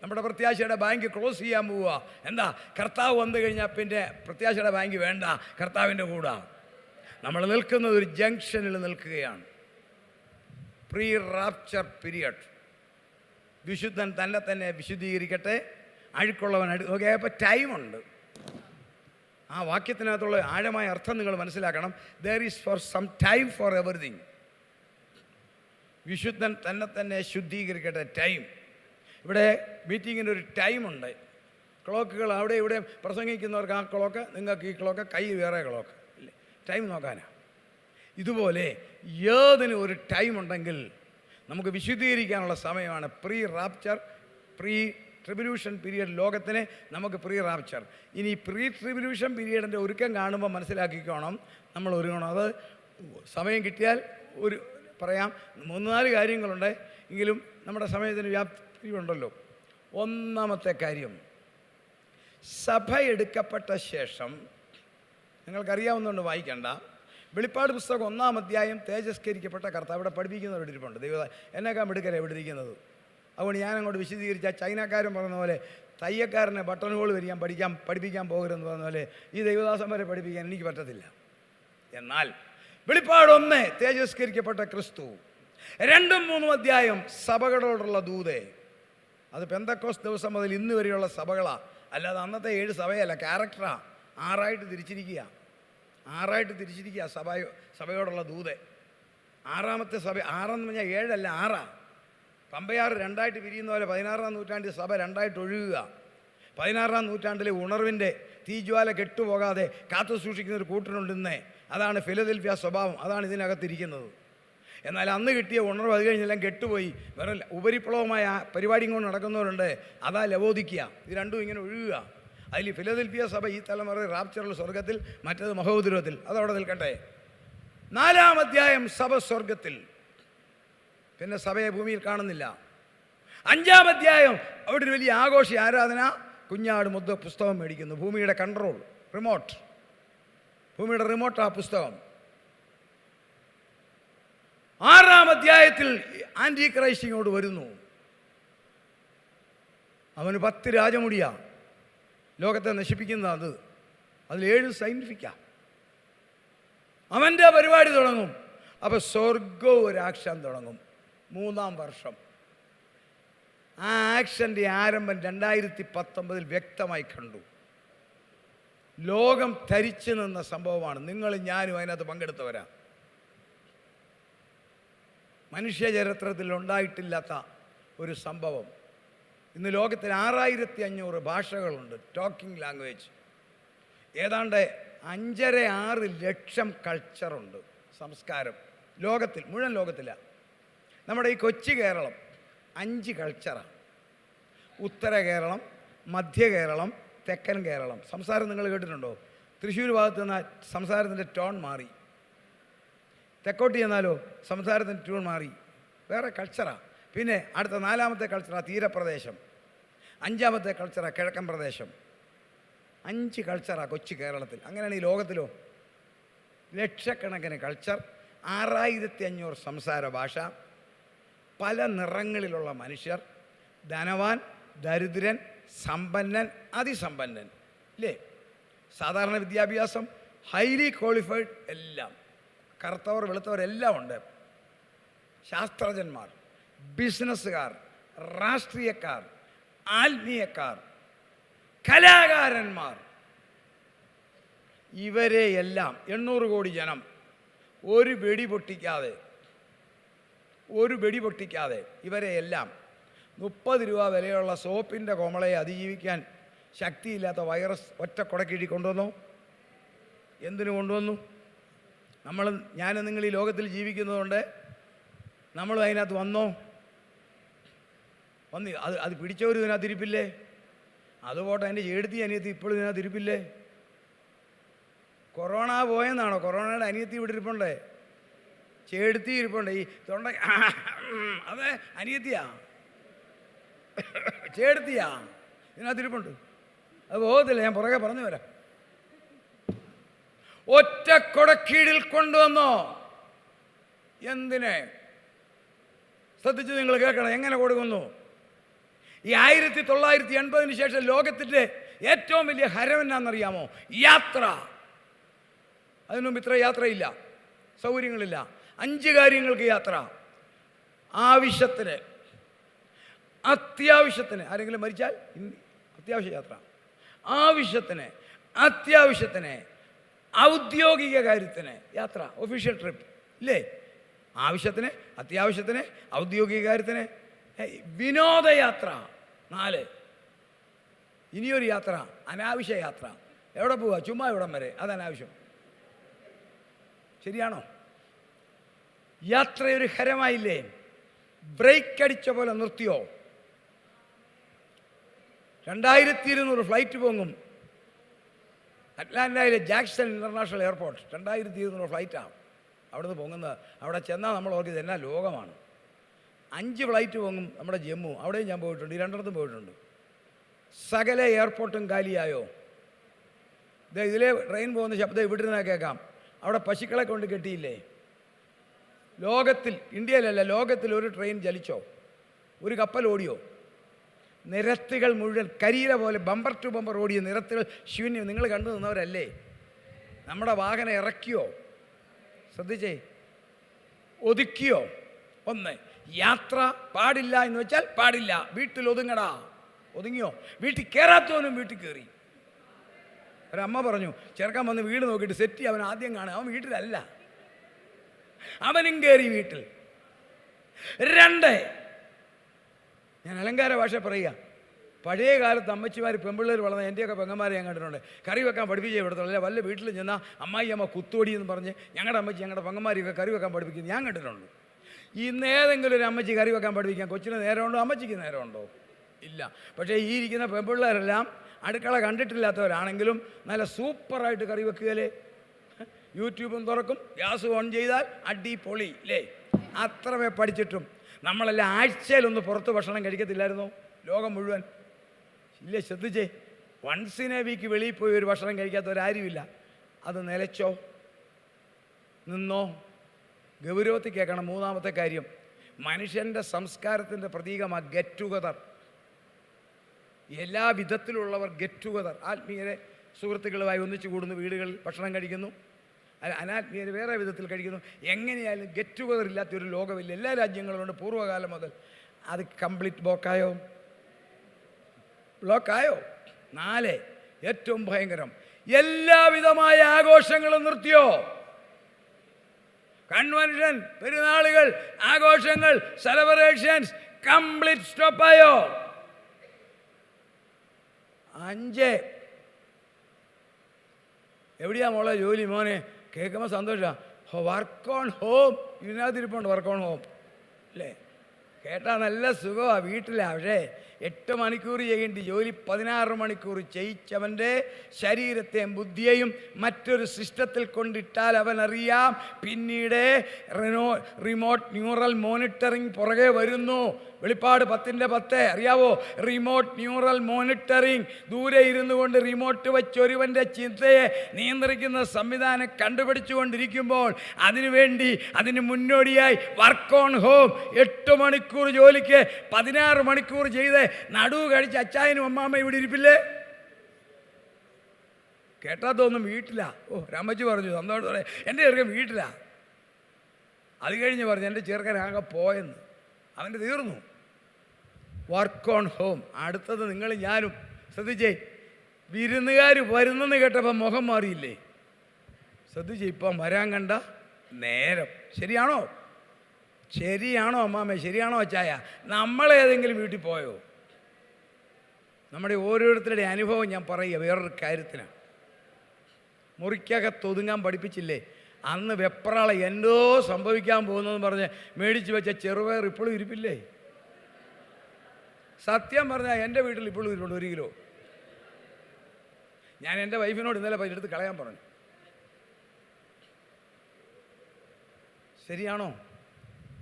നമ്മുടെ പ്രത്യാശയുടെ ബാങ്ക് ക്ലോസ് ചെയ്യാൻ പോവുക. എന്താ? കർത്താവ് വന്നു കഴിഞ്ഞാൽ പിന്നെ പ്രത്യാശയുടെ ബാങ്ക് വേണ്ട, കർത്താവിൻ്റെ കൂടെ. നമ്മൾ നിൽക്കുന്നത് ഒരു ജംഗ്ഷനിൽ നിൽക്കുകയാണ്. Pre rapture period. വിശുദ്ധൻ തന്നെ വിശുദ്ധീകരിക്കട്ടെ, അഴുക്കുള്ളവൻ ഓക്കെ. അപ്പോൾ ടൈമുണ്ട്. ആ വാക്യത്തിനകത്തുള്ള ആഴമായ അർത്ഥം നിങ്ങൾ മനസ്സിലാക്കണം. There is for some time for everything. വിശുദ്ധൻ തന്നെ ശുദ്ധീകരിക്കട്ടെ. ടൈം. ഇവിടെ മീറ്റിങ്ങിന് ഒരു ടൈമുണ്ട്. ക്ലോക്കുകൾ അവിടെ ഇവിടെ പ്രസംഗിക്കുന്നവർക്ക് ആ ക്ലോക്ക്, നിങ്ങൾക്ക് ഈ ക്ലോക്ക്, കൈ വേറെ ക്ലോക്ക് ഇല്ലേ, ടൈം നോക്കാനാണ്. ഇതുപോലെ ഏതിനും ഒരു ടൈം ഉണ്ടെങ്കിൽ നമുക്ക് വിശുദ്ധീകരിക്കാനുള്ള സമയമാണ് pre rapture, pre tribulation period. ലോകത്തിന് നമുക്ക് പ്രീ റാപ്ചർ. ഇനി പ്രീ ട്രിബുലേഷൻ പീരീഡിൻ്റെ ഒരുക്കം കാണുമ്പോൾ മനസ്സിലാക്കിക്കോണം, നമ്മൾ ഒരുങ്ങണം. അത് സമയം കിട്ടിയാൽ ഒരു പറയാം. 3-4 കാര്യങ്ങളുണ്ട്, എങ്കിലും നമ്മുടെ സമയത്തിന് വ്യാപ്തി ഉണ്ടല്ലോ. ഒന്നാമത്തെ കാര്യം, സഭ എടുക്കപ്പെട്ട ശേഷം, നിങ്ങൾക്കറിയാവുന്നതുകൊണ്ട് വായിക്കണ്ട, വെളിപ്പാട് പുസ്തകം 1-ാം അധ്യായം തേജസ്കരിക്കപ്പെട്ട കർത്താവ് ഇവിടെ പഠിപ്പിക്കുന്നവർ ഇരിപ്പുണ്ട്. ദൈവം എന്നെക്കാൾ എടുക്കലേ ഇവിടെ ഇരിക്കുന്നത്. അതുകൊണ്ട് ഞാനങ്ങോട്ട് വിശദീകരിച്ച ചൈനക്കാരൻ പറഞ്ഞ പോലെ തയ്യക്കാരനെ ബട്ടൺ ഹോൾ വരിക്കാൻ പഠിപ്പിക്കാൻ പോകരുതെന്ന് പറഞ്ഞ പോലെ ഈ ദൈവദാസൻ വരെ പഠിപ്പിക്കാൻ എനിക്ക് പറ്റത്തില്ല. എന്നാൽ വെളിപ്പാട് 1 തേജസ്കരിക്കപ്പെട്ട ക്രിസ്തു, 2-3 അധ്യായം സഭകളോടുള്ള ദൂത്. അത് പെന്തക്കോസ് ദിവസം മുതൽ ഇന്ന് വരെയുള്ള സഭകളാണ്, അല്ലാതെ അന്നത്തെ 7 സഭയല്ല. ക്യാരക്ടറാണ്. 6ആയിട്ട് തിരിച്ചിരിക്കുക. സഭയോടുള്ള ദൂത്. 6ാമത്തെ സഭ. 6എന്ന് പറഞ്ഞാൽ 7 അല്ല, 6. പമ്പയാറ് 2ആയിട്ട് പിരിയുന്ന പോലെ 16-ാം നൂറ്റാണ്ടിൽ സഭ 2ആയിട്ട് ഒഴുകുക. 16-ാം നൂറ്റാണ്ടിലെ ഉണർവിൻ്റെ തീജ്വാല കെട്ടുപോകാതെ കാത്തു സൂക്ഷിക്കുന്ന ഒരു കൂട്ടരുണ്ടെന്നേ. അതാണ് ഫിലദൽഫിയ സ്വഭാവം. അതാണ് ഇതിനകത്തിരിക്കുന്നത്. എന്നാൽ അന്ന് കിട്ടിയ ഉണർവ് അത് കഴിഞ്ഞെല്ലാം കെട്ടുപോയി. വേറെ ഉപരിപ്ലവമായ പരിപാടിയും കൊണ്ട് നടക്കുന്നവരുണ്ട്. അതാ ലവോദിക്കുക. ഇത് രണ്ടും ഇങ്ങനെ ഒഴുകുക. അതിൽ ഫിലദൽഫിയ സഭ ഈ തലമുറ റാപ്ചറുള്ള സ്വർഗത്തിൽ, മറ്റേത് മഹോദരത്തിൽ. അതവിടെ നിൽക്കട്ടെ. 4-ാം അധ്യായം സഭ സ്വർഗത്തിൽ, പിന്നെ സഭയെ ഭൂമിയിൽ കാണുന്നില്ല. 5-ാം അധ്യായം അവിടെ ഒരു വലിയ ആഘോഷ ആരാധന. കുഞ്ഞാട് മുദ്ദ പുസ്തകം മേടിക്കുന്നു. ഭൂമിയുടെ കൺട്രോൾ, റിമോട്ട്, ഭൂമിയുടെ റിമോട്ട് ആ പുസ്തകം. 6-ാം അധ്യായത്തിൽ ആൻറ്റി ക്രൈസ്റ്റ് ഇങ്ങോട്ട് വരുന്നു. അവന് 10 രാജമുടിയാ, ലോകത്തെ നശിപ്പിക്കുന്ന. അതിൽ 7 സയൻറ്റിഫിക്കാ. അവൻ്റെ പരിപാടി തുടങ്ങും. അപ്പോൾ സ്വർഗവും ഒരു ആക്ഷൻ തുടങ്ങും. 3-ാം വർഷം. ആ ആക്ഷൻ്റെ ആരംഭം 2019 വ്യക്തമായി കണ്ടു. ലോകം തരിച്ചു നിന്ന സംഭവമാണ്. നിങ്ങളും ഞാനും അതിനകത്ത് പങ്കെടുത്തവരാ. മനുഷ്യ ചരിത്രത്തിൽ ഉണ്ടായിട്ടില്ലാത്ത ഒരു സംഭവം. ഇന്ന് ലോകത്തിൽ 6500 ഭാഷകളുണ്ട്, ടോക്കിംഗ് ലാംഗ്വേജ്. ഏതാണ്ട് 5.5-6 ലക്ഷം കൾച്ചറുണ്ട്, സംസ്കാരം ലോകത്തിൽ, മുഴുവൻ ലോകത്തിലാണ്. നമ്മുടെ ഈ കൊച്ചു കേരളം 5 കൾച്ചറാണ്. ഉത്തര കേരളം, മധ്യ കേരളം, തെക്കൻ കേരളം. സംസാരം നിങ്ങൾ കേട്ടിട്ടുണ്ടോ? തൃശ്ശൂർ ഭാഗത്ത് നിന്നാൽ സംസാരത്തിൻ്റെ ടോൺ മാറി. തെക്കോട്ട് ചെന്നാലോ സംസാരത്തിൻ്റെ ട്യൂൺ മാറി. വേറെ കൾച്ചറാണ്. പിന്നെ അടുത്ത 4-ാമത്തെ കൾച്ചറാണ് തീരപ്രദേശം. 5-ാമത്തെ കൾച്ചറാണ് കിഴക്കൻ പ്രദേശം. 5 കൾച്ചറാണ് കൊച്ചു കേരളത്തിൽ. അങ്ങനെയാണ് ഈ ലോകത്തിലോ ലക്ഷക്കണക്കിന് കൾച്ചർ, 6500 സംസാര ഭാഷ, പല നിറങ്ങളിലുള്ള മനുഷ്യർ, ധനവാൻ, ദരിദ്രൻ, സമ്പന്നൻ, അതിസമ്പന്നൻ, ഇല്ലേ? സാധാരണ വിദ്യാഭ്യാസം, ഹൈലി ക്വാളിഫൈഡ്, എല്ലാം. കറുത്തവർ, വെളുത്തവർ എല്ലാം ഉണ്ട്. ശാസ്ത്രജ്ഞന്മാർ, ബിസിനസ്സുകാർ, രാഷ്ട്രീയക്കാർ, ആത്മീയക്കാർ, കലാകാരന്മാർ, ഇവരെയെല്ലാം 800 കോടി ജനം ഒരു വെടി പൊട്ടിക്കാതെ ഒരു വെടി പൊട്ടിക്കാതെ ഇവരെ എല്ലാം 30 രൂപ വിലയുള്ള സോപ്പിൻ്റെ കോമളയെ അതിജീവിക്കാൻ ശക്തിയില്ലാത്ത വൈറസ് ഒറ്റ കുടക്കീഴി കൊണ്ടുവന്നോ? എന്തിനു കൊണ്ടുവന്നു? ഞാൻ നിങ്ങൾ ഈ ലോകത്തിൽ ജീവിക്കുന്നതുകൊണ്ട് നമ്മളും അതിനകത്ത് വന്നോ? അത് പിടിച്ചവരും ഇതിനകത്ത് ഇരിപ്പില്ലേ? അതുപോട്ടെ, എൻ്റെ ചേടത്തി അനിയത്തി ഇപ്പോഴും ഇതിനകത്ത് ഇരിപ്പില്ലേ? കൊറോണ പോയെന്നാണോ? കൊറോണയുടെ അനിയത്തി ഇവിടെ ഇരിപ്പുണ്ടേ, ചേടത്തി ഇരിപ്പുണ്ട്. ഈ തൊണ്ട അതെ അനിയത്തിയാ, ചേടത്തിയാ, ഇതിനകത്ത് ഇരിപ്പുണ്ട്. അത് പോകത്തില്ല, ഞാൻ പുറകെ പറഞ്ഞു വരാം. ഒറ്റ കൊടക്കീഴിൽ കൊണ്ടുവന്നോ? എന്തിനെ? ശ്രദ്ധിച്ച് നിങ്ങൾ കേൾക്കണം. എങ്ങനെ കൊടുക്കുന്നു? ഈ 1980 ശേഷം ലോകത്തിൻ്റെ ഏറ്റവും വലിയ ഹരം എന്നാണെന്നറിയാമോ? യാത്ര. അതിനുമുമ്പ് ഇത്ര യാത്രയില്ല, സൗകര്യങ്ങളില്ല. 5 കാര്യങ്ങൾക്ക് യാത്ര. ആവശ്യത്തിന്, അത്യാവശ്യത്തിന്, ആരെങ്കിലും മരിച്ചാൽ അത്യാവശ്യ യാത്ര. ആവശ്യത്തിന്, അത്യാവശ്യത്തിന്, ഔദ്യോഗിക കാര്യത്തിന് യാത്ര, ഒഫീഷ്യൽ ട്രിപ്പ് ഇല്ലേ? ആവശ്യത്തിന്, അത്യാവശ്യത്തിന്, ഔദ്യോഗിക കാര്യത്തിന്, വിനോദയാത്ര. 4. ഇനിയൊരു യാത്ര, അനാവശ്യ യാത്ര. എവിടെ പോവുക? ചുമ്മാ ഇവിടം വരെ, അത് അനാവശ്യം. ശരിയാണോ? യാത്രയൊരു ഹരമായില്ലേ? ബ്രേക്ക് അടിച്ച പോലെ നിർത്തിയോ? 2200 ഫ്ലൈറ്റ് പൊങ്ങും. അറ്റ്ലാന്റയിലെ ജാക്സൺ ഇൻ്റർനാഷണൽ എയർപോർട്ട് 2200 ഫ്ലൈറ്റാണ് അവിടുന്ന് പൊങ്ങുന്നത്. അവിടെ ചെന്നാൽ നമ്മൾ ഓർക്കിയത് എന്നാ ലോകമാണ്. 5 ഫ്ലൈറ്റ് പൊങ്ങും നമ്മുടെ ജമ്മു, അവിടെയും ഞാൻ പോയിട്ടുണ്ട്, ഈ 2 പോയിട്ടുണ്ട്. സകല എയർപോർട്ടും കാലിയായോ? ഇതിലെ ട്രെയിൻ പോകുന്ന ശബ്ദം ഇവിടെ നിന്നാ കേൾക്കാം. അവിടെ പശുക്കളെ കൊണ്ട് കെട്ടിയില്ലേ? ലോകത്തിൽ, ഇന്ത്യയിലല്ല, ലോകത്തിൽ ഒരു ട്രെയിൻ ചലിച്ചോ? ഒരു കപ്പൽ ഓടിയോ? നിരത്തുകൾ മുഴുവൻ കരിയില പോലെ ബമ്പർ ടു ബമ്പർ ഓടിയ നിരത്തുകൾ ശൂന്യം. നിങ്ങൾ കണ്ടു നിന്നവരല്ലേ? നമ്മുടെ വാഹനം ഇറക്കിയോ? ശ്രദ്ധിച്ചേ, ഒതുക്കിയോ? 1. യാത്ര പാടില്ല എന്ന് വെച്ചാൽ പാടില്ല. വീട്ടിൽ ഒതുങ്ങടാ. ഒതുങ്ങിയോ? വീട്ടിൽ കയറാത്തവനും വീട്ടിൽ കയറി. ഒരമ്മ പറഞ്ഞു, ചെറുക്കൻ വന്ന് വീട് നോക്കിയിട്ട് സെറ്റ് അവൻ ആദ്യം കാണുക. അവൻ വീട്ടിലല്ല, അവനും കയറി വീട്ടിൽ. 2, ഞാൻ അലങ്കാര ഭാഷ പറയുക. പഴയ കാലത്ത് അമ്മച്ചിമാർ പെമ്പിള്ളേർ വളർന്ന എൻ്റെയൊക്കെ പെങ്ങന്മാരെ ഞാൻ കണ്ടിട്ടുണ്ട്. കറി വെക്കാൻ പഠിപ്പിച്ചേ വിടത്തുള്ളൂ. അല്ലെ വല്ല വീട്ടിൽ ചെന്നാൽ അമ്മായിയമ്മ കുത്തോടി എന്ന് പറഞ്ഞ് ഞങ്ങളുടെ അമ്മച്ചി ഞങ്ങളുടെ പെങ്ങന്മാരെയൊക്കെ കറി വെക്കാൻ പഠിപ്പിക്കുന്നത് ഞാൻ കണ്ടിട്ടുണ്ട്. ഇന്ന് ഏതെങ്കിലും ഒരു അമ്മച്ചി കറി വെക്കാൻ പഠിപ്പിക്കാൻ കൊച്ചിന് നേരമുണ്ടോ? അമ്മച്ചിക്ക് നേരമുണ്ടോ? ഇല്ല. പക്ഷേ ഈ ഇരിക്കുന്ന പെമ്പിള്ളേരെല്ലാം അടുക്കള കണ്ടിട്ടില്ലാത്തവരാണെങ്കിലും നല്ല സൂപ്പറായിട്ട് കറി വെക്കുകയല്ലേ? യൂട്യൂബും തുറക്കും, ഗ്യാസ് ഓൺ ചെയ്താൽ അടിപൊളി അല്ലേ? അത്രമേ പഠിച്ചിട്ടും നമ്മളെല്ലാം ആഴ്ചയിലൊന്ന് പുറത്ത് ഭക്ഷണം കഴിക്കത്തില്ലായിരുന്നോ? ലോകം മുഴുവൻ ഇല്ലേ? ശ്രദ്ധിച്ചേ, വൺസ് ഇൻ എ വീക്ക് വെളിയിൽ പോയി ഒരു ഭക്ഷണം കഴിക്കാത്തവരാരുമില്ല. അത് നിലച്ചോ? നിന്നോ? ഗൗരവത്തിൽ കേൾക്കണം. 3-ാമത്തെ കാര്യം, മനുഷ്യൻ്റെ സംസ്കാരത്തിൻ്റെ പ്രതീകമാണ് ഗെറ്റ് ടുഗദർ. എല്ലാ വിധത്തിലുള്ളവർ ഗെറ്റ് ടുഗദർ. ആത്മീയരെ സുഹൃത്തുക്കളുമായി ഒന്നിച്ചു കൂടുന്നു, വീടുകളിൽ ഭക്ഷണം കഴിക്കുന്നു. അനാത്മീയർ വേറെ വിധത്തിൽ കഴിക്കുന്നു. എങ്ങനെയായാലും ഗെറ്റ് ടുഗദർ ഇല്ലാത്തൊരു ലോകമില്ല. എല്ലാ രാജ്യങ്ങളുണ്ട് പൂർവ്വകാലം മുതൽ. അത് കംപ്ലീറ്റ് ബ്ലോക്കായോ? 4, ഏറ്റവും ഭയങ്കരം, എല്ലാവിധമായ ആഘോഷങ്ങളും നിർത്തിയോ? കൺവെൻഷൻ, പെരുന്നാളുകൾ, ആഘോഷങ്ങൾ, സെലിബ്രേഷൻസ് കംപ്ലീറ്റ് സ്റ്റോപ്പായോ? 5, എവിടെയാ മോളെ ജോലി? മോനെ കേൾക്കുമ്പോൾ സന്തോഷമാണ്. Work on home. ഇതിനകത്തിരിപ്പുണ്ട് വർക്ക് ഓൺ ഹോം അല്ലേ? കേട്ടാൽ നല്ല സുഖമാണ്. വീട്ടിലാണ്. പക്ഷേ 8 മണിക്കൂർ ചെയ്യേണ്ടി ജോലി 16 മണിക്കൂർ ചെയ്യിച്ചവൻ്റെ ശരീരത്തെയും ബുദ്ധിയെയും മറ്റൊരു സിസ്റ്റത്തിൽ കൊണ്ടിട്ടാൽ അവനറിയാം. പിന്നീട് റിമോട്ട് ന്യൂറൽ മോണിറ്ററിങ് പുറകെ വരുന്നു. വെളിപ്പാട് 10:10 അറിയാവോ? Remote neural monitoring. ദൂരെ ഇരുന്നു കൊണ്ട് റിമോട്ട് വെച്ചൊരുവൻ്റെ ചിന്തയെ നിയന്ത്രിക്കുന്ന സംവിധാനം കണ്ടുപിടിച്ചുകൊണ്ടിരിക്കുമ്പോൾ അതിന് മുന്നോടിയായി വർക്ക് ഓൺ ഹോം. 8 മണിക്കൂർ ജോലിക്ക് 16 മണിക്കൂർ ചെയ്ത് നടുവ് കഴിച്ച് അച്ചായനും അമ്മാമ്മ ഇവിടെ ഇരിപ്പില്ലേ? കേട്ടാത്തൊന്നും വീട്ടിലാ. രാമജി പറഞ്ഞു സന്തോഷം പറയാം, എൻ്റെ ചെറുക്കൻ വീട്ടിലാ. അത് കഴിഞ്ഞ് പറഞ്ഞു എൻ്റെ ചെറുക്കനാകെ പോയെന്ന്. അവൻ്റെ തീർന്നു. Work on home. അടുത്തത് നിങ്ങൾ ഞാനും. ശ്രദ്ധിച്ചേ, വിരുന്നുകാർ വരുന്നെന്ന് കേട്ടപ്പോൾ മുഖം മാറിയില്ലേ? ശ്രദ്ധിച്ചേ, ഇപ്പം വരാൻ കണ്ട നേരം. ശരിയാണോ? ശരിയാണോ അമ്മാമ്മേ? ശരിയാണോ അച്ചായ? നമ്മളേതെങ്കിലും വീട്ടിൽ പോയോ? നമ്മുടെ ഓരോരുത്തരുടെ അനുഭവം ഞാൻ പറയുക വേറൊരു കാര്യത്തിനാണ്. മുറിക്കകത്തൊതുങ്ങാൻ പഠിപ്പിച്ചില്ലേ? അന്ന് വെപ്രാള എന്തോ സംഭവിക്കാൻ പോകുന്നതെന്ന് പറഞ്ഞ് മേടിച്ച് വെച്ച ചെറുപയർ ഇപ്പോഴും ഇരിപ്പില്ലേ? സത്യം പറഞ്ഞാൽ എൻ്റെ വീട്ടിൽ ഇപ്പോഴും ഇരിപ്പുണ്ട് 1 കിലോ. ഞാൻ എൻ്റെ വൈഫിനോട് ഇന്നലെ എടുത്ത് കളയാൻ പറഞ്ഞു. ശരിയാണോ?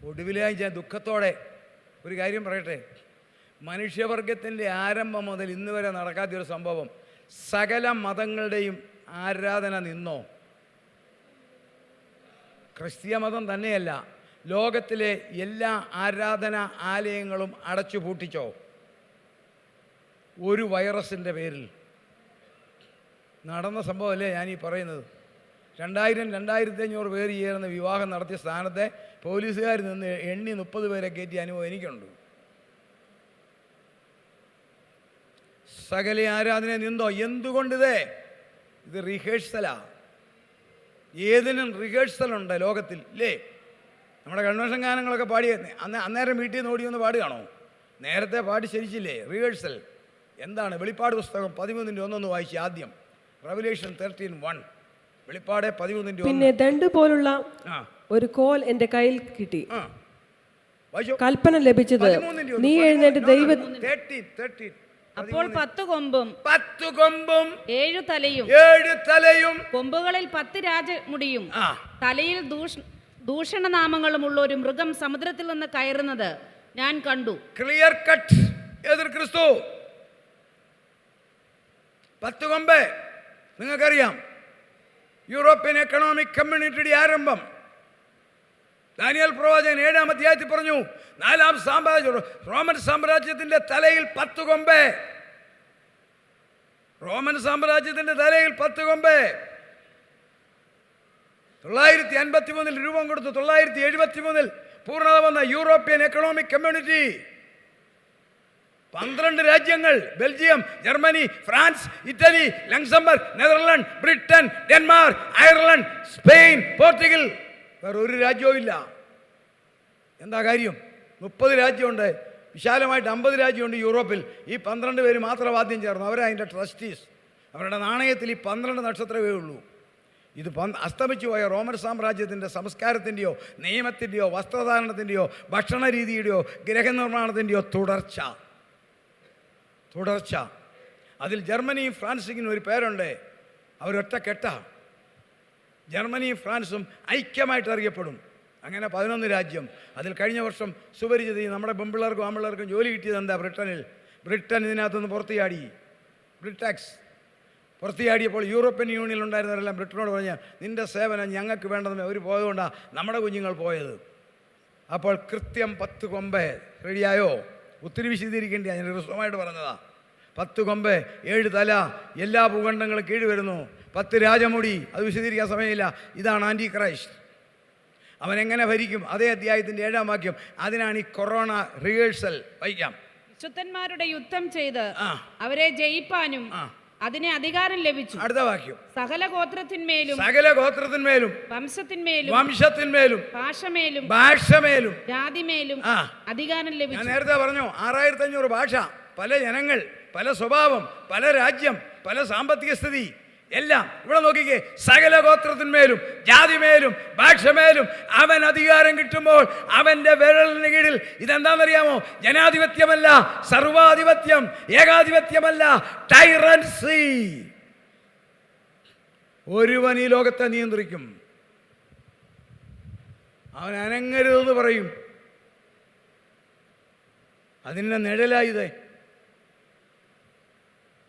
ഒടുവിലായി ഞാൻ ദുഃഖത്തോടെ ഒരു കാര്യം പറയട്ടെ. മനുഷ്യവർഗത്തിൻ്റെ ആരംഭം മുതൽ ഇന്ന് വരെ നടക്കാത്തൊരു സംഭവം. സകല മതങ്ങളുടെയും ആരാധന നിന്നോ? ക്രിസ്തീയ മതം തന്നെയല്ല, ലോകത്തിലെ എല്ലാ ആരാധനാ ആലയങ്ങളും അടച്ചു പൂട്ടിച്ചോ? ഒരു വൈറസിൻ്റെ പേരിൽ നടന്ന സംഭവമല്ലേ ഞാനീ പറയുന്നത്. 2000-2500 പേര് ചേർന്ന് വിവാഹം നടത്തിയ സ്ഥാനത്തെ പോലീസുകാർ നിന്ന് എണ്ണി 30 പേരെ കയറ്റി അനുഭവം എനിക്കുണ്ട്. സകല ആരാധന നിന്നോ? എന്തുകൊണ്ടിത്? ഇത് റിഹേഴ്സലാ. ഏതിനും റിഹേഴ്സലുണ്ട് ലോകത്തിൽ ഇല്ലേ? നമ്മുടെ കൺവെൻഷൻ ഗാനങ്ങളൊക്കെ പാടി അന്നേരം വീട്ടിൽ നിന്ന് ഓടി വന്ന് പാടുകയാണോ? നേരത്തെ പാടി ശരിച്ചില്ലേ? റിഹേഴ്സൽ എന്താണ്? വെളിപ്പാട് പുസ്തകം 13:1 വായിച്ചു ആദ്യം. റെവലേഷൻ 13:1. വെളിപ്പാട് 13:1. പിന്നെ ദണ്ഡ് പോലുള്ള ഒരു കോൽ എന്റെ കയ്യിൽ കിട്ടി. കൽപ്പന ലഭിച്ചത്, നീ എഴുന്നേറ്റ് ദൈവ. അപ്പോൾ 10 കൊമ്പും 7 തലയും കൊമ്പുകളിൽ 10 രാജമുടിയും തലയിൽ ദൂഷണനാമങ്ങളും ഉള്ള ഒരു മൃഗം സമുദ്രത്തിൽ നിന്ന് കയറുന്നത് ഞാൻ കണ്ടു. Clear cut. എതിർ ക്രിസ്തു 10 കൊമ്പ്. നിങ്ങൾക്കറിയാം, യൂറോപ്യൻ എക്കണോമിക് കമ്മ്യൂണിറ്റിയുടെ ആരംഭം ദാനിയേൽ പ്രവാചകൻ 7-ാം അധ്യായത്തിൽ പറഞ്ഞു, 4-ാം സാമ്രാജ്യം റോമൻ സാമ്രാജ്യത്തിന്റെ തലയിൽ 10 കൊമ്പ്. റോമൻ സാമ്രാജ്യത്തിന്റെ തലയിൽ 10 കൊമ്പ്. 953 രൂപം കൊടുത്തു. 973 പൂർണ്ണത വന്ന യൂറോപ്യൻ എക്കണോമിക് കമ്മ്യൂണിറ്റി. 12 രാജ്യങ്ങൾ: Belgium, Germany, France, Italy, Luxembourg, Netherland, Britain, Denmark, Ireland, Spain, Portugal. വേറെ ഒരു രാജ്യവും ഇല്ല. എന്താ കാര്യം? 30 രാജ്യമുണ്ട്. വിശാലമായിട്ട് 50 രാജ്യമുണ്ട് യൂറോപ്പിൽ. ഈ 12 പേര് മാത്രം ആദ്യം ചേർന്നു. അവരതിൻ്റെ ട്രസ്റ്റീസ്. അവരുടെ നാണയത്തിൽ ഈ 12 നക്ഷത്രമേ ഉള്ളൂ. ഇത് അസ്തമിച്ചു പോയ റോമൻ സാമ്രാജ്യത്തിൻ്റെ സംസ്കാരത്തിൻ്റെയോ നിയമത്തിൻ്റെയോ വസ്ത്രധാരണത്തിൻ്റെയോ ഭക്ഷണ രീതിയുടെയോ ഗൃഹനിർമ്മാണത്തിൻ്റെയോ തുടർച്ച. അതിൽ ജർമ്മനിയും ഫ്രാൻസിനും ഒരു പേരുണ്ട്. അവരൊറ്റ കെട്ട. ജർമ്മനിയും ഫ്രാൻസും ഐക്യമായിട്ട് അറിയപ്പെടും. അങ്ങനെ 11 രാജ്യം. അതിൽ കഴിഞ്ഞ വർഷം സുപരിചിതി നമ്മുടെ പെമ്പിള്ളേർക്കും ആമ്പിള്ളേർക്കും ജോലി കിട്ടിയത് എന്താ? ബ്രിട്ടൻ ഇതിനകത്തുനിന്ന് പുറത്തുചാടി. ബ്രിട്ടാക്സ് പുറത്തുചാടിയപ്പോൾ യൂറോപ്യൻ യൂണിയനിൽ ഉണ്ടായിരുന്നവരെല്ലാം ബ്രിട്ടനോട് പറഞ്ഞാൽ, നിൻ്റെ സേവനം ഞങ്ങൾക്ക് വേണ്ടതെന്ന് അവർ പോയതുകൊണ്ടാണ് നമ്മുടെ കുഞ്ഞുങ്ങൾ പോയത്. അപ്പോൾ കൃത്യം 10 കൊമ്പ് റെഡിയായോ? ഒത്തിരി വിശദീകരിക്കേണ്ടി ഞാൻ ഹ്രസ്വമായിട്ട് പറഞ്ഞതാ. 10 കൊമ്പ്, 7 തല, എല്ലാ ഭൂഖണ്ഡങ്ങളും കീഴ് വരുന്നു. 10 രാജമുടി. അത് വിശദീകരിക്കാൻ സമയമില്ല. ഇതാണ് ആൻറ്റി ക്രൈസ്റ്റ്. അവനെങ്ങനെ ഭരിക്കും? അതേ അധ്യായത്തിൻ്റെ 7-ാം വാക്യം. അതിനാണ് ഈ കൊറോണ റിഹേഴ്സൽ. വായിക്കാം. വിശുദ്ധന്മാരുടെ യുദ്ധം ചെയ്ത് അവരെ ജയിപ്പാനും അതിനെ അധികാരം ലഭിച്ചു. അടുത്ത വാക്യം. സകല ഗോത്രത്തിന്മേലും വംശത്തിന്മേലും ഭാഷമേലും ജാതിമേലും അധികാരം ലഭിച്ചു. ഞാൻ നേരത്തെ പറഞ്ഞു 6500 ഭാഷ, പല ജനങ്ങൾ, പല സ്വഭാവം, പല രാജ്യം, പല സാമ്പത്തിക സ്ഥിതി എല്ലാം. ഇവിടെ നോക്കിക്കേ, സകല ഗോത്രത്തിന്മേലും ജാതിമേലും ഭാഷമേലും അവൻ അധികാരം കിട്ടുമ്പോൾ അവൻ്റെ വിരലിന് കീഴിൽ ഇതെന്താണെന്നറിയാമോ? ജനാധിപത്യമല്ല, സർവാധിപത്യം, ഏകാധിപത്യമല്ല, ടൈറൻസി. ഒരുവൻ ഈ ലോകത്തെ നിയന്ത്രിക്കും. അവൻ അനങ്ങരുതെന്ന് പറയും. അതിൻ്റെ നിഴലായത്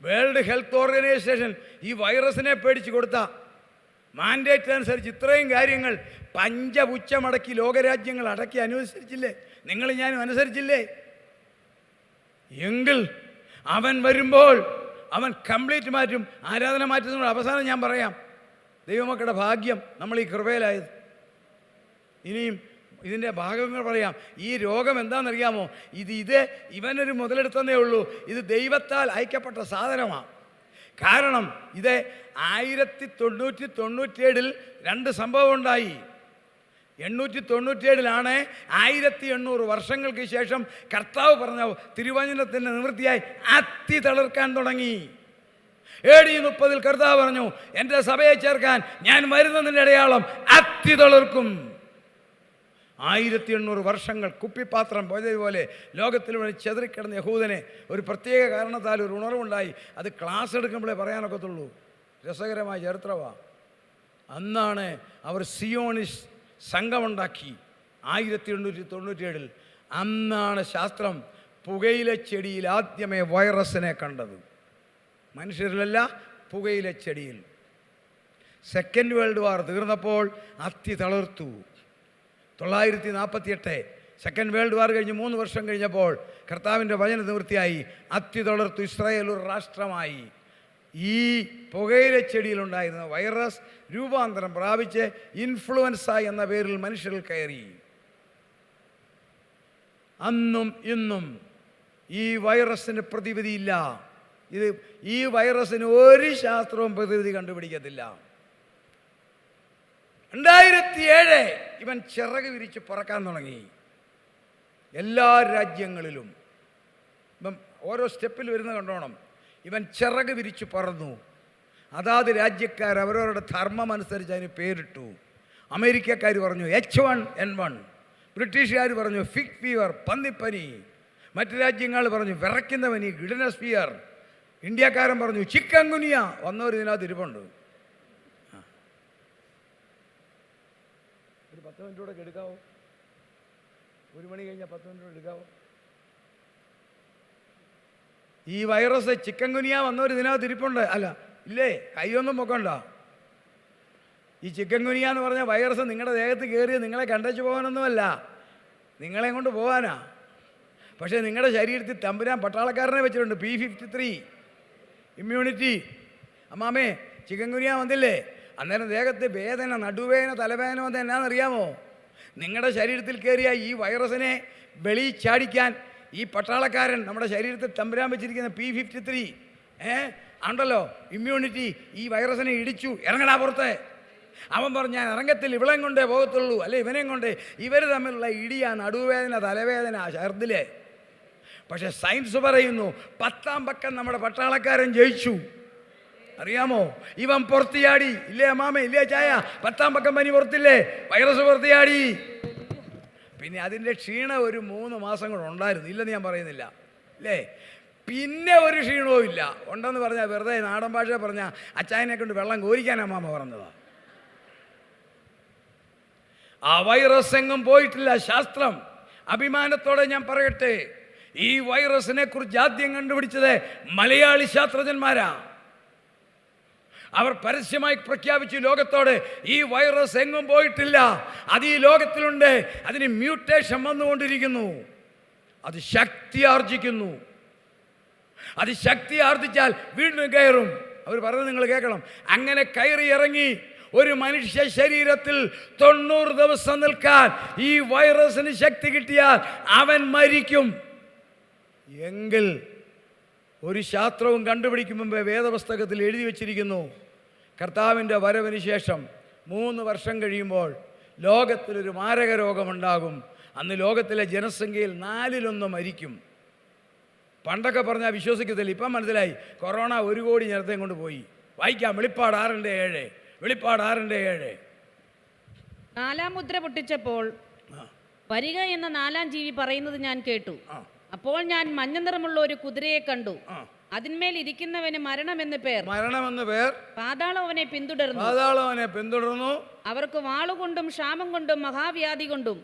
വേൾഡ് ഹെൽത്ത് ഓർഗനൈസേഷൻ ഈ വൈറസിനെ പേടിച്ച് കൊടുത്ത മാൻഡേറ്റ് അനുസരിച്ച് ഇത്രയും കാര്യങ്ങൾ പഞ്ചപുച്ഛമടക്കി ലോകരാജ്യങ്ങൾ അടക്കി അനുസരിച്ചില്ലേ? നിങ്ങൾ ഞാനും അനുസരിച്ചില്ലേ? എങ്കിൽ അവൻ വരുമ്പോൾ അവൻ കംപ്ലീറ്റ് മാറ്റും. ആരാധന മാറ്റുന്നതിനോട് അവസാനം ഞാൻ പറയാം, ദൈവമക്കളുടെ ഭാഗ്യം നമ്മൾ ഈ കൃപയിലായത്. ഇനിയും ഇതിൻ്റെ ഭാഗങ്ങൾ പറയാം. ഈ രോഗം എന്താണെന്നറിയാമോ? ഇവനൊരു മുതലെടുത്തതേ ഉള്ളൂ. ഇത് ദൈവത്താൽ അയക്കപ്പെട്ട സാധനമാണ്. കാരണം ഇത് 1997 2 സംഭവം ഉണ്ടായി. 897 1800 വർഷങ്ങൾക്ക് ശേഷം കർത്താവ് പറഞ്ഞ തിരുവചനത്തിൻ്റെ നിവൃത്തിയായി അത്തി തളിർക്കാൻ തുടങ്ങി. AD 30 കർത്താവ് പറഞ്ഞു, എൻ്റെ സഭയെ ചേർക്കാൻ ഞാൻ വരുന്നതിൻ്റെ അടയാളം അത്തി തളിർക്കും. 1800 വർഷങ്ങൾ കുപ്പിപ്പാത്രം പോലെ ലോകത്തിലൂടെ ചെതറിക്കിടന്ന യഹൂദനെ ഒരു പ്രത്യേക കാരണത്താൽ ഒരു ഉണർവുണ്ടായി. അത് ക്ലാസ് എടുക്കുമ്പോഴേ പറയാനൊക്കത്തുള്ളൂ. രസകരമായ ചരിത്രമാണ്. അന്നാണ് അവർ സിയോണിസ് സംഘമുണ്ടാക്കി. 1897 അന്നാണ് ശാസ്ത്രം പുകയില ചെടിയിൽ ആദ്യമേ വൈറസിനെ കണ്ടത്. മനുഷ്യരിലല്ല, പുകയില ചെടിയിൽ. സെക്കൻഡ് വേൾഡ് വാർ തീർന്നപ്പോൾ അത്തി തളിർത്തു. 948 സെക്കൻഡ് വേൾഡ് വാർ കഴിഞ്ഞ് 3 വർഷം കഴിഞ്ഞപ്പോൾ കർത്താവിൻ്റെ വചന നിവൃത്തിയായി. അത്തി തളിർത്തു. ഇസ്രായേൽ ഒരു രാഷ്ട്രമായി. ഈ പുകയില ചെടിയിലുണ്ടായിരുന്ന വൈറസ് രൂപാന്തരം പ്രാപിച്ച് ഇൻഫ്ലുവൻസ എന്ന പേരിൽ മനുഷ്യരിൽ കയറി. അന്നും ഇന്നും ഈ വൈറസിന് പ്രതിവിധിയില്ല. ഈ വൈറസിന് ഒരു ശാസ്ത്രവും പ്രതിവിധി കണ്ടുപിടിക്കത്തില്ല. 2007 ഇവൻ ചിറക് വിരിച്ച് പറക്കാൻ തുടങ്ങി. എല്ലാ രാജ്യങ്ങളിലും ഇപ്പം ഓരോ സ്റ്റെപ്പിൽ വരുന്ന കണ്ടോണം. ഇവൻ ചിറക് വിരിച്ച് പറന്നു. അതാത് രാജ്യക്കാർ അവരവരുടെ ധർമ്മം അനുസരിച്ച് അതിന് പേരിട്ടു. അമേരിക്കക്കാർ പറഞ്ഞു H1N1, ബ്രിട്ടീഷുകാർ പറഞ്ഞു ഫിഗ് ഫീവർ, പന്നിപ്പനി, മറ്റു രാജ്യങ്ങൾ പറഞ്ഞു വിറയ്ക്കുന്ന പനി, ഗിഡനസ് ഫിയർ, ഇന്ത്യക്കാരൻ പറഞ്ഞു ചിക്കൻ ഗുനിയ. വന്നവർ ഇതിനകത്ത് ഇരിപ്പുണ്ട്. ഒരു 10 മിനിറ്റ് കൂടെ എടുക്കാവോ? 1 മണി കഴിഞ്ഞാൽ 10 മിനിറ്റ് കൂടെ എടുക്കാവോ? ഈ വൈറസ് ചിക്കൻ ഗുനിയ വന്നവർ ഇതിനകത്ത് ഇരിപ്പുണ്ട്. അല്ല ഇല്ലേ? കൈയൊന്നും പൊക്കണ്ട. ഈ ചിക്കൻ ഗുനിയ എന്ന് പറഞ്ഞ വൈറസ് നിങ്ങളുടെ ദേഹത്ത് കയറി നിങ്ങളെ കണ്ടച്ചു പോകാനൊന്നുമല്ല, നിങ്ങളെ കൊണ്ട് പോകാനാ. പക്ഷേ നിങ്ങളുടെ ശരീരത്തിൽ തമ്പുരാൻ പട്ടാളക്കാരനെ വെച്ചിട്ടുണ്ട്. P53 immunity. അമ്മാമേ, ചിക്കൻ ഗുനിയ വന്നില്ലേ? അന്നേരം ദേഹത്ത് വേദന, നടുവേദന, തലവേദന വന്ന് എന്നാണെന്നറിയാമോ? നിങ്ങളുടെ ശരീരത്തിൽ കയറിയ ഈ വൈറസിനെ വെളിയിൽ ചാടിക്കാൻ ഈ പട്ടാളക്കാരൻ നമ്മുടെ ശരീരത്തിൽ തമ്പുരാൻ വെച്ചിരിക്കുന്ന P53 ഉണ്ടല്ലോ, ഇമ്മ്യൂണിറ്റി, ഈ വൈറസിനെ ഇടിച്ചു. ഇറങ്ങടാ പുറത്ത്. അവൻ പറഞ്ഞു ഞാൻ ഇറങ്ങത്തിൽ, ഇവളെയും കൊണ്ടേ പോകത്തുള്ളൂ, അല്ലെ ഇവനെയും കൊണ്ട്. ഇവർ തമ്മിലുള്ള ഇടിയാ നടുവേദന, തലവേദന, ഛർദിലെ. പക്ഷെ സയൻസ് പറയുന്നു 10ാം പക്കം നമ്മുടെ പട്ടാളക്കാരൻ ജയിച്ചു. അറിയാമോ? ഇവൻ പുറത്തിയാടി. ഇല്ലേ അമ്മാമ? ഇല്ലേ ചായ? 10ാം പക്കം പനി പുറത്തില്ലേ? വൈറസ് പുറത്തിയാടി. പിന്നെ അതിൻ്റെ ക്ഷീണം ഒരു 3 മാസം കൂടെ ഉണ്ടായിരുന്നു. ഇല്ലെന്ന് ഞാൻ പറയുന്നില്ല, അല്ലേ? പിന്നെ ഒരു ക്ഷീണവും ഇല്ല. ഉണ്ടെന്ന് പറഞ്ഞാൽ വെറുതെ നാടൻ ഭാഷ പറഞ്ഞാൽ അച്ചായനെ കൊണ്ട് വെള്ളം കോരിക്കാൻ അമ്മാമ പറഞ്ഞതാണ്. ആ വൈറസ് എങ്ങും പോയിട്ടില്ല. ശാസ്ത്രം അഭിമാനത്തോടെ ഞാൻ പറയട്ടെ, ഈ വൈറസിനെ കുറിച്ച് ആദ്യം കണ്ടുപിടിച്ചത് മലയാളി ശാസ്ത്രജ്ഞന്മാരാ. അവർ പരസ്യമായി പ്രഖ്യാപിച്ചു ലോകത്തോട്, ഈ വൈറസ് എങ്ങും പോയിട്ടില്ല, അത് ഈ ലോകത്തിലുണ്ട്, അതിന് മ്യൂട്ടേഷൻ വന്നുകൊണ്ടിരിക്കുന്നു, അത് ശക്തി ആർജിക്കുന്നു, അത് ശക്തി ആർജിച്ചാൽ വീണ്ടും കയറും. അവർ പറയുന്നത് നിങ്ങൾ കേൾക്കണം. അങ്ങനെ കയറി ഇറങ്ങി ഒരു മനുഷ്യ ശരീരത്തിൽ 90 ദിവസം നിൽക്കാൻ ഈ വൈറസിന് ശക്തി കിട്ടിയാൽ അവൻ മരിക്കും. എങ്കിൽ ഒരു ശാസ്ത്രവും കണ്ടുപിടിക്കും മുമ്പേ വേദപുസ്തകത്തിൽ എഴുതി വച്ചിരിക്കുന്നു, കർത്താവിൻ്റെ വരവിന് ശേഷം 3 വർഷം കഴിയുമ്പോൾ ലോകത്തിലൊരു മാരക രോഗമുണ്ടാകും. അന്ന് ലോകത്തിലെ ജനസംഖ്യയിൽ 4/1 മരിക്കും. പണ്ടൊക്കെ പറഞ്ഞാൽ വിശ്വസിക്കത്തില്ല. ഇപ്പം മനസ്സിലായി. കൊറോണ 1 കോടി ജനത്തെയും കൊണ്ട് പോയി. വായിക്കാം, വെളിപ്പാട് 6:7. വെളിപ്പാട് 6:7. 4ാം മുദ്ര പൊട്ടിച്ചപ്പോൾ വരിക എന്ന 4ാം ജീവി പറയുന്നത് ഞാൻ കേട്ടു. അപ്പോൾ ഞാൻ മഞ്ഞ നിറമുള്ള ഒരു കുതിരയെ കണ്ടു. അതിന്മേൽ ഇരിക്കുന്നവന് മരണമെന്ന് പേർ. പാതാളം അവനെ പിന്തുടർന്നു. അവർക്ക് വാളുകൊണ്ടും ക്ഷാമം കൊണ്ടും മഹാവ്യാധി കൊണ്ടും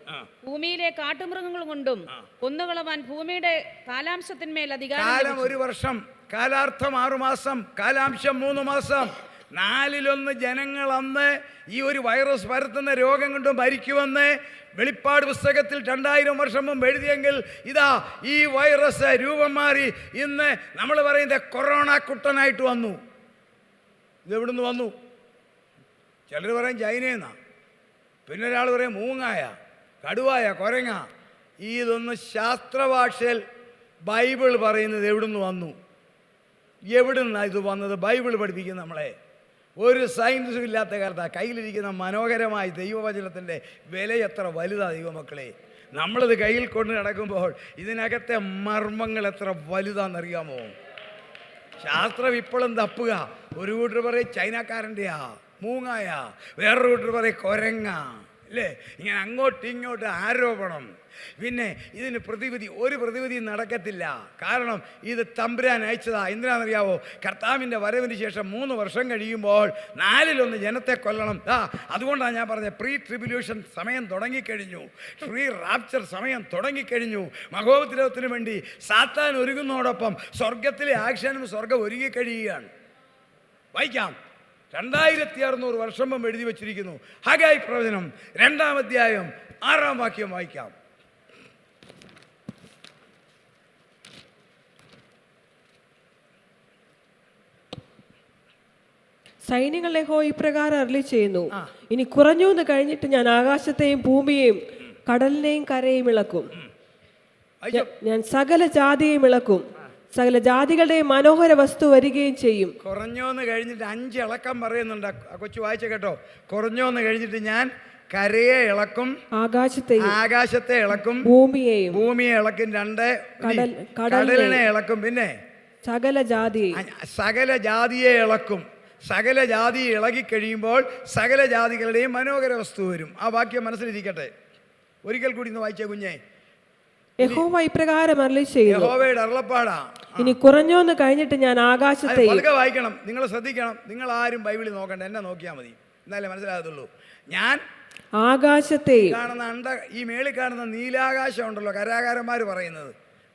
ഭൂമിയിലെ കാട്ടുമൃഗങ്ങൾ കൊണ്ടും കൊന്നുകളവാൻ ഭൂമിയുടെ കാലാംശത്തിന്മേൽ അധികാരം. 1 വർഷം, കാലാർത്ഥം 6 മാസം, കാലാംശം 3 മാസം. 4/1 ജനങ്ങൾ അന്ന് ഈ ഒരു വൈറസ് പരത്തുന്ന രോഗം കൊണ്ട് മരിക്കുമെന്ന് വെളിപ്പാട് പുസ്തകത്തിൽ 2000 വർഷം മുമ്പ് എഴുതിയെങ്കിൽ ഇതാ ഈ വൈറസ് രൂപം മാറി ഇന്ന് നമ്മൾ പറയുന്നത് കൊറോണ കുട്ടനായിട്ട് വന്നു. ഇതെവിടുന്ന് വന്നു? ചിലർ പറയും ചൈനയെന്നാ, പിന്നെ ഒരാൾ പറയും മൂങ്ങായ, കടുവായ, കൊരങ്ങ. ഇതൊന്ന് ശാസ്ത്രഭാഷയിൽ ബൈബിൾ പറയുന്നത് എവിടുന്ന് വന്നു, എവിടുന്നാണ് ഇത് വന്നത്? ബൈബിൾ പഠിപ്പിക്കും നമ്മളെ. ഒരു സയൻസും ഇല്ലാത്ത കാലത്താണ് കയ്യിലിരിക്കുന്ന മനോഹരമായ ദൈവവചനത്തിൻ്റെ വില എത്ര വലുതാണ് ദൈവമക്കളെ. നമ്മളിത് കയ്യിൽ കൊണ്ട് നടക്കുമ്പോൾ ഇതിനകത്തെ മർമ്മങ്ങൾ എത്ര വലുതാണെന്നറിയാമോ? ശാസ്ത്രം ഇപ്പോഴും തപ്പുക. ഒരു കൂട്ടർ പറയും ചൈനക്കാരൻ്റെയാ മൂങ്ങായാ, വേറൊരു കൂട്ടർ പറയും കൊരങ്ങ, അല്ലേ? ഇങ്ങനെ അങ്ങോട്ടും ഇങ്ങോട്ടും ആരോപണം. പിന്നെ ഇതിന് ഒരു പ്രതിവിധി നടക്കത്തില്ല. കാരണം ഇത് തമ്പുരാൻ അയച്ചതാ. എന്തിനാണെന്നറിയാവോ? കർത്താവിൻ്റെ വരവിന് ശേഷം 3 വർഷം കഴിയുമ്പോൾ 4-1 ജനത്തെ കൊല്ലണം. അതുകൊണ്ടാണ് ഞാൻ പറഞ്ഞത് പ്രീ ട്രിബുലേഷൻ സമയം തുടങ്ങിക്കഴിഞ്ഞു, പ്രീ റാപ്ചർ സമയം തുടങ്ങിക്കഴിഞ്ഞു. മഹോപദ്രവത്തിന് വേണ്ടി സാത്താൻ ഒരുങ്ങുന്നതോടൊപ്പം സ്വർഗത്തിലെ ആക്ഷനും സ്വർഗം ഒരുങ്ങിക്കഴിയുകയാണ്. വായിക്കാം. 2600 വർഷം മുമ്പ് എഴുതി വച്ചിരിക്കുന്നു. ഹഗായി പ്രവചനം 2-ാം അധ്യായം 6-ാം വാക്യം വായിക്കാം. സൈന്യങ്ങളുടെ യഹോവ ഇപ്രകാരം അരുളി ചെയ്യുന്നു, ഇനി കുറഞ്ഞു എന്ന് കഴിഞ്ഞിട്ട് ഞാൻ ആകാശത്തെയും ഭൂമിയെയും കടലിനെയും കരയും ഇളക്കും. ഞാൻ സകല ജാതിയെയും ഇളക്കും, സകല ജാതികളുടെയും മനോഹര വസ്തു വരികയും ചെയ്യും. കുറഞ്ഞോന്ന് കഴിഞ്ഞിട്ട് 5 ഇളക്കം പറയുന്നുണ്ട്. കൊച്ചു വായിച്ച കേട്ടോ. കുറഞ്ഞോന്ന് കഴിഞ്ഞിട്ട് ഞാൻ കരയെ ഇളക്കും, ആകാശത്തെ ഇളക്കും, ഭൂമിയെ ഇളക്കും, 2 കടലിനെ ഇളക്കും, പിന്നെ സകല ജാതിയെ ഇളക്കും. സകല ജാതി ഇളകിക്കഴിയുമ്പോൾ സകല ജാതികളുടെയും മനോഹര വസ്തു വരും. ആ വാക്യം മനസ്സിലിരിക്കട്ടെ. ഒരിക്കൽ കൂടി ഒന്ന് വായിച്ചേ കുഞ്ഞേ. യഹോവ ഇപ്രകാരം അരുളി ചെയ്യുന്നു, യഹോവയുടെ അരുളപ്പാടാ. ഇനി കുറഞ്ഞോന്ന് കഴിഞ്ഞിട്ട് ഞാൻ ആകാശത്തെ. പതുക്കെ വായിക്കണം, നിങ്ങൾ ശ്രദ്ധിക്കണം. നിങ്ങൾ ആരും ബൈബിളിൽ നോക്കണ്ട, എന്നെ നോക്കിയാൽ മതി, എന്നാലേ മനസ്സിലാകത്തുള്ളൂ. ഞാൻ ആകാശത്തെ കാണുന്ന ഈ മേളിൽ കാണുന്ന നീലാകാശം ഉണ്ടല്ലോ, കരാകാരന്മാർ പറയുന്നത്,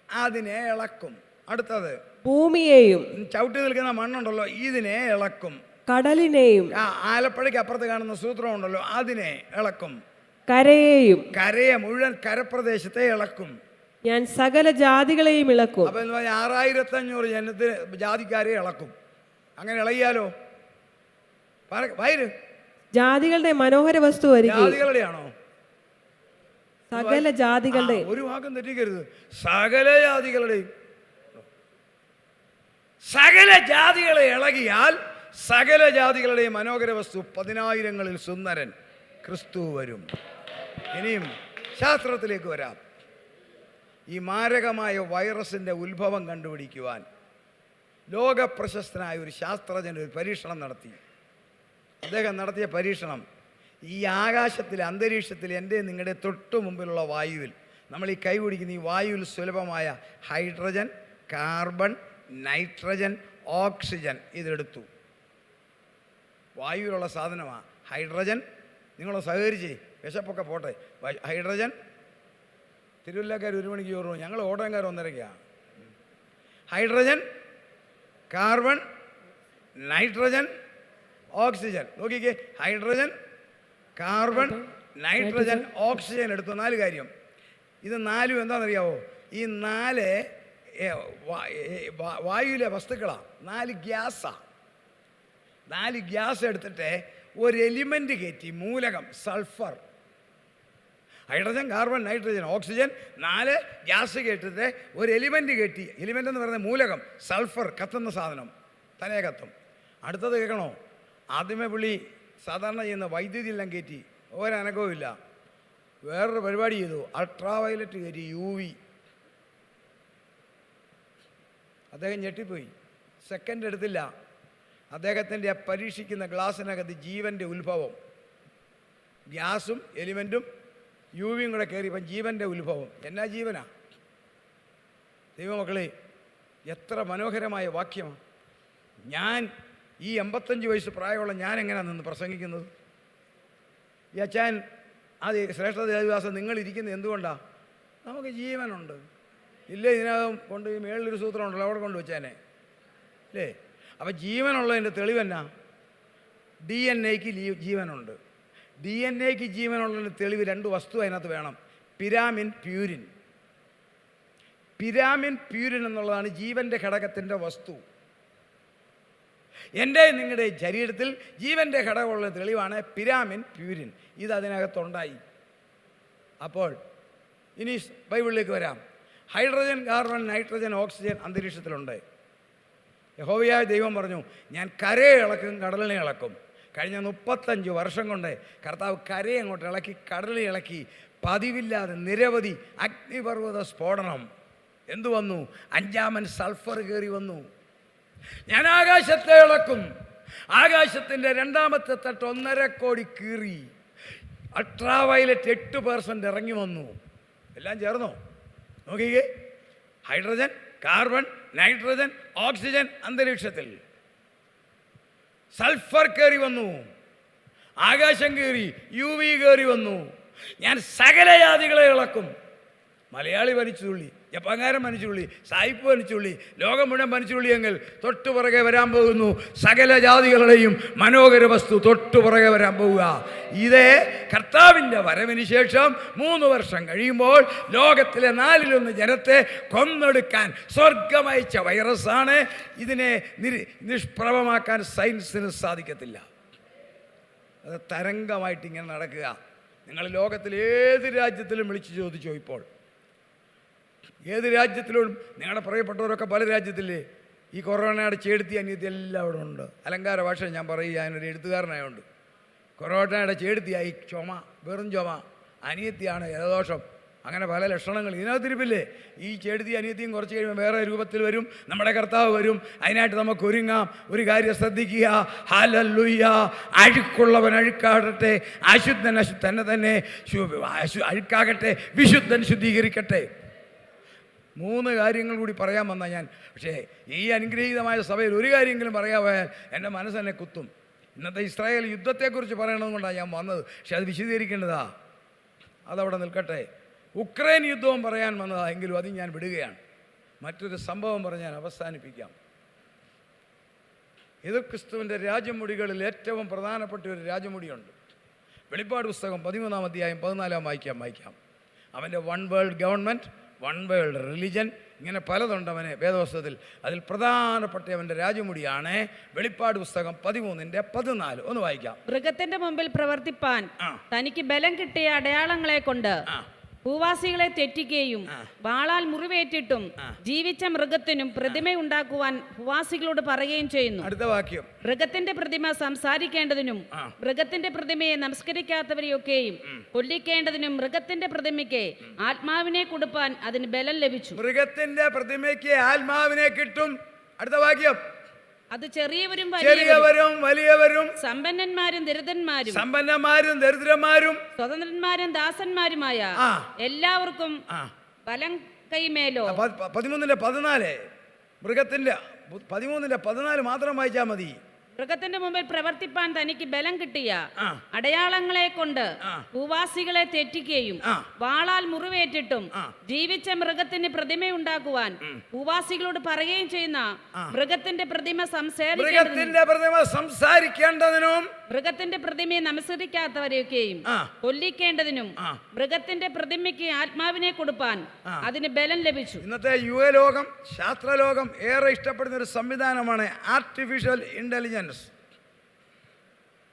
അതിനെ ഇളക്കും. അടുത്തത് ഭൂമിയെയും, ചവിട്ടി നിൽക്കുന്ന മണ്ണുണ്ടല്ലോ, ഇതിനെ ഇളക്കും. കടലിനെയും, ആലപ്പുഴയ്ക്ക് അപ്പുറത്ത് കാണുന്ന സൂത്രം ഉണ്ടല്ലോ, അതിനെ ഇളക്കും. കരയെ മുഴുവൻ കരപ്രദേശത്തെ ഇളക്കും. ഞാൻ സകല ജാതികളെയും ഇളക്കും. അപ്പൊ 6500 ജനത്തിന് ജാതിക്കാരെ ഇളക്കും. അങ്ങനെ ഇളകിയാലോ? ജാതികളുടെ മനോഹര വസ്തു ജാതികളുടെയാണോ? സകല ജാതികളുടെ. ഒരു വാക്കും തെറ്റിക്കരുത്. സകല ജാതികളുടെയും. സകല ജാതികളെ ഇളകിയാൽ സകല ജാതികളുടെയും മനോഹര വസ്തു 10000ങ്ങളിൽ സുന്ദരൻ ക്രിസ്തു വരും. ഇനിയും ശാസ്ത്രത്തിലേക്ക് വരാം. ഈ മാരകമായ വൈറസിൻ്റെ ഉത്ഭവം കണ്ടുപിടിക്കുവാൻ ലോകപ്രശസ്തനായ ഒരു ശാസ്ത്രജ്ഞൻ ഒരു പരീക്ഷണം നടത്തി. അദ്ദേഹം നടത്തിയ പരീക്ഷണം ഈ ആകാശത്തിൽ, അന്തരീക്ഷത്തിൽ, എൻ്റെ നിങ്ങളുടെ തൊട്ടു മുമ്പിലുള്ള വായുവിൽ, നമ്മൾ ഈ കൈ പിടിക്കുന്ന ഈ വായുവിൽ സുലഭമായ ഹൈഡ്രജൻ, കാർബൺ, നൈട്രജൻ, ഓക്സിജൻ ഇതെടുത്തു. വായുവിലുള്ള സാധനമാണ് ഹൈഡ്രജൻ. നിങ്ങൾ സഹകരിച്ചേ, വിശപ്പൊക്കെ പോട്ടെ. ഹൈഡ്രജൻ, തിരുവല്ലക്കാർ 1 മണിക്ക് ചോറും, ഞങ്ങൾ ഓട്ടംകാർ 1:30. Hydrogen, carbon, nitrogen, oxygen. നോക്കിക്കേ, ഹൈഡ്രജൻ, കാർബൺ, നൈട്രജൻ, ഓക്സിജൻ എടുത്തു. 4 കാര്യം. ഇത് 4 എന്താണെന്നറിയാവോ? ഈ 4 വായുവിലെ വസ്തുക്കളാണ്. 4 ഗ്യാസാണ്. 4 ഗ്യാസ് എടുത്തിട്ട് ഒരു എലിമെൻ്റ് കയറ്റി, മൂലകം, sulphur. Hydrogen, carbon, nitrogen, oxygen, 4 gas കയറ്റിട്ട് ഒരു എലിമെൻ്റ് കയറ്റി. എലിമെൻ്റ് എന്ന് പറയുന്നത് മൂലകം, സൾഫർ, കത്തുന്ന സാധനം, തന്നെ കത്തും. അടുത്തത് കേൾക്കണോ? ആദ്യമേ പുള്ളി സാധാരണ ചെയ്യുന്ന വൈദ്യുതി എല്ലാം കയറ്റി, ഒരനക്കവും ഇല്ല. വേറൊരു പരിപാടി ചെയ്തു, അൾട്രാ വയലറ്റ് കയറ്റി, UV. അദ്ദേഹം ഞെട്ടിപ്പോയി. സെക്കൻഡ് എടുത്തില്ല. അദ്ദേഹത്തിൻ്റെ പരീക്ഷിക്കുന്ന ഗ്ലാസ്സിനകത്ത് ജീവൻ്റെ ഉത്ഭവം, ഗ്യാസും എലിമെൻറ്റും UVയും കൂടെ കയറി. ഇപ്പം ജീവൻ്റെ ഉത്ഭവം. എന്നാ ജീവനാ ദൈവമക്കളെ! എത്ര മനോഹരമായ വാക്യമാണ്. ഞാൻ ഈ 85 വയസ്സ് പ്രായമുള്ള ഞാൻ എങ്ങനെയാണ് നിന്ന് പ്രസംഗിക്കുന്നത്? ഈ അച്ഛൻ, അത് ശ്രേഷ്ഠ ദേവദാസൻ, നിങ്ങളിരിക്കുന്നത് എന്തുകൊണ്ടാണ്? നമുക്ക് ജീവനുണ്ട്. ഇല്ലേ? ഇതിനകം കൊണ്ട് ഈ മേളിലൊരു സൂത്രം ഉണ്ടല്ലോ, അവിടെ കൊണ്ട് വെച്ചേനെ, അല്ലേ? അപ്പം ജീവനുള്ളതിൻ്റെ തെളിവെന്നാ? DNA-ക്ക് ജീവനുണ്ട്. DNA-ക്ക് ജീവനുള്ളതിൻ്റെ തെളിവ് 2 വസ്തു അതിനകത്ത് വേണം. പിരാമിൻ, പ്യൂരിൻ. പിരാമിൻ, പ്യൂരിൻ എന്നുള്ളതാണ് ജീവൻ്റെ ഘടകത്തിൻ്റെ വസ്തു. എൻ്റെ നിങ്ങളുടെ ശരീരത്തിൽ ജീവൻ്റെ ഘടകമുള്ള തെളിവാണ് പിരാമിൻ, പ്യൂരിൻ. ഇത് അതിനകത്തുണ്ടായി. അപ്പോൾ ഇനി ബൈബിളിലേക്ക് വരാം. ഹൈഡ്രജൻ, കാർബൺ, നൈട്രജൻ, ഓക്സിജൻ അന്തരീക്ഷത്തിലുണ്ട്. യഹോവയായ ദൈവം പറഞ്ഞു, ഞാൻ കരയെ ഇളക്കും കടലിനെ ഇളക്കും. കഴിഞ്ഞ 35 വർഷം കൊണ്ട് കർത്താവ് കരയെ അങ്ങോട്ട് ഇളക്കി കടലിനെ ഇളക്കി. പതിവില്ലാതെ നിരവധി അഗ്നിപർവ്വത സ്ഫോടനം. എന്തു വന്നു? 5ാമൻ സൾഫർ കയറി വന്നു. ഞാൻ ആകാശത്തെ ഇളക്കും. ആകാശത്തിൻ്റെ 2ാമത്തെ തട്ട് 1.5 കോടി കീറി. അൾട്രാ വയലറ്റ് 8% ഇറങ്ങി വന്നു. എല്ലാം ചേർന്നോ? നോക്കിക്കേ, ഹൈഡ്രജൻ, കാർബൺ, നൈട്രജൻ, ഓക്സിജൻ അന്തരീക്ഷത്തിൽ. സൾഫർ കയറി വന്നു. ആകാശം കയറി, UV കയറി വന്നു. ഞാൻ സകല ജാതികളെ ഇളക്കും. മലയാളി വലിച്ചുള്ളി, ജപ്പാൻകാരൻ വലിച്ചുള്ളി, സായിപ്പ് വലിച്ചുള്ളി, ലോകം മുഴുവൻ വലിച്ചുള്ളിയെങ്കിൽ തൊട്ടുപുറകെ വരാൻ പോകുന്നു സകല ജാതികളുടെയും മനോഹര വസ്തു. തൊട്ടുപുറകെ വരാൻ പോവുക. ഇതേ കർത്താവിൻ്റെ വരവിന് ശേഷം 3 വർഷം കഴിയുമ്പോൾ ലോകത്തിലെ 4/1 ജനത്തെ കൊന്നൊടുക്കാൻ സ്വർഗമയച്ച വൈറസാണ്. ഇതിനെ നിഷ്പ്രഭമാക്കാൻ സയൻസിന് സാധിക്കത്തില്ല. അത് തരംഗമായിട്ട് ഇങ്ങനെ നടക്കുക. നിങ്ങൾ ലോകത്തിൽ ഏത് രാജ്യത്തിലും വിളിച്ച് ചോദിച്ചോ, ഇപ്പോൾ ഏത് രാജ്യത്തിലും നിങ്ങളുടെ പ്രിയപ്പെട്ടവരൊക്കെ പല രാജ്യത്തില്ലേ ഈ കൊറോണയുടെ ചേടുത്തി അനിയത്തി എല്ലാം അവിടെ ഉണ്ട്. അലങ്കാര ഭാഷ ഞാൻ പറയുക, ഞാനൊരു എഴുത്തുകാരനായതുകൊണ്ട്. കൊറോണയുടെ ചേടുത്തിയായി ചുമ, വെറും ചുമ, അനിയത്തിയാണ് ജലദോഷം, അങ്ങനെ പല ലക്ഷണങ്ങൾ ഇതിനകത്തിരിപ്പില്ലേ. ഈ ചേടുത്തി അനിയത്തിയും കുറച്ച് കഴിയുമ്പോൾ വേറെ രൂപത്തിൽ വരും. നമ്മുടെ കർത്താവ് വരും. അതിനായിട്ട് നമുക്ക് ഒരുങ്ങാം. ഒരു കാര്യം ശ്രദ്ധിക്കുക, ഹല്ലേലൂയ. അഴുക്കുള്ളവൻ അഴുക്കാകട്ടെ, അശുദ്ധൻ തന്നെ അഴുക്കാകട്ടെ, വിശുദ്ധൻ ശുദ്ധീകരിക്കട്ടെ. 3 കാര്യങ്ങൾ കൂടി പറയാൻ വന്നാൽ ഞാൻ, പക്ഷേ ഈ അനുഗ്രഹീതമായ സഭയിൽ ഒരു കാര്യമെങ്കിലും പറയാൻ പോയാൽ എൻ്റെ മനസ്സെന്നെ കുത്തും. ഇന്നത്തെ ഇസ്രായേൽ യുദ്ധത്തെക്കുറിച്ച് പറയണമെന്നുകൊണ്ടാണ് ഞാൻ വന്നത്. പക്ഷെ അത് വിശദീകരിക്കേണ്ടതാ, അതവിടെ നിൽക്കട്ടെ. ഉക്രൈൻ യുദ്ധവും പറയാൻ വന്നതാ, എങ്കിലും അത് ഞാൻ വിടുകയാണ്. മറ്റൊരു സംഭവം പറഞ്ഞ് ഞാൻ അവസാനിപ്പിക്കാം. ഇത് ക്രിസ്തുവിൻ്റെ രാജമുടികളിൽ ഏറ്റവും പ്രധാനപ്പെട്ട ഒരു രാജമുടിയുണ്ട്. വെളിപ്പാട് പുസ്തകം 13-ാം അധ്യായം 14-ാം വായിക്കാം. അവൻ്റെ one world government, one world religion, ഇങ്ങനെ പലതുണ്ട് അവന് വേദപുസ്തകത്തിൽ. അതിൽ പ്രധാനപ്പെട്ട അവൻ്റെ രാജമുടിയാണ് വെളിപ്പാട് പുസ്തകം 13-14. ഒന്ന് വായിക്കാം. മൃഗത്തിന്റെ മുമ്പിൽ പ്രവർത്തിപ്പാൻ തനിക്ക് ബലം കിട്ടിയ അടയാളങ്ങളെ കൊണ്ട് ഭൂവാസികളെ തെറ്റിക്കുകയും വാളാൽ മുറിവേറ്റിട്ടും ജീവിച്ച മൃഗത്തിനും പ്രതിമയുണ്ടാക്കുവാൻ ഭൂവാസികളോട് പറയുകയും ചെയ്യുന്നു. അടുത്ത വാക്യം. മൃഗത്തിന്റെ പ്രതിമ സംസാരിക്കേണ്ടതിനും മൃഗത്തിന്റെ പ്രതിമയെ നമസ്കരിക്കാത്തവരെയൊക്കെയും കൊല്ലിക്കേണ്ടതിനും മൃഗത്തിന്റെ പ്രതിമയ്ക്ക് ആത്മാവിനെ കൊടുപ്പാൻ അതിന് ബലം ലഭിച്ചു. മൃഗത്തിന്റെ പ്രതിമയ്ക്ക് ആത്മാവിനെ കിട്ടും. അടുത്ത വാക്യം. അത് ചെറിയവരും വലിയവരും സമ്പന്നന്മാരും ദരിദ്രന്മാരും സ്വതന്ത്രന്മാരും ദാസന്മാരുമായ എല്ലാവർക്കും വലം കൈമേലോ. 13-14 മൃഗത്തിന്റെ 13-14 മാത്രം വായിച്ചാൽ മതി. മൃഗത്തിന്റെ മുമ്പിൽ പ്രവർത്തിപ്പാൻ തനിക്ക് ബലം കിട്ടിയ അടയാളങ്ങളെ കൊണ്ട് ഭൂവാസികളെ തെറ്റിക്കുകയും വാളാൽ മുറിവേറ്റിട്ടും ജീവിച്ച മൃഗത്തിന് പ്രതിമയുണ്ടാക്കുവാൻ ഭൂവാസികളോട് പറയുകയും ചെയ്യുന്ന മൃഗത്തിന്റെ പ്രതിമ സംസാരിക്കേണ്ടതിനും മൃഗത്തിന്റെ പ്രതിമയെ നമസ്കരിക്കാത്തവരെയൊക്കെയും കൊല്ലിക്കേണ്ടതിനും മൃഗത്തിന്റെ പ്രതിമയ്ക്ക് ആത്മാവിനെ കൊടുപ്പാൻ അതിന് ബലം ലഭിച്ചു. ഇന്നത്തെ യുവലോകം, ശാസ്ത്രലോകം ഏറെ ഇഷ്ടപ്പെടുന്ന ഒരു സംവിധാനമാണ് ആർട്ടിഫിഷ്യൽ ഇന്റലിജൻസ്.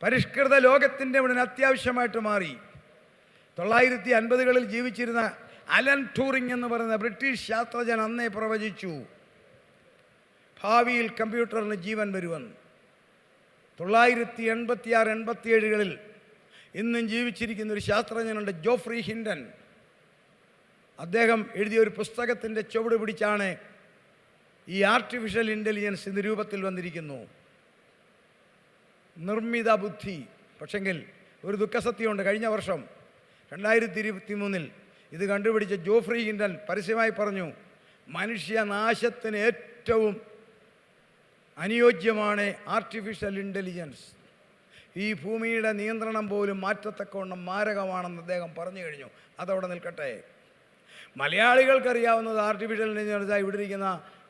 പരിഷ്കൃത ലോകത്തിൻ്റെ മുന്നിൽ അത്യാവശ്യമായിട്ട് മാറി. 1950-കളിൽ ജീവിച്ചിരുന്ന അലൻ ട്യൂറിംഗ് എന്ന് പറയുന്ന ബ്രിട്ടീഷ് ശാസ്ത്രജ്ഞൻ അന്നേ പ്രവചിച്ചു ഭാവിയിൽ കമ്പ്യൂട്ടറിന് ജീവൻ വരുമെന്ന്. 1986-87-കളിൽ ഇന്നും ജീവിച്ചിരിക്കുന്ന ഒരു ശാസ്ത്രജ്ഞനുണ്ട്, ജോഫ്രി ഹിൻഡൻ. അദ്ദേഹം എഴുതിയ ഒരു പുസ്തകത്തിൻ്റെ ചുവട് പിടിച്ചാണ് ഈ ആർട്ടിഫിഷ്യൽ ഇൻ്റലിജൻസ് ഇന്ന് രൂപത്തിൽ വന്നിരിക്കുന്നു. നിർമ്മിത ബുദ്ധി. പക്ഷെങ്കിൽ ഒരു ദുഃഖസത്യമുണ്ട്. കഴിഞ്ഞ വർഷം 2023 ഇത് കണ്ടുപിടിച്ച ജോഫ്രി ഹിൻഡൻ പരസ്യമായി പറഞ്ഞു, മനുഷ്യനാശത്തിന് ഏറ്റവും അനുയോജ്യമാണ് ആർട്ടിഫിഷ്യൽ ഇൻ്റലിജൻസ്. ഈ ഭൂമിയുടെ നിയന്ത്രണം പോലും മാറ്റത്തക്കവണ്ണം മാരകമാണെന്ന് അദ്ദേഹം പറഞ്ഞു കഴിഞ്ഞു. അതവിടെ നിൽക്കട്ടെ. മലയാളികൾക്കറിയാവുന്നത് ആർട്ടിഫിഷ്യൽ ഇൻ്റലിജൻസായി ഇവിടെ ഇരിക്കുന്ന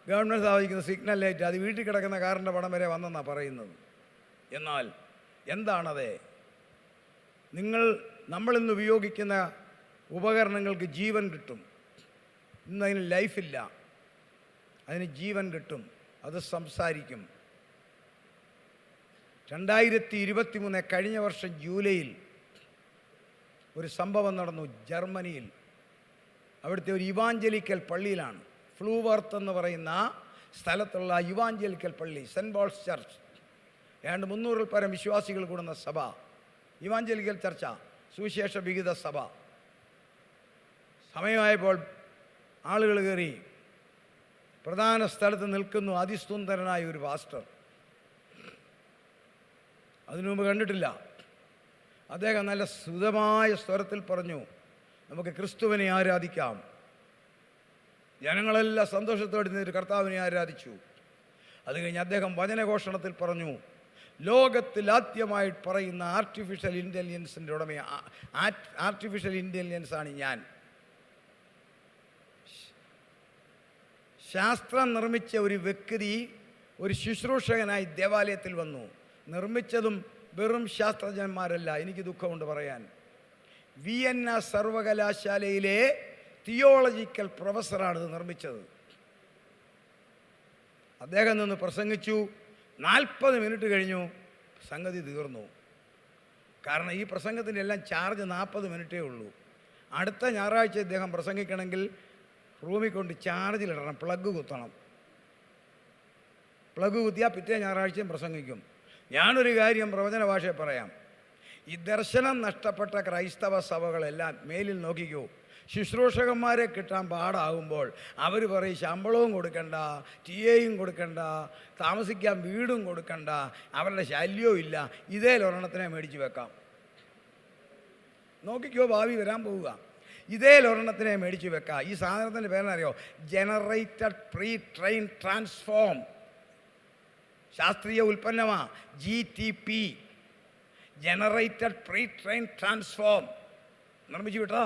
ഗവൺമെൻറ് സ്ഥാപിക്കുന്ന സിഗ്നൽ ലൈറ്റ്, അത് വീട്ടിൽ കിടക്കുന്ന കാറിൻ്റെ പടം വരെ വന്നെന്നാണ് പറയുന്നത്. എന്നാൽ എന്താണത്? നമ്മളിന്ന് ഉപയോഗിക്കുന്ന ഉപകരണങ്ങൾക്ക് ജീവൻ കിട്ടും. ഇന്നതിന് ലൈഫില്ല, അതിന് ജീവൻ കിട്ടും. അത് സംസാരിക്കും. 2023 കഴിഞ്ഞ വർഷം ജൂലൈയിൽ ഒരു സംഭവം നടന്നു ജർമ്മനിയിൽ. അവിടുത്തെ ഒരു ഇവാഞ്ചലിക്കൽ പള്ളിയിലാണ്, ഫ്ലൂവർത്ത് എന്ന് പറയുന്ന സ്ഥലത്തുള്ള ഇവാഞ്ചലിക്കൽ പള്ളി, സെൻറ്റ് പോൾസ് ചർച്ച്, ഏതാണ്ട് 300-ൽ പരം വിശ്വാസികൾ കൂടുന്ന സഭ, ഇവാഞ്ചലിക്കൽ ചർച്ച, സുവിശേഷ വിഹിത സഭ. സമയമായപ്പോൾ ആളുകൾ കയറി. പ്രധാന സ്ഥലത്ത് നിൽക്കുന്നു അതിസുന്ദരനായ ഒരു പാസ്റ്റർ. അതിനു മുമ്പ് കണ്ടിട്ടില്ല. അദ്ദേഹം നല്ല സുതമായ സ്വരത്തിൽ പറഞ്ഞു, നമുക്ക് ക്രിസ്തുവിനെ ആരാധിക്കാം. ജനങ്ങളെല്ലാം സന്തോഷത്തോടെ നിന്നൊരു കർത്താവിനെ ആരാധിച്ചു. അത് കഴിഞ്ഞ് അദ്ദേഹം വചനഘോഷണത്തിൽ പറഞ്ഞു, ലോകത്തിൽ ആദ്യമായി പറയുന്ന ആർട്ടിഫിഷ്യൽ ഇൻ്റലിജൻസിൻ്റെ ആർട്ടിഫിഷ്യൽ ഇൻ്റലിജൻസാണ് ഞാൻ. ശാസ്ത്രം നിർമ്മിച്ച ഒരു വ്യക്തി ഒരു ശുശ്രൂഷകനായി ദേവാലയത്തിൽ വന്നു. നിർമ്മിച്ചതും വെറും ശാസ്ത്രജ്ഞന്മാരല്ല, എനിക്ക് ദുഃഖമുണ്ട് പറയാൻ. വിയന്ന സർവകലാശാലയിലെ തിയോളജിക്കൽ പ്രൊഫസറാണിത് നിർമ്മിച്ചത്. അദ്ദേഹം നിന്ന് പ്രസംഗിച്ചു. 40 മിനിറ്റ് കഴിഞ്ഞു, സംഗതി തീർന്നു. കാരണം ഈ പ്രസംഗത്തിൻ്റെ എല്ലാം ചാർജ് 40 മിനിറ്റേ ഉള്ളൂ. അടുത്ത ഞായറാഴ്ച ഇദ്ദേഹം പ്രസംഗിക്കണമെങ്കിൽ റൂമിൽ കൊണ്ട് ചാർജിലിടണം, പ്ലഗ് കുത്തണം. പ്ലഗ് കുത്തിയാൽ പിറ്റേ ഞായറാഴ്ചയും പ്രസംഗിക്കും. ഞാനൊരു കാര്യം പ്രവചന ഭാഷയിൽ പറയാം. ഈ ദർശനം നഷ്ടപ്പെട്ട ക്രൈസ്തവ സഭകളെല്ലാം മേലിൽ നോക്കിക്കോ. ശുശ്രൂഷകന്മാരെ കിട്ടാൻ പാടാകുമ്പോൾ അവർ പറയും ശമ്പളവും കൊടുക്കണ്ട, ടിഎയും കൊടുക്കണ്ട, താമസിക്കാൻ വീടും കൊടുക്കണ്ട, അവരുടെ ശല്യവും ഇല്ല, ഇതേലൊരെണ്ണത്തിനെ മേടിച്ച് വെക്കാം. നോക്കിക്കോ, ഭാവി വരാൻ പോവുക. ഇതേലൊരെണ്ണത്തിനെ മേടിച്ച് വെക്കാം. ഈ സാധനത്തിൻ്റെ പേരെന്നറിയോ? Generated pre train transform. ശാസ്ത്രീയ ഉൽപ്പന്നമാണ് GTP, generated pre train transform. നിർമ്മിച്ചു വിട്ടാ.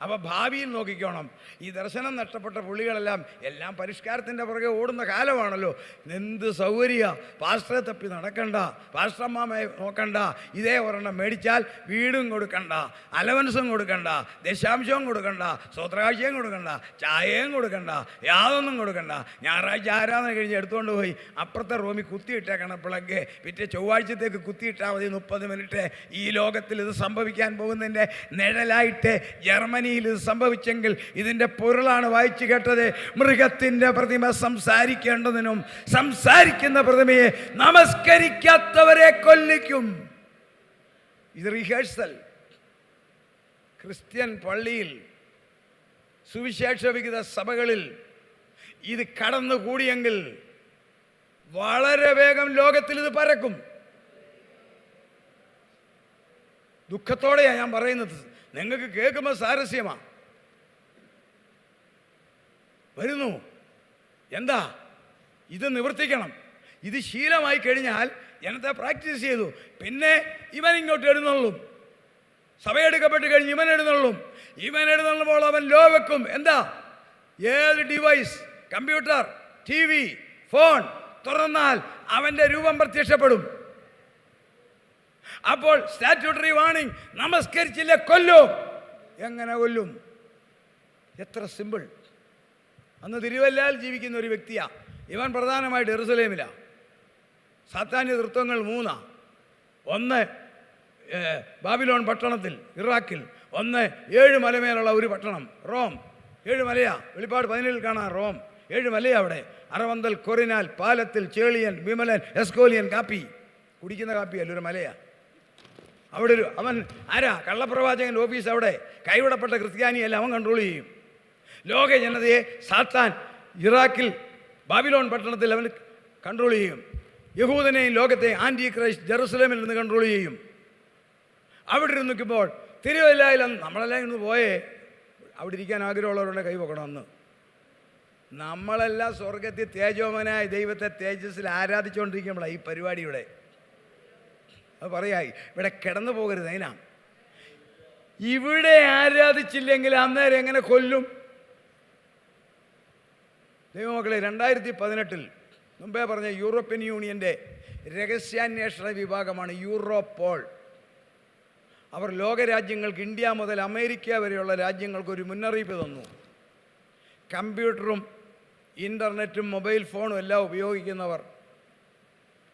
അപ്പോൾ ഭാവിയിൽ നോക്കിക്കോണം. ഈ ദർശനം നഷ്ടപ്പെട്ട പുള്ളികളെല്ലാം എല്ലാം പരിഷ്കാരത്തിൻ്റെ പുറകെ ഓടുന്ന കാലമാണല്ലോ. എന്ത് സൗകര്യ! പാസ്റ്ററെ തപ്പി നടക്കണ്ട, പാസ്റ്റർമാമയെ നോക്കണ്ട, ഇതേ ഒരെണ്ണം മേടിച്ചാൽ വീടും കൊടുക്കണ്ട, അലവൻസും കൊടുക്കണ്ട, ദശാംശവും കൊടുക്കണ്ട, സ്വത്രകാഴ്ചയും കൊടുക്കണ്ട, ചായയും കൊടുക്കണ്ട, യാതൊന്നും കൊടുക്കണ്ട. ഞായറാഴ്ച ആരാധന കഴിഞ്ഞ് എടുത്തുകൊണ്ട് പോയി അപ്പുറത്തെ റൂമിൽ കുത്തിയിട്ടേക്കണം പ്ലഗ്. പിറ്റേ ചൊവ്വാഴ്ചത്തേക്ക് കുത്തിയിട്ടാൽ മതി 30 മിനിറ്റ്. ഈ ലോകത്തിൽ ഇത് സംഭവിക്കാൻ പോകുന്നതിൻ്റെ നിഴലായിട്ട് ജർമ്മനി ഇത് സംഭവിച്ചെങ്കിൽ ഇതിൻ്റെ പൊരുളാണ് വായിച്ചു കേട്ടത്. മൃഗത്തിൻ്റെ പ്രതിമ സംസാരിക്കേണ്ടതിനും സംസാരിക്കുന്ന പ്രതിമയെ നമസ്കരിക്കാത്തവരെ കൊല്ലിക്കും. ഇത് റിഹേഴ്സൽ. ക്രിസ്ത്യൻ പള്ളിയിൽ, സുവിശേഷ വിഹിത സഭകളിൽ ഇത് കടന്നുകൂടിയെങ്കിൽ വളരെ വേഗം ലോകത്തിൽ ഇത് പരക്കും. ദുഃഖത്തോടെയാണ് ഞാൻ പറയുന്നത്. നിങ്ങൾക്ക് കേൾക്കുമ്പോൾ സാരസ്യമാണ്. വരുന്നു. എന്താ? ഇത് നിവർത്തിക്കണം. ഇത് ശീലമായി കഴിഞ്ഞാൽ ജനത്തെ പ്രാക്ടീസ് ചെയ്തു. പിന്നെ ഇവൻ ഇങ്ങോട്ട് എഴുന്നള്ളും. സഭയെടുക്കപ്പെട്ട് കഴിഞ്ഞ് ഇവൻ എഴുന്നള്ളും. ഇവൻ എഴുന്നള്ളുമ്പോൾ അവൻ ലോ വെക്കും. എന്താ? ഏത് ഡിവൈസ്, കമ്പ്യൂട്ടർ, TV, ഫോൺ തുറന്നാൽ അവൻ്റെ രൂപം പ്രത്യക്ഷപ്പെടും. അപ്പോൾ സ്റ്റാറ്റ്യൂട്ടറി വാണിംഗ്, നമസ്കരിച്ചില്ല കൊല്ലും. എങ്ങനെ കൊല്ലും? എത്ര സിമ്പിൾ. അന്ന് തിരുവല്ലയിൽ ജീവിക്കുന്ന ഒരു വ്യക്തിയാണ് ഇവൻ. പ്രധാനമായിട്ട് യെരുസലേമിലാണ്. സാത്താന്യ തൃത്വങ്ങൾ 3. ഒന്ന് ബാബിലോൺ പട്ടണത്തിൽ ഇറാഖിൽ, ഒന്ന് 7 മലമേലുള്ള ഒരു പട്ടണം റോം. 7 മലയാ. വെളിപ്പാട് 17 കാണാം. റോം 7 മലയാ. അവിടെ അറവന്തൽ, കൊറിനാൽ, പാലത്തിൽ, ചേളിയൻ, വിമലൻ, എസ്കോലിയൻ. കാപ്പി കുടിക്കുന്ന കാപ്പിയല്ല, ഒരു മലയാ. അവിടെ അവൻ ആരാ? കള്ളപ്രവാചകൻ്റെ ഓഫീസ് അവിടെ. കൈവിടപ്പെട്ട ക്രിസ്ത്യാനിയെല്ലാം അവൻ കൺട്രോൾ ചെയ്യും. ലോക ജനതയെ സാത്താൻ ഇറാഖിൽ ബാബിലോൺ പട്ടണത്തിൽ അവൻ കൺട്രോൾ ചെയ്യും. യഹൂദനെയും ലോകത്തെ ആൻറ്റി ക്രൈസ്റ്റ് ജെറുസലേമിൽ നിന്ന് കൺട്രോൾ ചെയ്യും. അവിടെ ഇരുന്ന് നിൽക്കുമ്പോൾ തിരുവല്ലയിൽ നമ്മളെല്ലാം ഇന്ന് പോയേ. അവിടെ ഇരിക്കാൻ ആഗ്രഹമുള്ളവരുടെ കൈ വെക്കണം. അന്ന് നമ്മളെല്ലാം സ്വർഗത്തിൽ തേജോമനായ ദൈവത്തെ തേജസ്സിൽ ആരാധിച്ചുകൊണ്ടിരിക്കുമ്പോഴാണ് ഈ പരിപാടിയുടെ. അത് പറയായി ഇവിടെ കിടന്നു പോകരുത്. അതിനാ ഇവിടെ ആരാധിച്ചില്ലെങ്കിൽ അന്നേരം എങ്ങനെ കൊല്ലും? ദൈവമക്കളെ, 2018 മുമ്പേ പറഞ്ഞ യൂറോപ്യൻ യൂണിയൻ്റെ രഹസ്യാന്വേഷണ വിഭാഗമാണ് യൂറോപോൾ. അവർ ലോകരാജ്യങ്ങൾക്ക്, ഇന്ത്യ മുതൽ അമേരിക്ക വരെയുള്ള രാജ്യങ്ങൾക്ക് ഒരു മുന്നറിയിപ്പ് തന്നു. കമ്പ്യൂട്ടറും ഇൻ്റർനെറ്റും മൊബൈൽ ഫോണും എല്ലാം ഉപയോഗിക്കുന്നവർ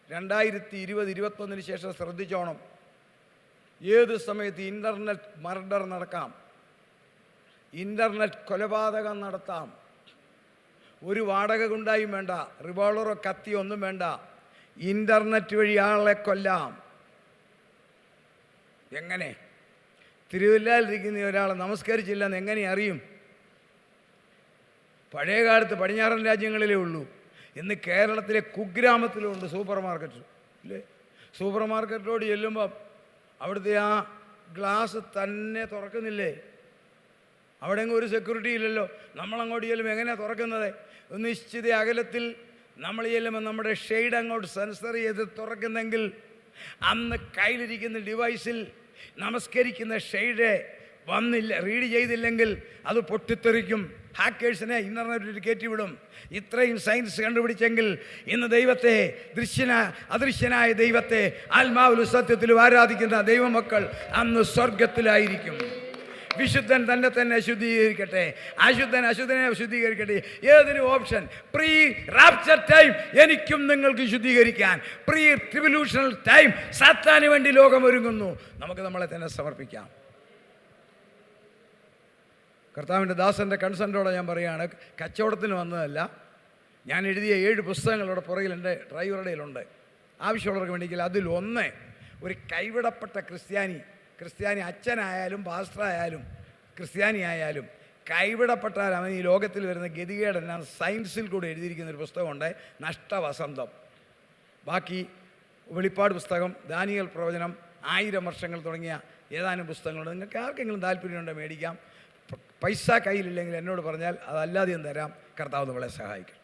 2020-21 ശേഷം ശ്രദ്ധിച്ചോണം. ഏത് സമയത്ത് ഇൻ്റർനെറ്റ് മർഡർ നടക്കാം, ഇൻ്റർനെറ്റ് കൊലപാതകം നടത്താം. ഒരു വാടക ഗുണ്ടായും വേണ്ട, റിവോൾവറോ കത്തിയോ ഒന്നും വേണ്ട, ഇൻ്റർനെറ്റ് വഴി ആളെ കൊല്ലാം. എങ്ങനെ? തിരുവല്ലയിലിരിക്കുന്ന ഒരാളെ നമസ്കരിച്ചില്ലെന്ന് എങ്ങനെ അറിയും? പഴയ കാലത്ത് പടിഞ്ഞാറൻ രാജ്യങ്ങളിലേ ഉള്ളൂ. ഇന്ന് കേരളത്തിലെ കുഗ്രാമത്തിലുണ്ട് സൂപ്പർ മാർക്കറ്റ് ഇല്ലേ? സൂപ്പർ മാർക്കറ്റിലോട് ചെല്ലുമ്പം അവിടുത്തെ ആ ഗ്ലാസ് തന്നെ തുറക്കുന്നില്ലേ? അവിടെ എങ്ങും ഒരു സെക്യൂരിറ്റി ഇല്ലല്ലോ. നമ്മളങ്ങോട്ട് ചെല്ലുമ്പോൾ എങ്ങനെയാണ് തുറക്കുന്നത്? നിശ്ചിത അകലത്തിൽ നമ്മൾ ചെല്ലുമ്പോൾ നമ്മുടെ ഷെയ്ഡ് അങ്ങോട്ട് സെൻസർ ചെയ്ത് തുറക്കുന്നെങ്കിൽ അന്ന് കയ്യിലിരിക്കുന്ന ഡിവൈസിൽ നമസ്കരിക്കുന്ന ഷെയ്ഡ് വന്നില്ല, റീഡ് ചെയ്തില്ലെങ്കിൽ അത് പൊട്ടിത്തെറിക്കും. ഹാക്കേഴ്സിനെ ഇൻ്റർനെറ്റിൽ കയറ്റിവിടും. ഇത്രയും സയൻസ് കണ്ടുപിടിച്ചെങ്കിൽ ഇന്ന് ദൈവത്തെ, അദൃശ്യനായ ദൈവത്തെ ആത്മാവിലും സത്യത്തിലും ആരാധിക്കുന്ന ദൈവമക്കൾ അന്ന് സ്വർഗത്തിലായിരിക്കും. വിശുദ്ധൻ തന്നെ ശുദ്ധീകരിക്കട്ടെ, അശുദ്ധൻ അശുദ്ധനെ ശുദ്ധീകരിക്കട്ടെ. ഏതൊരു ഓപ്ഷൻ പ്രീ റാപ്ചർ ടൈം എനിക്കും നിങ്ങൾക്ക് ശുദ്ധീകരിക്കാൻ, പ്രീ ട്രിബുലേഷണൽ ടൈം സാത്താന് വേണ്ടി ലോകം ഒരുങ്ങുന്നു. നമുക്ക് നമ്മളെ തന്നെ സമർപ്പിക്കാം. കർത്താവിൻ്റെ ദാസൻ്റെ കൺസെൻറ്റോടെ ഞാൻ പറയുകയാണ്, കച്ചവടത്തിന് വന്നതല്ല. ഞാൻ എഴുതിയ 7 പുസ്തകങ്ങളുടെ പുറകിൽ എൻ്റെ ഡ്രൈവറുടെ കയ്യിലുണ്ട്. ആവശ്യമുള്ളവർക്ക് വേണ്ടിയെങ്കിൽ അതിലൊന്ന് ഒരു കൈവിടപ്പെട്ട ക്രിസ്ത്യാനി അച്ഛനായാലും പാസ്റ്ററായാലും ക്രിസ്ത്യാനി ആയാലും കൈവിടപ്പെട്ടാൽ അവൻ ഈ ലോകത്തിൽ വരുന്ന ഗതികേടെല്ലാം സയൻസിൽ കൂടെ എഴുതിയിരിക്കുന്നൊരു പുസ്തകമുണ്ട്, നഷ്ടവസന്തം. ബാക്കി വെളിപ്പാട് പുസ്തകം, ദാനിയേൽ പ്രവചനം, 1000 വർഷങ്ങൾ തുടങ്ങിയ ഏതാനും പുസ്തകങ്ങളുണ്ട്. നിങ്ങൾക്ക് ആർക്കെങ്കിലും താല്പര്യമുണ്ടോ മേടിക്കാം. പൈസ കയ്യിലില്ലെങ്കിൽ എന്നോട് പറഞ്ഞാൽ അതല്ലാതെയും തരാം. കർത്താവ് നമ്മളെ സഹായിക്കും.